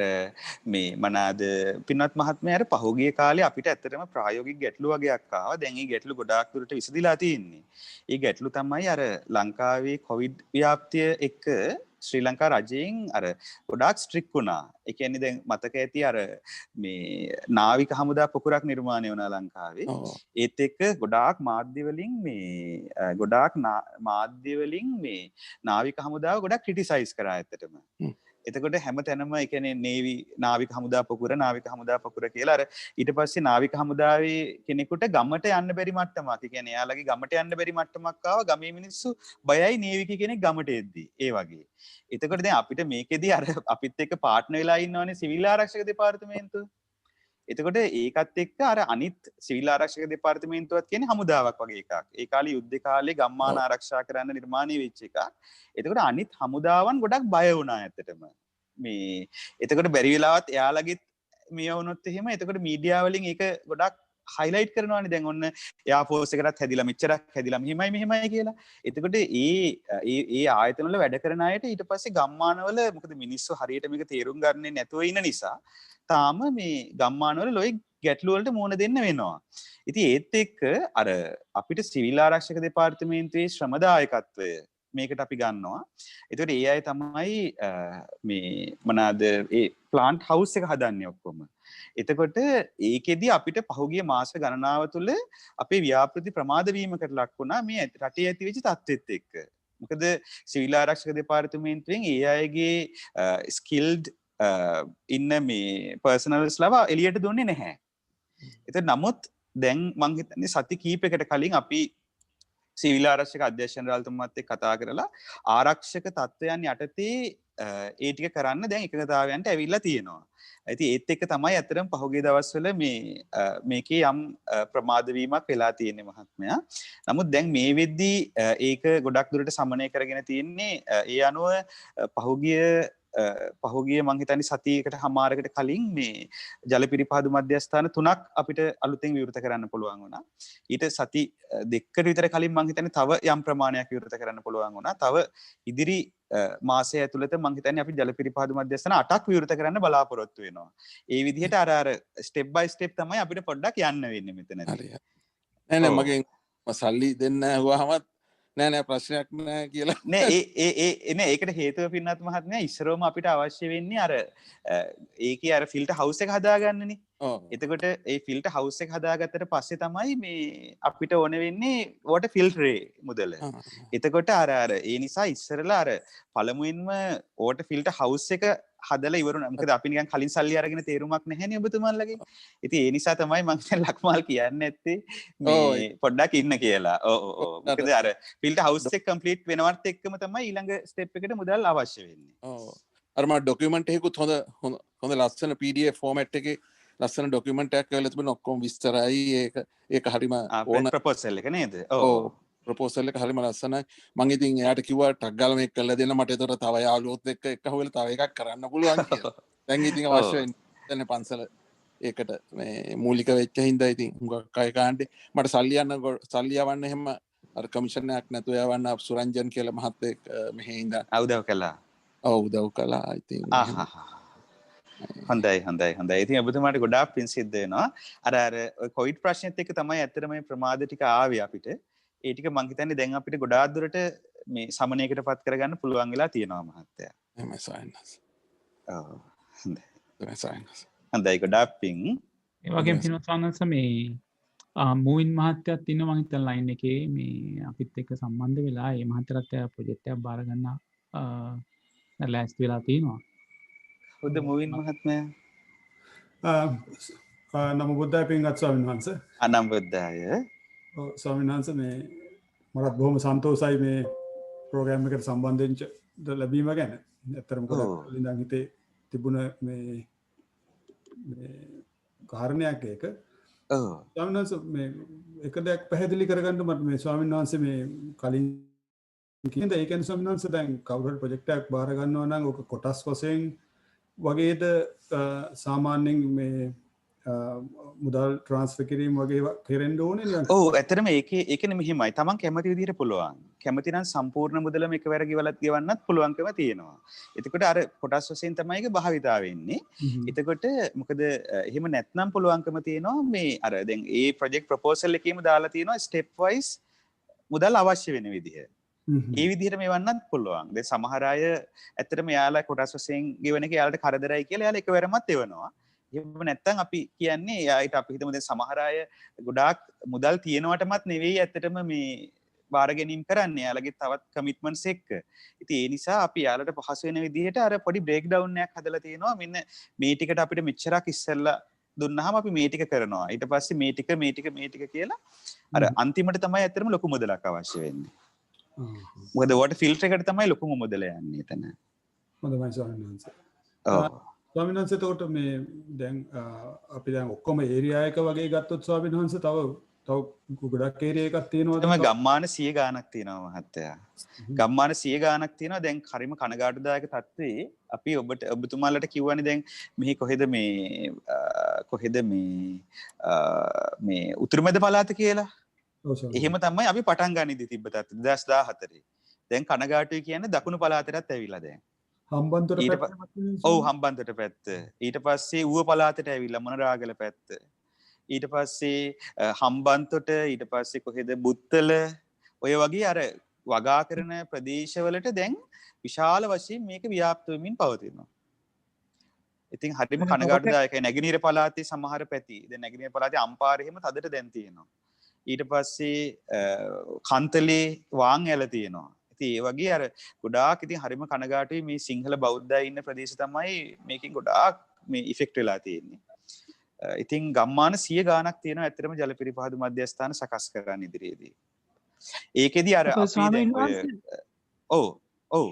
Speaker 1: මේ මනාද පින්වත් මහත්මයා අර පහුගිය කාලේ අපිට ඇත්තටම ප්‍රායෝගික ගැටලු වගේක් ආවා. දැන් මේ ගැටලු ගොඩාක් දුරට විසඳලා තියෙන්නේ. මේ ගැටලු තමයි අර ලංකාවේ කොවිඩ් ව්‍යාප්තිය එක්ක ශ්‍රී ලංකා රජයෙන් අර ගොඩාක් ස්ට්‍රික්ට් වුණා. ඒ කියන්නේ දැන් මතක ඇති අර මේ නාවික හමුදා පොකුරක් නිර්මාණය වුණා ලංකාවේ. ඒත් එක්ක ගොඩාක් මාධ්‍ය වලින් මේ නාවික හමුදාව ගොඩක් ක්‍රිටිසයිස් කරා ඇත්තටම. එතකොට හැම තැනම ඒ කියන්නේ නේවි නාවික හමුදා පොකුර කියලා අර ඊට පස්සේ නාවික හමුදාවේ කෙනෙකුට ගමට යන්න බැරි මට්ටමක්. ඒ කියන්නේ එයාලගේ ගමට යන්න බැරි මට්ටමක් ආවා. ගමේ මිනිස්සු බයයි නේවික කෙනෙක් ගමට එද්දී. ඒ වගේ. එතකොට දැන් අපිට මේකෙදී අර අපිත් එක්ක පාර්ට්නර් වෙලා ඉන්නවනේ සිවිල් ආරක්ෂක දෙපාර්තමේන්තුව. එතකොට ඒකත් එක්ක අර අනිත් සිවිල් ආරක්ෂක දෙපාර්තමේන්තුවත් කියන්නේ හමුදාවක් වගේ එකක්. ඒ කාලේ යුද්ධ කාලේ ගම්මාන ආරක්ෂා කරන්න නිර්මාණය වෙච්ච එකක්. එතකොට අනිත් හමුදාවන් ගොඩක් බය වුණා ඇත්තටම. මේ එතකොට බැරි වෙලාවත් එයාලගෙත් මේ වුණොත් එහෙම එතකොට මීඩියා වලින් ඒක ගොඩක් highlight කරනවානේ දැන් ඔන්න එයා ෆෝස් එකටත් හැදිලා මෙච්චරක් හැදිලා මෙහෙමයි කියලා. එතකොට ඒ ආයතන වල වැඩ කරන අයට ඊට පස්සේ ගම්මානවල මොකද මිනිස්සු හරියට මේක තේරුම් ගන්නේ නැතුව ඉන්න නිසා තාම මේ ගම්මානවල ලොයි ගැටලු වලට මුහුණ දෙන්න වෙනවා. ඉතින් ඒත් එක්ක අර අපිට සිවිල් ආරක්ෂක දෙපාර්තමේන්තුවේ ශ්‍රමදායකත්වය මේකට අපි ගන්නවා. එතකොට ඒ අය තමයි මේ මොනවාද ඒ ප්ලාන්ට් හවුස් එක හදන්නේ ඔක්කොම. එතකොට ඒකෙදි අපිට පහුගිය මාස ගණනාව තුළ අපේ ව්‍යාපෘති ප්‍රමාද වීමකට ලක් වුණා මේ රටේ ඇතිවෙච්ච තත්ත්වෙත් එක්ක. මොකද සිවිල් ආරක්ෂක දෙපාර්තමේන්තුවෙන් ඒ අයගේ ස්කිල්ඩ් ඉන්න මේ පර්සනල්ස් ලව එළියට දුන්නේ නැහැ. එතකොට නමුත් දැන් මං හිතන්නේ සති කීපයකට කලින් අපි සිවිල් ආරක්ෂක අධ්‍යක්ෂ ජනරාල්තුමාත් එක්ක කතා කරලා ආරක්ෂක තත්ත්වයන් යටතේ ඒ ටික කරන්න දැන් එකගතාවයන්ට ඇවිල්ලා තියෙනවා. ඉතින් ඒත් එක්ක තමයි අතරම පහුගිය දවස්වල මේකේ යම් ප්‍රමාද වීමක් වෙලා තියෙන්නේ මහත්මයා. නමුත් දැන් මේ වෙද්දී ඒක ගොඩක් දුරට සමනය කරගෙන තියෙන්නේ ඒ අනුව පහුගිය මං හිතන්නේ සතියකට හමාරකට කලින් මේ ජලපිරිපාදු මධ්‍යස්ථාන 3ක් අපිට අලුතෙන් විවෘත කරන්න පුළුවන් වුණා. ඊට සති දෙකකට විතර කලින් මං හිතන්නේ තව යම් ප්‍රමාණයක් විවෘත කරන්න පුළුවන් වුණා. තව ඉදිරි මාසය ඇතුළත මං හිතන්නේ අපි ජලපිරිපාදු මධ්‍යස්ථාන 8ක් විවෘත කරන්න බලාපොරොත්තු වෙනවා. ඒ විදිහට අර ස්ටෙප් බයි ස්ටෙප් තමයි අපිට පොඩ්ඩක් යන්න වෙන්නේ මෙතනදී.
Speaker 19: නෑ මගෙන් සල්ලි දෙන්න ඇහුවාමත් නෑ ප්‍රශ්නයක් නෑ කියලා.
Speaker 1: නෑ ඒකට හේතුව පින්නත් මහත්මයා ඉස්සරෝම අපිට අවශ්‍ය වෙන්නේ අර ඒකේ අර ෆිල්ටර් හවුස් එක හදාගන්නනේ. එතකොට ඒ ෆිල්ටර් හවුස් එක හදාගත්තට පස්සේ තමයි මේ අපිට ඕන වෙන්නේ වෝටර් ෆිල්ටරේ මුදල. එතකොට අර ඒ නිසා ඉස්සරලා අර පළමුවෙන්ම වෝටර් ෆිල්ටර් හවුස් එක හදලා ඉවරුණා. මොකද අපි නිකන් කලින් සල්ලි අරගෙන තේරුමක් නැහැනේ ඔබතුමාලගේ. ඉතින් ඒ නිසා තමයි මම දැන් ලක්මාල් කියන්නේ නැත්තේ මේ පොඩ්ඩක් ඉන්න කියලා. ඔව්. මොකද අර ෆිල්ටර් හවුස් එක කම්ප්ලීට් වෙනවත් එක්කම තමයි ඊළඟ ස්ටෙප් එකට මුදල් අවශ්‍ය වෙන්නේ.
Speaker 19: ඔව්. අර මම ඩොකියුමන්ට් එකකුත් හොඳ ලස්සන PDF ෆෝමැට් එකේ ලස්සන ඩොකියුමන්ට් එකක් කරලා තිබුණා ඔක්කොම විස්තරයි ඒක හරිම ඕන
Speaker 1: ප්‍රොපෝසල් එක නේද?
Speaker 19: ඔව්. ප්‍රොපෝසල් එක හරිම ලස්සනයි. මම ඉතින් එයාට කිව්වා ටක් ගාලා මේක කරලා දෙන්න මට ඒතර තව යාළුවොත් එක්ක එකහුවෙලා තව එකක් කරන්න පුළුවන් කියලා. දැන් ඉතින් අවශ්‍ය වෙන්නේ පන්සල ඒකට මේ මූලික වෙච්ච හින්දා ඉතින් හුඟක් අය කාණ්ඩේ මට සල්ලි යවන්න එහෙම අර කමිෂන් එකක් නැතුව යවන්න සුරංජන් කියලා මහත්තයෙක් මෙහි ඉඳන්
Speaker 1: උදව් කළා.
Speaker 19: ඔව් උදව් කළා ඉතින්.
Speaker 1: හොඳයි. ඉතින් ඔබතුමාට ගොඩාක් පින් සිද්ධ වෙනවා. අර කොවිඩ් ප්‍රශ්නෙත් එක්ක තමයි ඇත්තටම මේ ප්‍රමාද ටික ආවේ අපිට. ඒ ටික මං හිතන්නේ දැන් අපිට ගොඩාක් දුරට මේ සමනයකටපත් කරගන්න පුළුවන් වෙලා තියෙනවා මහත්තයා.
Speaker 19: එහෙමයි සයන්ස්.
Speaker 1: ඔව්. හොඳයි.
Speaker 19: එහෙමයි සයන්ස්.
Speaker 1: හොඳයි ගොඩාක් පින්.
Speaker 3: ඒ වගේම සයන්ස් මේ මූවින් මහත්තයත් ඉන්නවා මං හිතන ලයින් එකේ මේ අපිත් එක්ක සම්බන්ධ වෙලා මේ මහත්තයාත් ප්‍රොජෙක්ට් එකක් බාර ගන්න ලෑස්ති වෙලා තියෙනවා.
Speaker 1: හොඳ මූවින් මහත්මයා.
Speaker 20: නම බුද්ධාය පින්වත් ස්වාමීන් වහන්සේ.
Speaker 1: අනම් බුද්ධාය.
Speaker 20: ස්වාමීන් වහන්සේ මේ මටත් බොහොම සන්තෝෂයි මේ ප්‍රෝග්‍රෑම් එකට සම්බන්ධ වෙන්න ලැබීම ගැන. ඇත්තටම ගොඩක් ඉඳන් හිතේ තිබුණ මේ කාරණයක් ඒක. ස්වාමීන් වහන්සේ මේ එක දෙයක් පැහැදිලි කරගන්න මට මේ ස්වාමීන් වහන්සේ මේ කලින් කියනද ඒ කියන්නේ ස්වාමීන් වහන්සේ දැන් කවුරු හරි ප්‍රොජෙක්ට් එකක් බාර ගන්නවා නම් ඔක කොටස් වශයෙන් වගේද සාමාන්‍යයෙන් මේ මුදල් ට්‍රාන්ස්ෆර් කිරීම වගේ කෙරෙන්න ඕනේ නේද?
Speaker 1: ඔව් ඇත්තටම ඒකනේ මෙහිමයි. Taman කැමති විදිහට පුළුවන්. කැමති නම් සම්පූර්ණ මුදලම එකවර ගෙවන්නත් පුළුවන්කම තියෙනවා. එතකොට අර කොටස් වශයෙන් තමයි ඒක භාවිතා වෙන්නේ. එතකොට මොකද එහෙම නැත්නම් පුළුවන්කම තියෙනවා මේ අර දැන් ඒ ප්‍රොජෙක්ට් ප්‍රොපෝසල් එකේම දාලා තියෙනවා ස්ටෙප් වයිස් මුදල් අවශ්‍ය වෙන විදිහ. ඒ විදිහට මේවන්නත් පුළුවන්. දැන් සමහර අය ඇත්තටම යාලා කොටස් වශයෙන් ගෙවන එක යාලට කරදරයි කියලා යාලා එකවරමත් එවනවා. එහෙම නැත්නම් අපි කියන්නේ යාට අපි හිතමු දැන් සමහර අය ගොඩාක් මුදල් තියෙනවටමත් නෙවෙයි ඇත්තටම මේ බාර ගැනීම කරන්නේ. යාලගේ තවත් කමිට්මන්ට්ස් එක්ක. ඉතින් ඒ නිසා අපි යාලට පහසු වෙන විදිහට අර පොඩි බ්‍රේක් ඩවුන් එකක් හදලා තියෙනවා. මෙන්න මේ ටිකට අපිට මෙච්චරක් ඉස්සෙල්ලා දුන්නාම අපි මේ ටික කරනවා. ඊට පස්සේ මේ ටික කියලා අර අන්තිමට තමයි ඇත්තටම ලොකු මුදලක් අවශ්‍ය වෙන්නේ. මොකද වෝටර් ෆිල්ටර් එකට තමයි ලොකුම මුදල යන්නේ එතන.
Speaker 20: හොඳයි ස්වාමීන් වහන්සේ. ස්වාමීන් වහන්සේ එතකොට මේ දැන් අපි දැන් ඔක්කොම ඒරියා එක වගේ ගත්තොත් ස්වාමීන් වහන්සේ තව ගොඩක් ඒරියා එකක් තියෙනවා.
Speaker 1: තමයි ගම්මාන 100 ගාණක් තියෙනවා මහත්තයා. ගම්මාන 100 ගාණක් තියෙනවා. දැන් හරිම කනගාටුදායක තත්ත්වේ අපි ඔබතුමාලට කිව්වනේ දැන් මෙහි කොහෙද මේ උතුරුමැද පළාත කියලා. එහෙම තමයි අපි පටන් ගන්න ඉදි තිබ්බ තත්ත්වය 2014. දැන් කනගාටුයි කියන්නේ දකුණු පළාතටත් ඇවිල්ලා දැන්.
Speaker 20: හම්බන්තොට
Speaker 1: පැත්ත. ඔව් හම්බන්තොට පැත්ත. ඊට පස්සේ ඌව පළාතට ඇවිල්ලා මොනරාගල පැත්ත. ඊට පස්සේ හම්බන්තොට ඊට පස්සේ කොහෙද බුත්තල ඔය වගේ අර වගා කරන ප්‍රදේශවලට දැන් විශාල වශයෙන් මේක ව්‍යාප්ත වෙමින් පවතිනවා. ඉතින් හරිම කනගාටුදායකයි. නැගෙනහිර පළාතේ සමහර පැති දැන් නැගෙනහිර පළාතේ අම්පාර එහෙම තදට දැන් තියෙනවා. ඊට පස්සේ කන්තලේ වාන් ඇල තියෙනවා. ඉතින් ඒ වගේ අර ගොඩාක් ඉතින් හරිම කනගාටුයි මේ සිංහල බෞද්ධය ඉන්න ප්‍රදේශ තමයි මේකෙන් ගොඩාක් මේ ඉෆෙක්ට් වෙලා තියෙන්නේ. ඉතින් ගම්මාන 100 ගාණක් තියෙනවා ඇත්තටම ජලපිරිපහදු මධ්‍යස්ථාන සකස් කරන්න ඉදිරියේදී. ඒකෙදි අර අපි දැන් ඔව්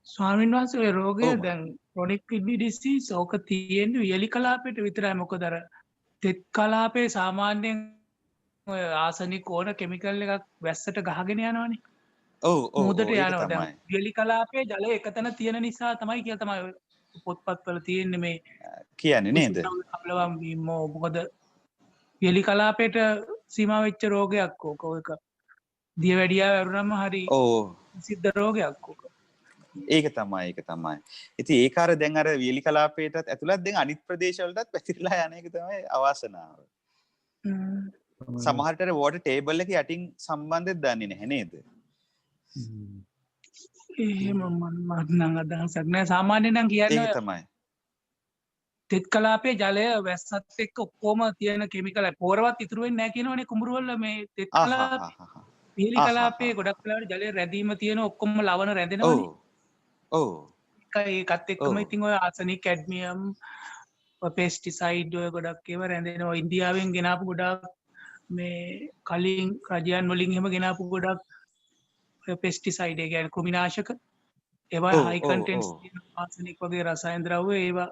Speaker 17: ස්වාමීන් වහන්සේ ඔය රෝගය දැන් chronic kidney disease ඕක තියෙන්නේ වියලි කලාපයට විතරයි. මොකද අර තෙත් කලාපේ සාමාන්‍යයෙන් ඔය ආසනික් ඕන කෙමිකල් එකක් වැස්සට ගහගෙන යනවනේ.
Speaker 1: ඔව්
Speaker 17: මුහුදට යනවා. දැන් වියලි කලාපේ ජලය එකතැන තියෙන නිසා තමයි කියලා තමයි පොත්පත්වල තියෙන්නේ මේ
Speaker 1: කියන්නේ නේද?
Speaker 17: අපලවම් වීම මොකද වියලි කලාපයට සීමා වෙච්ච රෝගයක් ඕක. ඔයක දියවැඩියාව වැරුණාම හරි සිද්ධ රෝගයක් ඕක.
Speaker 1: ඒක තමයි. ඉතින් ඒක අර දැන් අර වියලි කලාපයටත් ඇතුළත් දැන් අනිත් ප්‍රදේශවලටත් පැතිරලා යන එක තමයි අවාසනාව. සමහරට අර වෝටර් ටේබල් එක යටින් සම්බන්ධයක් දන්නේ නැහැ නේද?
Speaker 17: එහෙම මම නම් අදහසක් නෑ. සාමාන්‍යයෙන් නම් කියන්නේ
Speaker 1: ඒක තමයි.
Speaker 17: තෙත් කලාපයේ ජලය වැස්සත් එක්ක ඔක්කොම තියෙන කෙමිකල් පොරවත් ඉතුරු වෙන්නේ නැහැ කියනවනේ කුඹුරු වල මේ තෙත් කලාපේ. වියලි කලාපයේ ගොඩක් වෙලාවට ජලය රැඳීම තියෙන ඔක්කොම ලවණ රැඳෙනවනේ.
Speaker 1: ඔව්.
Speaker 17: ඒකත් එක්කම ඉතින් ඔය ආසනික් කැඩ්මියම් පෙස්ටිසයිඩ් ඔය ගොඩක් ඒවා රැඳෙනවා. ඉන්දියාවෙන් ගෙනාපු ගොඩක් මේ කලින් රජයන් වලින් එහෙම ගෙනාපු ගොඩක් පෙස්ටිසයිඩ් ඒ කියන්නේ කෘමිනාශක ඒවා හයි කන්ටෙන්ට්ස් තියෙන ආසනික් වගේ රසායන ද්‍රව්‍ය ඒවා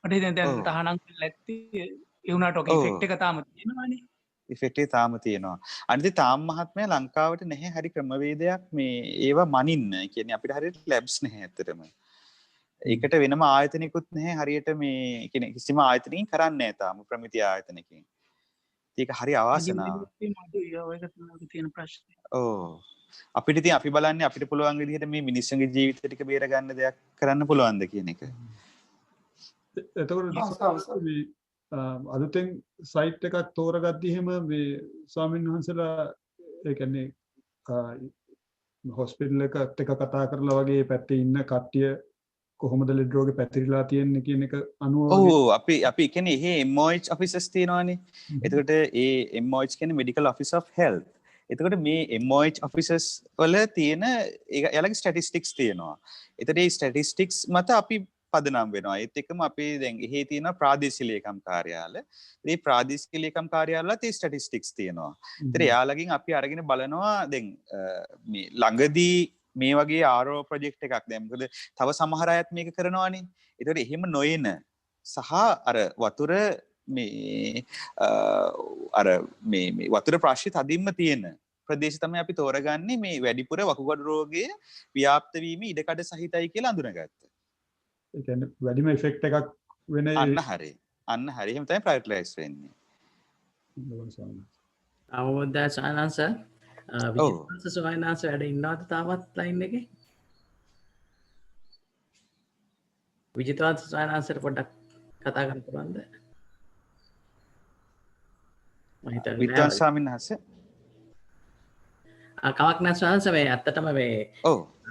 Speaker 17: මට දැන් තහනම් කරලා ඇත්තේ ඒ වුණාට ඔක ඉෆෙක්ට් එක තාම තියෙනවානේ.
Speaker 1: ඉෆෙක්ට් එක තාම තියෙනවා. අනිත් තාම මහත්මයා ලංකාවට නැහැ හරි ක්‍රමවේදයක් මේ ඒවා මනින්න. ඒ කියන්නේ අපිට හරියට ලැබ්ස් නැහැ ඇත්තටම. ඒකට වෙනම ආයතනිකුත් නැහැ හරියට මේ කියන්නේ කිසිම ආයතනකින් කරන්නේ නැහැ තාම ප්‍රමිති ආයතනකින්. ඒක හරි අවාසනාවක්.
Speaker 17: තියෙන ප්‍රශ්නේ.
Speaker 1: ඔව්. අපිට ඉතින් අපි බලන්නේ අපිට පුළුවන් විදිහට මේ මිනිස්සුන්ගේ ජීවිත ටික බේර ගන්න දෙයක් කරන්න පුළුවන්ද කියන එක.
Speaker 20: එතකොට අලුතෙන් සයිට් එකක් තෝරගද්දි එහෙම මේ ස්වාමීන් වහන්සේලා ඒ කියන්නේ හොස්පිටල් එකත් එක්ක කතා කරලා වගේ පැත්තේ ඉන්න කට්ටිය කොහොමද ලෙඩ රෝගේ පැතිරිලා තියෙන්නේ කියන එක අනුව
Speaker 1: ඔව් අපි කියන්නේ එහෙ MOH ඔෆිසර්ස් තියෙනවානේ. එතකොට ඒ MOH කියන්නේ Medical Office of Health. එතකොට මේ MOH ඔෆිසර්ස් වල තියෙන එයාලගේ ස්ටැටිස්ටික්ස් තියෙනවා. එතකොට මේ ස්ටැටිස්ටික්ස් මත අපි පදනම් වෙනවා. ඒත් එක්කම අපි දැන් එහි තියෙන ප්‍රාදේශීය ලේකම් කාර්යාල. මේ ප්‍රාදේශීය ලේකම් කාර්යාලවලත් මේ ස්ටැටිස්ටික්ස් තියෙනවා. ඒතර එයාලගෙන් අපි අරගෙන බලනවා දැන් මේ ළඟදී මේ වගේ ආරෝ ප්‍රොජෙක්ට් එකක් දැන් මොකද තව සමහර අයත් මේක කරනවානේ. ඒතකොට එහෙම නොයන සහ අර වතුර මේ වතුර ප්‍රශ්නේ තදින්ම තියෙන ප්‍රදේශ තමයි අපි තෝරගන්නේ මේ වැඩිපුර වකුගඩු රෝගයේ ව්‍යාප්ත වීම ඉඩකඩ සහිතයි කියලා අඳුනගත්තා.
Speaker 20: ඒ කියන්නේ වැඩිම ඉෆෙක්ට් එකක් වෙන
Speaker 1: අන්න හරි. එහෙම තමයි ප්‍රයොරිටයිස් වෙන්නේ.
Speaker 2: අවුරුද්දා සානංශ විජිතවංශ සොයනාංශ වැඩ ඉන්නවද තාමත් ලයින් එකේ? විජිතවංශ සොයනාංශට පොඩ්ඩක් කතා කරන්න පුළුවන්ද?
Speaker 1: විජිතවංශ ස්වාමීන් වහන්සේ
Speaker 2: කමක් නැහැ සානංශ මේ ඇත්තටම මේ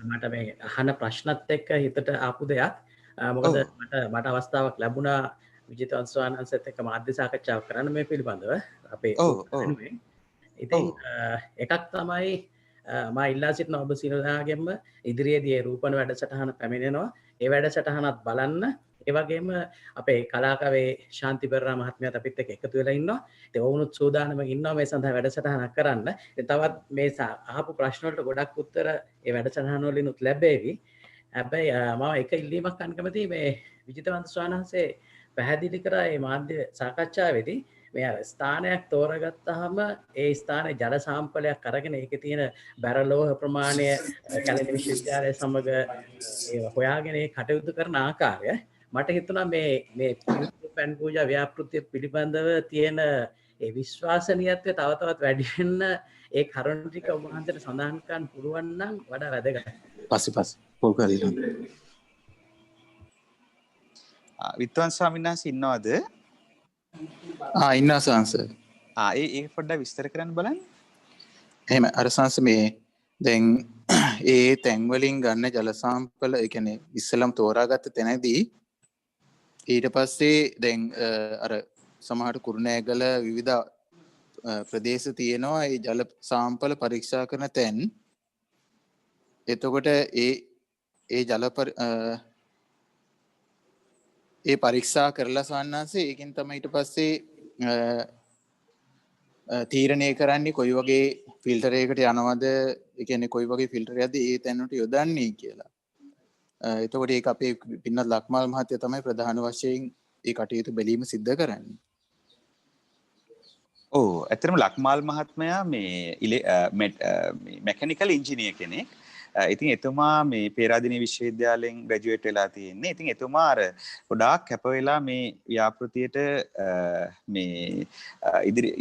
Speaker 2: මට මේ අහන ප්‍රශ්නත් එක්ක හිතට ආපු දෙයක්. මොකද මට අවස්ථාවක් ලැබුණා විජිතවංශ ස්වාමීන්සත් එක්ක මාධ්‍ය සාකච්ඡාවක් කරන්න මේ පිළිබඳව අපේ වෙනුවෙන්. ඉතින් එකක් තමයි මම ඉල්ලා සිටින ඔබ සියලුනාගෙන්ම ඉදිරියේදී රූපණ වැඩසටහන පැමිණෙනවා. ඒ වැඩසටහනත් බලන්න. ඒ වගේම අපේ කලාකවේ ශාන්ති පෙරේරා මහත්මයාත් අපිත් එක්ක එකතු වෙලා ඉන්නවා. ඉතින් ඔවුනුත් සූදානම්ව ඉන්නවා මේ සඳහා වැඩසටහනක් කරන්න. ඉතින් තවත් මේ අහපු ප්‍රශ්න වලට ගොඩක් උත්තර ඒ වැඩසටහන වලිනුත් ලැබෙවි. හැබැයි මම එක ඉල්ලීමක් කරන්න කැමතියි මේ විජිතවංශ ස්වාමීන්සේ පැහැදිලි කරා මේ මාධ්‍ය සාකච්ඡාවේදී මේ ස්ථානයක් තෝරගත්තාම ඒ ස්ථානයේ ජල සාම්පලයක් අරගෙන ඒකේ තියෙන බැරලෝහ ප්‍රමාණය කැලණි විශ්වවිද්‍යාලය සමග හොයාගෙන ඒ කටයුතු කරන ආකාරය මට හිතුණා මේ පෑන් පූජා ව්‍යාපෘතිය පිළිබඳව තියෙන ඒ විශ්වාසනීයත්වය තව තවත් වැඩි වෙන්න ඒ කරුණු ටික ඔබ වහන්සේට සඳහන් කරන්න පුළුවන් නම් වඩා වැදගත්.
Speaker 8: පස්සේ පොල් කරලා
Speaker 1: විද්වාන් ස්වාමීන් වහන්සේ ඉන්නවද?
Speaker 8: ඉන්නවා සංස.
Speaker 1: ඒ පොඩ්ඩක් විස්තර කරන්න බලන්න.
Speaker 8: එහෙම අර සංස මේ දැන් ඒ තැන් වලින් ගන්න ජල සාම්පල ඒ කියන්නේ ඉස්සලම් තෝරාගත්ත තැනදී ඊට පස්සේ දැන් අර සමහර කුරුණෑගල විවිධ ප්‍රදේශ තියෙනවා ඒ ජල සාම්පල පරීක්ෂා කරන තැන්. එතකොට ඒ ජල ඒ පරීක්ෂා කරලා සවන්නාසේ ඒකින් තමයි ඊට පස්සේ තීරණය කරන්නේ කොයි වගේ ෆිල්ටර් එකකට යනවද, ඒ කියන්නේ කොයි වගේ ෆිල්ටර් එකක්ද ඒ තැනට යොදන්නේ කියලා. එතකොට ඒක අපේ පින්නත් ලක්මාල් මහත්තයා තමයි ප්‍රධාන වශයෙන් ඒ කටයුතු බැලීම සිද්ධ කරන්නේ.
Speaker 1: ඔව් ඇත්තටම ලක්මාල් මහත්මයා මේ මෙකැනිකල් ඉංජිනියර් කෙනෙක්. ඉතින් එතුමා මේ පේරාදෙණිය විශ්වවිද්‍යාලයෙන් ග්‍රැජුවේට් වෙලා තියෙන්නේ. ඉතින් එතුමා අර ගොඩාක් කැප වෙලා මේ ව්‍යාපෘතියට මේ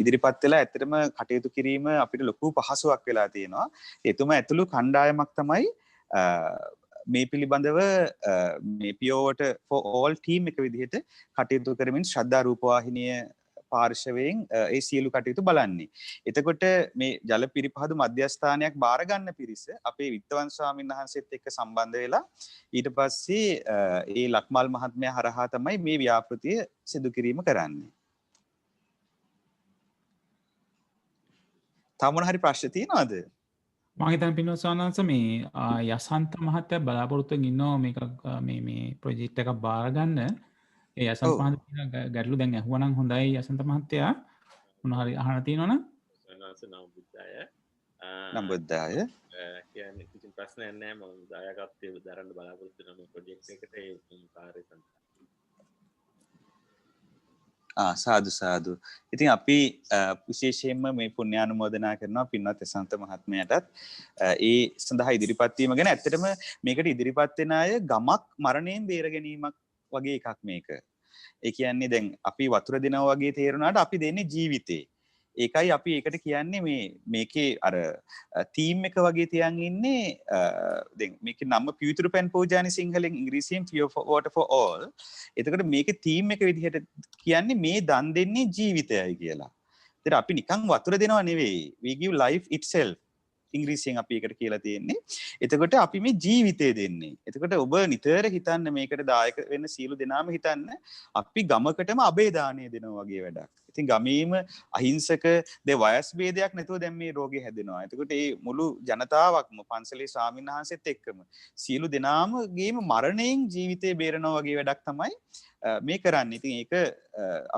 Speaker 1: ඉදිරිපත් වෙලා ඇත්තටම කටයුතු කිරීම අපිට ලොකු පහසුවක් වෙලා තියෙනවා. එතුමා ඇතුළු කණ්ඩායමක් තමයි මේ පිළිබඳව මේ පියෝවට for all team එක විදිහට කටයුතු කරමින් ශ්‍රද්ධා රූපවාහිනිය පාර්ශවයෙන් ඒ සියලු කටයුතු බලන්නේ. එතකොට මේ ජල පිරිපහදු මධ්‍යස්ථානයක් බාර ගන්න පිරිස අපේ විත්තවන්ත ස්වාමීන් වහන්සේත් එක්ක සම්බන්ධ වෙලා ඊට පස්සේ ඒ ලක්මාල් මහත්මයා හරහා තමයි මේ ව්‍යාපෘතිය සිදු කිරීම කරන්නේ. තව මොන හරි ප්‍රශ්න තියෙනවද?
Speaker 3: මම හිතන්නේ පින්වත් සානංශ මේ යසන්ත මහත්තයා බලාපොරොත්තු වෙන ඉන්නවා මේක මේ ප්‍රොජෙක්ට් එකක් බාර ගන්න. ඒ යසන්ත මහත්තයා ගැටලු දැන් අහුවනම් හොඳයි. යසන්ත මහත්තයා මොන හරි අහන්න තියෙනවනම්
Speaker 21: සානංශ නම් බුද්ධාය.
Speaker 1: නම් බුද්ධාය.
Speaker 21: කියන්නේ කිසිම ප්‍රශ්නයක් නැහැ. මම දායකත්වයේ දරන්න බලාපොරොත්තු වෙන මේ ප්‍රොජෙක්ට් එකට ඒ කාර්යය
Speaker 1: සාදු සාදු. ඉතින් අපි විශේෂයෙන්ම මේ පුණ්‍යානුමෝදනා කරනවා පින්වත් යසන්ත මහත්මයාටත් ඒ සඳහා ඉදිරිපත් වීම ගැන. ඇත්තටම මේකට ඉදිරිපත් වෙන අය ගමක් මරණයෙන් බේර ගැනීමක් වගේ එකක් මේක. ඒ කියන්නේ දැන් අපි වතුර දෙනවා වගේ තේරුණාට අපි දෙන්නේ ජීවිතේ. ඒකයි අපි ඒකට කියන්නේ මේකේ අර තීම් එක වගේ තියන් ඉන්නේ. දැන් මේකේ නම පිවිතුරු පැන් පූජානි සිංහලෙන් ඉංග්‍රීසියෙන් pure water for all. එතකොට මේකේ තීම් එක විදිහට කියන්නේ මේ දන් දෙන්නේ ජීවිතයයි කියලා. ඒතර අපි නිකන් වතුර දෙනවා නෙවෙයි. we give life itself. ඉංග්‍රීසියෙන් අපි ඒකට කියලා තියෙන්නේ. එතකොට අපි මේ ජීවිතය දෙන්නේ. එතකොට ඔබ නිතර හිතන්න මේකට දායක වෙන්න සියලු දෙනාම හිතන්න අපි ගමකටම අබේ දාණය දෙනවා වගේ වැඩක්. ඉතින් ගමේම අහිංසක වයස් ભેදයක් නැතුව දැන් මේ රෝගේ හැදෙනවා. එතකොට මේ මුළු ජනතාවක්ම පන්සලේ ස්වාමීන් වහන්සේත් එක්කම සියලු දෙනාමගේම මරණයෙන් ජීවිතේ බේරනවා වගේ වැඩක් තමයි මේ කරන්නේ. ඉතින් ඒක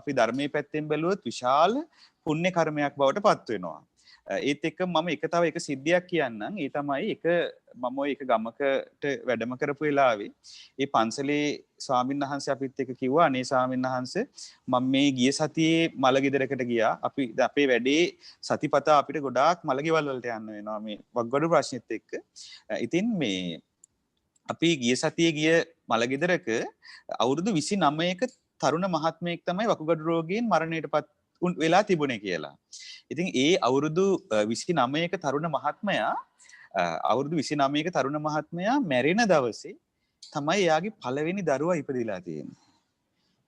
Speaker 1: අපි ධර්මයේ පැත්තෙන් බැලුවොත් විශාල පුණ්‍ය කර්මයක් බවට පත් වෙනවා. ඒත් එක්ක මම තව එක සිද්ධියක් කියන්නම්. ඒ තමයි මම එක ගමකට වැඩම කරපු වෙලාවේ ඒ පන්සලේ ස්වාමීන් වහන්සේ අපිත් එක්ක කිව්වා අනේ ස්වාමීන් වහන්සේ මම මේ ගිය සතියේ මලගෙදරකට ගියා. අපේ වැඩේ සතිපතා අපිට ගොඩාක් මලගෙවල් වලට යන්න වෙනවා මේ වග්ගඩු ප්‍රශ්නෙත් එක්ක. ඉතින් මේ අපි ගිය සතියේ ගිය මලගෙදරක අවුරුදු 29ක තරුණ මහත්මයෙක් තමයි වකුගඩු රෝගයෙන් මරණයටපත් වෙලා තිබුණේ කියලා. ඉතින් ඒ අවුරුදු 29ක තරුණ මහත්මයා මැරෙන දවසේ තමයි එයාගේ පළවෙනි දරුවා ඉපදිලා තියෙන්නේ.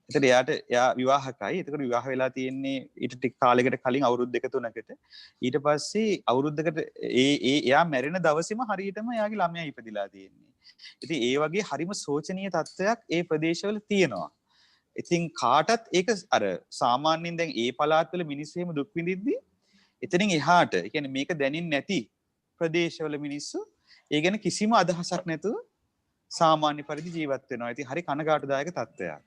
Speaker 1: එතකොට එයා විවාහකයි. එතකොට විවාහ වෙලා තියෙන්නේ ඊට ටික කාලයකට කලින් අවුරුදු 2-3කට. ඊට පස්සේ අවුරුද්දකට එයා මැරෙන දවසේම හරියටම එයාගේ ළමයා ඉපදිලා තියෙන්නේ. ඉතින් ඒ වගේ හරිම සෝචනීය තත්ත්වයක් ඒ ප්‍රදේශවල තියෙනවා. ඉතින් කාටත් ඒක අර සාමාන්‍යයෙන් දැන් ඒ පළාත්වල මිනිස්සු එහෙම දුක් විඳිද්දී එතනින් එහාට ඒ කියන්නේ මේක දැනින් නැති ප්‍රදේශවල මිනිස්සු ඒ ගැන කිසිම අදහසක් නැතුව සාමාන්‍ය පරිදි ජීවත් වෙනවා. ඉතින් හරි කනගාටුදායක තත්ත්වයක්.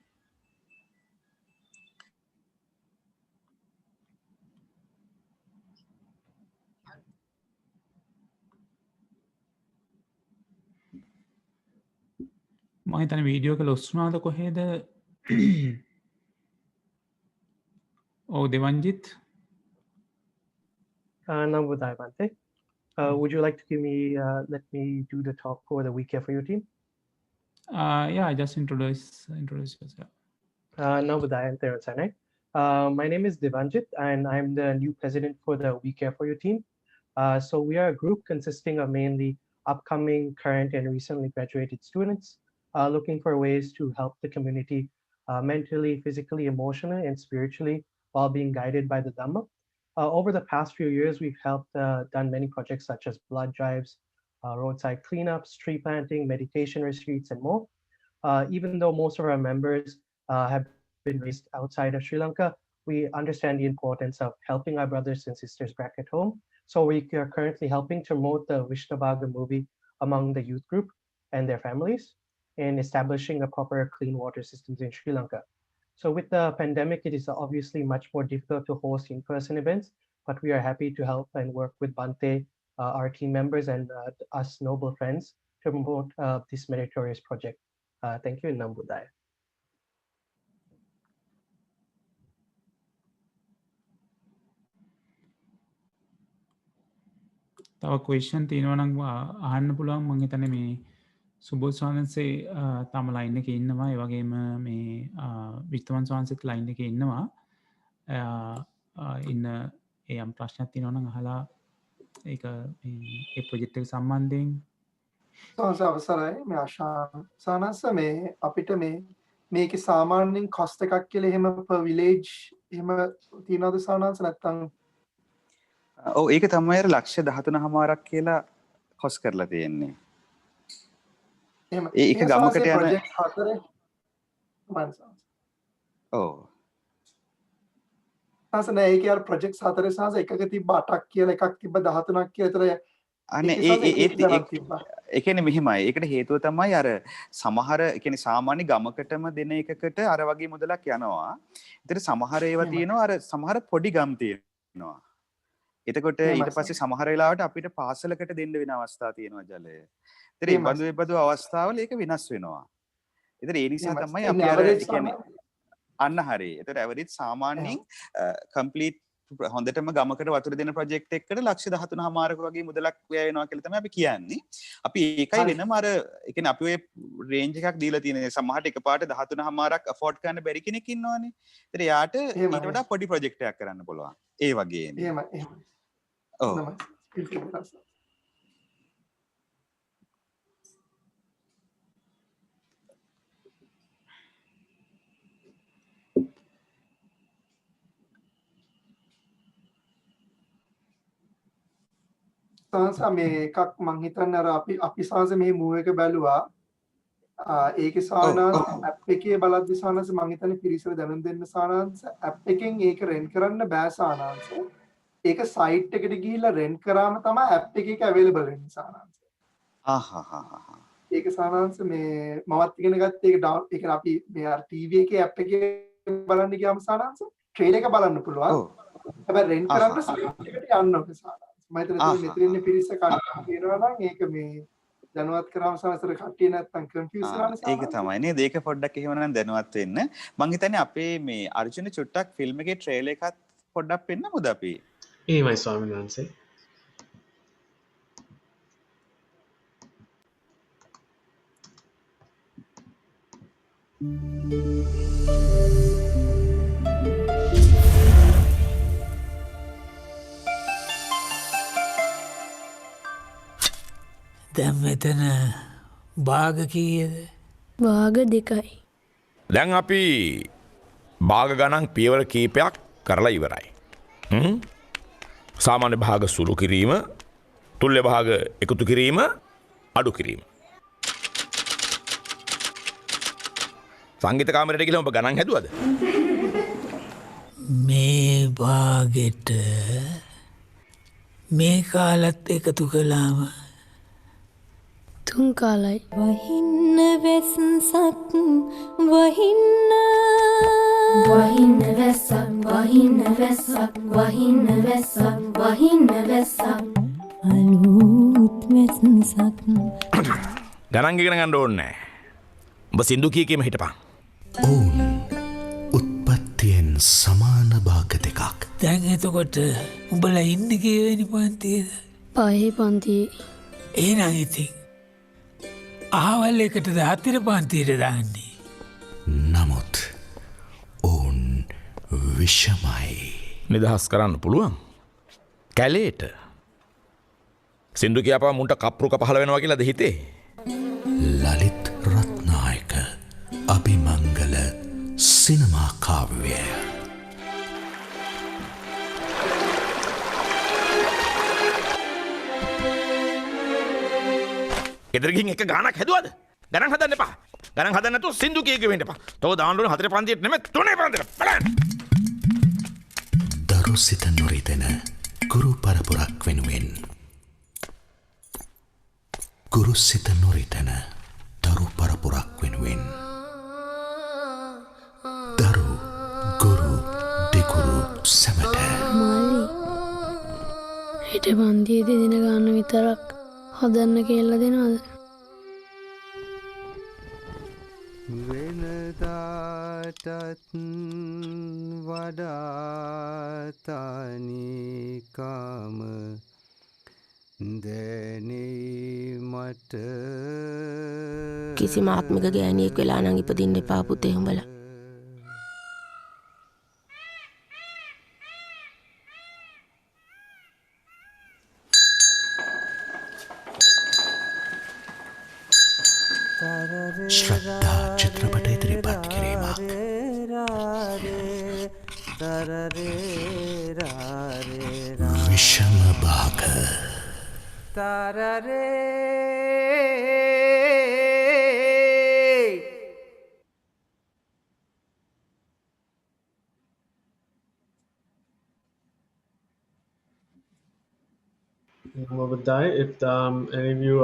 Speaker 3: මම හිතන්නේ වීඩියෝ එක ලොස් වුණාද කොහෙද? Oh, Devanjit.
Speaker 22: Nambutai Bante. Would you like to give me, let me do the talk for the We Care for You team?
Speaker 3: Yeah, just introduce yourself.
Speaker 22: Nambutai and Theransanai. My name is Devanjit and I'm the new president for the We Care for You team. So we are a group consisting of mainly upcoming, current and recently graduated students looking for ways to help the community mentally, physically, emotionally, and spiritually while being guided by the Dhamma. Over the past few years, we've done many projects such as blood drives, roadside cleanups, tree planting, meditation retreats, and more. Even though most of our members have been raised outside of Sri Lanka, we understand the importance of helping our brothers and sisters back at home. So we are currently helping to promote the Vishnabhaga movie among the youth group and their families and establishing a proper clean water systems in Sri Lanka. So with the pandemic, it is obviously much more difficult to host in-person events, but we are happy to help and work with Bante, our team members and us noble friends to promote this meritorious project. Thank you, Nam Buddhaya.
Speaker 3: තව question තියෙනවා නම් අහන්න පුළුවන්. මම හිතන්නේ මේ සුබෝධ ස්වාමීන්සේ තම line එකේ ඉන්නවා. ඒ වගේම මේ වික්ටමන් ස්වාමීන්සේත් ලයින් එකේ ඉන්නවා. ඉන්න ඒ යම් ප්‍රශ්නයක් තියෙනවා නම් අහලා ඒක මේ ප්‍රොජෙක්ට් එක සම්බන්ධයෙන්
Speaker 18: සෝන්ස අවසරයි මේ ආශාන් සානස්ස මේ අපිට මේකේ සාමාන්‍යයෙන් කොස්ට් එකක් කියලා එහෙම per village එහෙම තියනවද සානස්ස නැත්නම්
Speaker 1: ඔව් ඒක තමයි අර ලක්ෂ 13.5ක් කියලා කොස් කරලා තියෙන්නේ.
Speaker 18: එහෙම
Speaker 1: ඒක ගමකට යන
Speaker 18: ප්‍රොජෙක්ට් 4
Speaker 1: ඔව්
Speaker 18: සානස්ස නෑ ඒක යාර ප්‍රොජෙක්ට් 4 සානස්ස එකක තිබ්බ 8ක් කියලා එකක් තිබ්බ 13ක් කියලා. ඒතර
Speaker 1: අනේ ඒ කියන්නේ මෙහිමයි. ඒකට හේතුව තමයි අර සමහර ඒ කියන්නේ සාමාන්‍ය ගමකටම දෙන එකකට අර වගේ මුදලක් යනවා. ඒතර සමහර ඒවා තියෙනවා අර සමහර පොඩි ගම් තියෙනවා. එතකොට ඊට පස්සේ සමහර වෙලාවට අපිට පාසලකට දෙන්න වෙන අවස්ථා තියෙනවා ජලය. ඒතර මේ බඳු අවස්ථාවල ඒක වෙනස් වෙනවා. ඒතර ඒ නිසා තමයි අපි අර කියන්නේ අන්න හරිය. ඒතර ඇවරේජ් සාමාන්‍යයෙන් කම්ප්ලීට් හොඳටම ගමකට වතුර දෙන ප්‍රොජෙක්ට් එකකට ලක්ෂ 13.5ක වගේ මුදලක් වැය වෙනවා කියලා තමයි අපි කියන්නේ. අපි ඒකයි වෙනම අර ඒ කියන්නේ අපි ඔය රේන්ජ් එකක් දීලා තියෙන සමහරට එකපාරට 13.5ක් අෆෝඩ් කරන්න බැරි කෙනෙක් ඉන්නවනේ. ඒතර යාට ඊට වඩා පොඩි ප්‍රොජෙක්ට් එකක් කරන්න පුළුවන්. ඒ වගේනේ.
Speaker 18: එහෙමයි.
Speaker 1: ඔව්.
Speaker 18: සාංශ මේ එකක් මං හිතන්නේ අර අපි සාංශ මේ මූව් එක බැලුවා. ඒකේ සානංශ ඇප් එකේ බලද්දි සානංශ මං හිතන්නේ පිරිසට දැනුම් දෙන්න සානංශ ඇප් එකෙන් ඒක රෙන්ට් කරන්න බෑ සානංශ. ඒක සයිට් එකට ගිහිල්ලා රෙන්ට් කරාම තමයි ඇප් එකේ අවైలබල් වෙන්නේ සානංශ. ඒක සානංශ මේ මමත් ඉගෙන ගත්තේ ඒක අපි මේ අර ටීවී එකේ ඇප් එකේ බලන්න ගියාම සානංශ ට්‍රේලර් එක බලන්න පුළුවන්. හැබැයි රෙන්ට් කරන්න සයිට් එකට යන්න ඕනේ සානංශ. මෙතන පිරිස කට්ටිය කියනවා නම් ඒක මේ දැනුවත් කරාම සමහර කට්ටිය නැත්තම් කන්ෆියුස් වෙනවා.
Speaker 1: ඒක තමයි නේද? ඒක පොඩ්ඩක් එහෙමනම් දැනුවත් වෙන්න. මං හිතන්නේ අපේ මේ අර්ජුන චුට්ටක් ෆිල්ම් එකේ ට්‍රේලර් එකත් පොඩ්ඩක් පෙන්නමුද අපි?
Speaker 9: එහෙමයි ස්වාමීන් වහන්සේ.
Speaker 5: දැන් මෙතන භාග කීයද?
Speaker 6: භාග 2යි.
Speaker 12: දැන් අපි භාග ගණන් පියවර කීපයක් කරලා ඉවරයි. සාමාන්‍ය භාග සුළු කිරීම, තුල්්‍ය භාග එකතු කිරීම, අඩු කිරීම. සංගීත කාමරයට ගිහලා ඔබ ගණන් හැදුවද?
Speaker 5: මේ භාගෙට මේ කාලත් එකතු කළාම
Speaker 6: 3 කාලයි.
Speaker 23: වහින්න වැස්සක් වහින්න වැස්සක් වහින්න වැස්සක් වහින්න වැස්සක් වහින්න වැස්සක් අලුත් වැස්සක්
Speaker 12: ගණන් ඉගෙන ගන්න ඕනේ නැහැ. ඔබ සින්දු කීකේම හිටපන්.
Speaker 4: ඔවුන් උත්පත්තියෙන් සමාන භාග දෙකක්.
Speaker 5: දැන් එතකොට උඹලා ඉන්නේ කීවෙනි පන්තියේද?
Speaker 6: 5 පන්තියේ.
Speaker 5: එහෙනම් ඉතින් අහවල් එකට 14 පන්තියට දාන්නේ.
Speaker 4: නමුත් ඔවුන් විෂමයි.
Speaker 12: නිදහස් කරන්න පුළුවන්. කැලේට සින්දු කියපුවා මුන්ට කප්රුක පහළ වෙනවා කියලාද හිතේ?
Speaker 4: ලලිත් රත්නායක අභිමංගල සිනමා කාව්‍ය.
Speaker 12: ගෙදර ගිහින් එක ගානක් හැදුවද? ගණන් හදන්න එපා. ගණන් හදන්න නැතුව සින්දු කීක වෙන්න එපා. තෝ දාන්න ඕනේ 4 පන්තියට නෙමෙයි 3 පන්තියට. බලන්න.
Speaker 7: දරුසිත නොරිතන ගුරු පරපුරක් වෙනුවෙන්. ගුරුසිත නොරිතන දරු පරපුරක් වෙනුවෙන්. දරු ගුරු දෙකුරු සැමට.
Speaker 6: මාලි හිට පන්තියේදී දින ගන්න විතරක් හදන්න කියලා දෙනවද?
Speaker 11: වෙනදාටත් වඩා තනිකම දැනේ මට.
Speaker 13: කිසිම ආත්මික ගෑණියෙක් වෙලා නම් ඉපදින්න එපා පුතේ උඹලා.
Speaker 7: ශ්‍රද්ධා චිත්‍රපට ඉදිරිපත් කිරීමක්. විෂම භාග.
Speaker 9: If any of you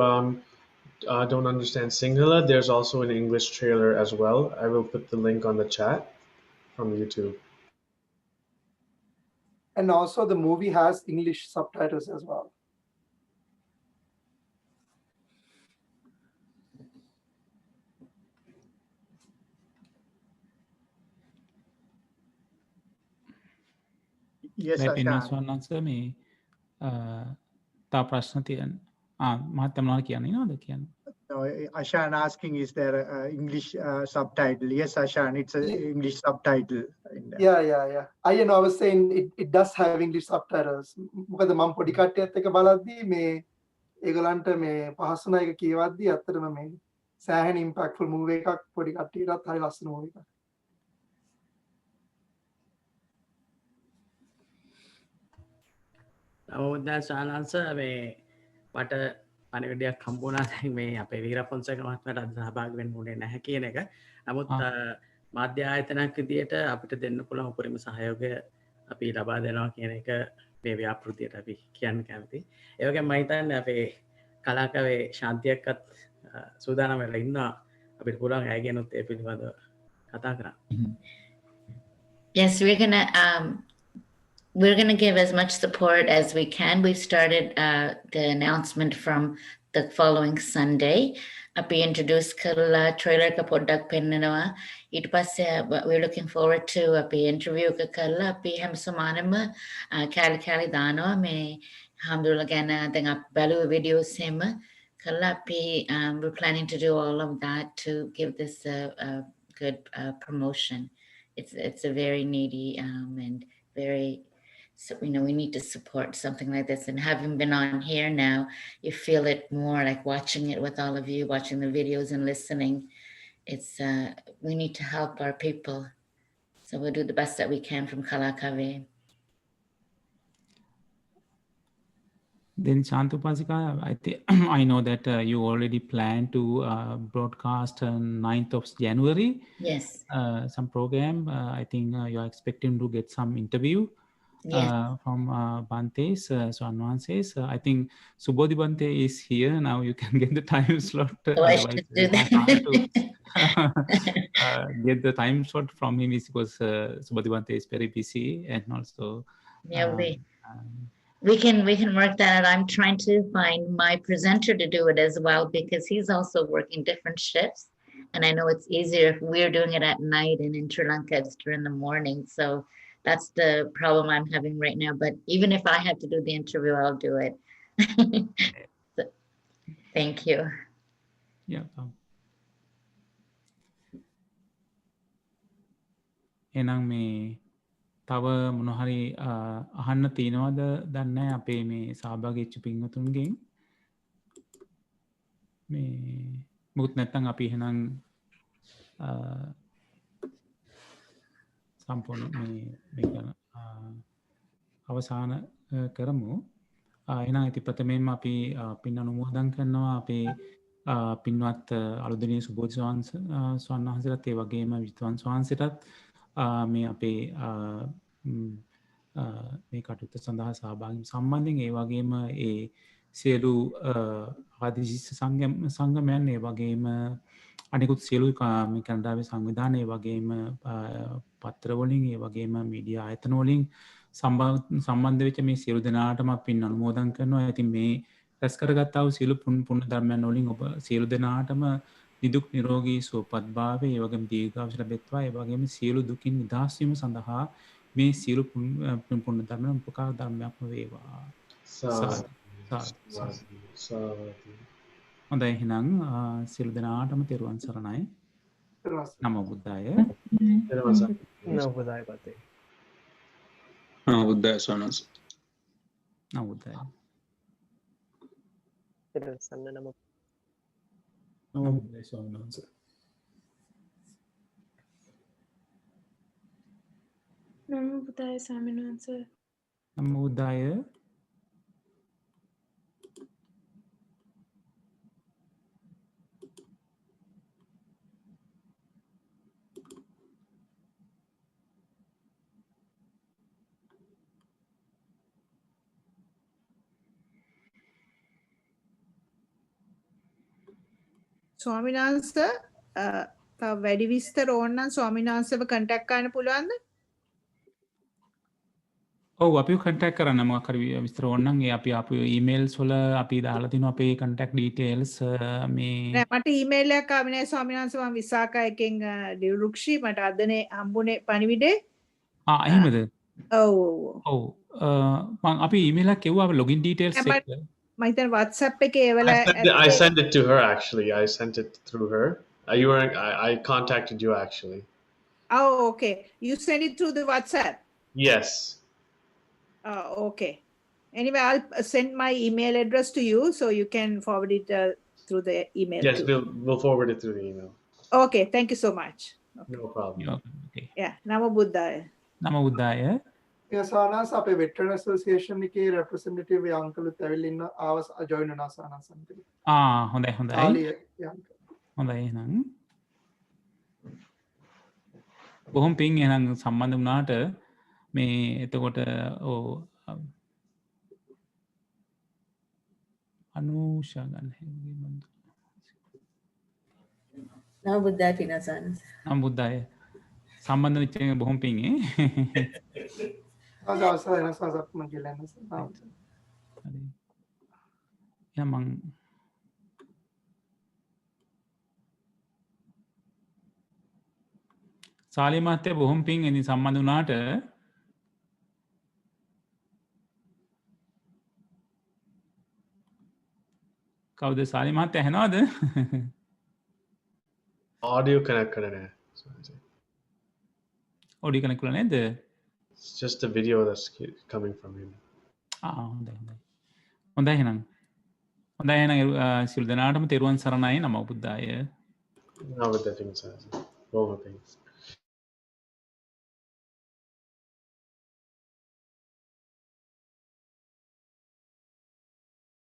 Speaker 9: don't understand Sinhala, there's also an English trailer as well. I will put the link on the chat from YouTube.
Speaker 18: And also the movie has English subtitles as well.
Speaker 15: Yes,
Speaker 3: පින්වත්
Speaker 15: Ashan.
Speaker 3: වහන්ස මේ තා ප්‍රශ්න තියෙන මහත්තයා මොනවද කියන්නේ නේද කියන්නේ?
Speaker 15: No, Ashan asking, is there a English subtitle? Yes, Ashan, it's an English subtitle.
Speaker 18: Yeah. I was saying it does have English subtitles. මොකද මම පොඩි කට්ටියත් එක්ක බලද්දී මේ ඒගොල්ලන්ට මේ පහසුනා එක කියවද්දී අත්‍තරම මේ සෑහෙන impactful movie එකක් පොඩි කට්ටියටත් හරි ලස්සන movie එකක්.
Speaker 2: නමුත් සානංශ මේ මට පණිවිඩයක් හම්බුණා දැන් මේ අපේ වීරපොන්සේක මහත්මයාට අද සහභාගී වෙන්න උනේ නැහැ කියන එක. නමුත් මාධ්‍ය ආයතනයක් විදියට අපිට දෙන්න පුළුවන් උපරිම සහයෝගය අපි ලබා දෙනවා කියන එක මේ ව්‍යාපෘතියට අපි කියන්න කැමතියි. ඒ වගේම මම හිතන්නේ අපේ කලාකවේ ශාන්තියක්වත් සූදානම් වෙලා ඉන්නවා අපිට පුළුවන් ඇයගෙනුත් ඒ පිළිබඳව කතා කරන්න.
Speaker 24: Yes, we're gonna give as much support as we can. We've started the announcement from the following Sunday. Api introduce kala trailer ka poddak pennanawa. ඊට පස්සේ we're looking forward to api interview ka kala api හැම සමානම කැලි දානවා මේ හම්දුලා ගැන දැන් අපි බලුව videos එහෙම කළා අපි we're planning to do all of that to give this a good promotion. It's a very needy and very, so we need to support something like this, and having been on here now, you feel it more like watching it with all of you, watching the videos and listening. It's we need to help our people, so we'll do the best that we can from Kalakavi.
Speaker 3: Then Shantupasika, I know that you already planned to broadcast on 9th of January.
Speaker 24: Yes.
Speaker 3: Some program. I think you're expecting to get some interview.
Speaker 24: Yes.
Speaker 3: From Bantes, so Anwanses. I think Subodhi Bante is here now. You can get the time slot.
Speaker 24: I should do that.
Speaker 3: Get the time slot from him is because Subodhi Bante is very busy, and also
Speaker 24: Yeah, we can work that out. I'm trying to find my presenter to do it as well because he's also working different shifts, and I know it's easier if we're doing it at night and in Sri Lanka it's during the morning. So that's the problem I'm having right now. But even if I have to do the interview, I'll do it. So, thank you.
Speaker 3: Yeah. එනම් මේ තව මොනහරි අහන්න තියෙනවද දන්නේ අපේ මේ සහභාගී වෙච්ච පින්වතුන්ගෙන් මේ මුකුත් නැත්නම් අපි එහෙනම් සම්පූර්ණ මේක අවසාන කරමු. එහෙනම් ඉතින් ප්‍රථමයෙන්ම අපි පින් අනුමෝදන් කරනවා අපේ පින්වත් අලුදෙණිය සුබෝධි ස්වාමීන් වහන්සේලාත් ඒ වගේම විද්වාන් ස්වාමීන්සේටත් මේ අපේ මේ කටයුත්ත සඳහා සහභාගී සම්බන්ධයෙන් ඒ වගේම ඒ සියලු ආදිශිෂ්‍ය සංගමයන් ඒ වගේම අනිකුත් සියලු කැනඩාවේ සංවිධාන ඒ වගේම පත්‍රවලින් ඒ වගේම මීඩියා ආයතන වලින් සම්බන්ධ වෙච්ච මේ සියලු දෙනාටම පින් අනුමෝදන් කරනවා. ඉතින් මේ රැස් කරගත්තා වූ සියලු පුණ්‍ය ධර්මයන් වලින් ඔබ සියලු දෙනාටම නිදුක් නිරෝගී සුවපත් භාවය ඒ වගේම දීර්ඝායුෂ ලැබෙත්වා. ඒ වගේම සියලු දුකින් නිදහස් වීම සඳහා මේ සියලු පුණ්‍ය ධර්මයන් උපකාර ධර්මයක්ම වේවා. හොඳයි එහෙනම් සියලු දෙනාටම තෙරුවන් සරණයි. නමෝ බුද්දාය.
Speaker 22: නමෝ බුද්දාය පතේ.
Speaker 10: නමෝ බුද්දාය සෝනස්.
Speaker 3: නමෝ බුද්දාය.
Speaker 22: නමෝ
Speaker 20: බුද්දාය සෝනස්.
Speaker 14: නමෝ බුද්දාය ස්වාමීන් වහන්සේ.
Speaker 3: නමෝ බුද්දාය.
Speaker 16: ස්වාමීන් වහන්සේ තව වැඩි විස්තර ඕන නම් ස්වාමීන් වහන්සේව කන්ටැක්ට් කරන්න පුළුවන්ද?
Speaker 3: ඔව් අපි කන්ටැක්ට් කරන්න මොකක් හරි විස්තර ඕන නම් ඒ අපි ආපු ඊමේල්ස් වල අපි දාලා තිනවා අපේ කන්ටැක්ට් ඩීටේල්ස් මේ
Speaker 16: නෑ මට ඊමේල් එකක් ආවේ නෑ ස්වාමීන් වහන්සේ මම විසාකා එකෙන් ඩිරුක්ෂි මට අදනේ හම්බුනේ පණිවිඩේ.
Speaker 3: එහෙමද?
Speaker 16: ඔව්
Speaker 3: මම අපි ඊමේල් එකක් එවුවා ලොගින් ඩීටේල්ස් එක
Speaker 16: මම හිතන්නේ WhatsApp එකේ ඒවල
Speaker 9: I sent it to her actually. I sent it through her. I contacted you actually.
Speaker 16: Oh, okay. You send it through the WhatsApp?
Speaker 9: Yes.
Speaker 16: Okay. Anyway, I'll send my email address to you so you can forward it through the email.
Speaker 9: Yes, we'll forward it through the email.
Speaker 16: Okay, thank you so much.
Speaker 9: Okay. No problem.
Speaker 3: Okay.
Speaker 16: Yeah, Namo Buddhaya.
Speaker 3: Namo Buddhaya.
Speaker 18: සානස් අපේ වෙටරන් association එකේ රෙප්‍රසෙන්ටටිව් අංකලුත් ඇවිල්ලා ඉන්න ආවස් join වුණා සානස් අන්තිම.
Speaker 3: හොඳයි හොඳයි. හොඳයි එහෙනම්. බොහොම පිං එහෙනම් සම්බන්ධ වුණාට මේ එතකොට අනුෂා ගන්න හැංගී මන්ද.
Speaker 19: නම බුද්දාය පිනසානස්.
Speaker 3: නම බුද්දාය. සම්බන්ධ වෙච්ච එක බොහොම පිං සාලි මහත්තයා බොහොම පිං ඉතින් සම්බන්ධ වුණාට කවුද සාලි මහත්තයා ඇහෙනවද?
Speaker 9: Audio connect කරන්නේ නැහැ.
Speaker 3: Audio connect කරලා නැද්ද?
Speaker 9: It's just a video that's coming from him.
Speaker 3: හොඳයි එහෙනම්. හොඳයි එහෙනම් සියලු දෙනාටම තෙරුවන් සරණයි. නමෝ බුද්දාය.
Speaker 9: නමෝ බුද්දාය.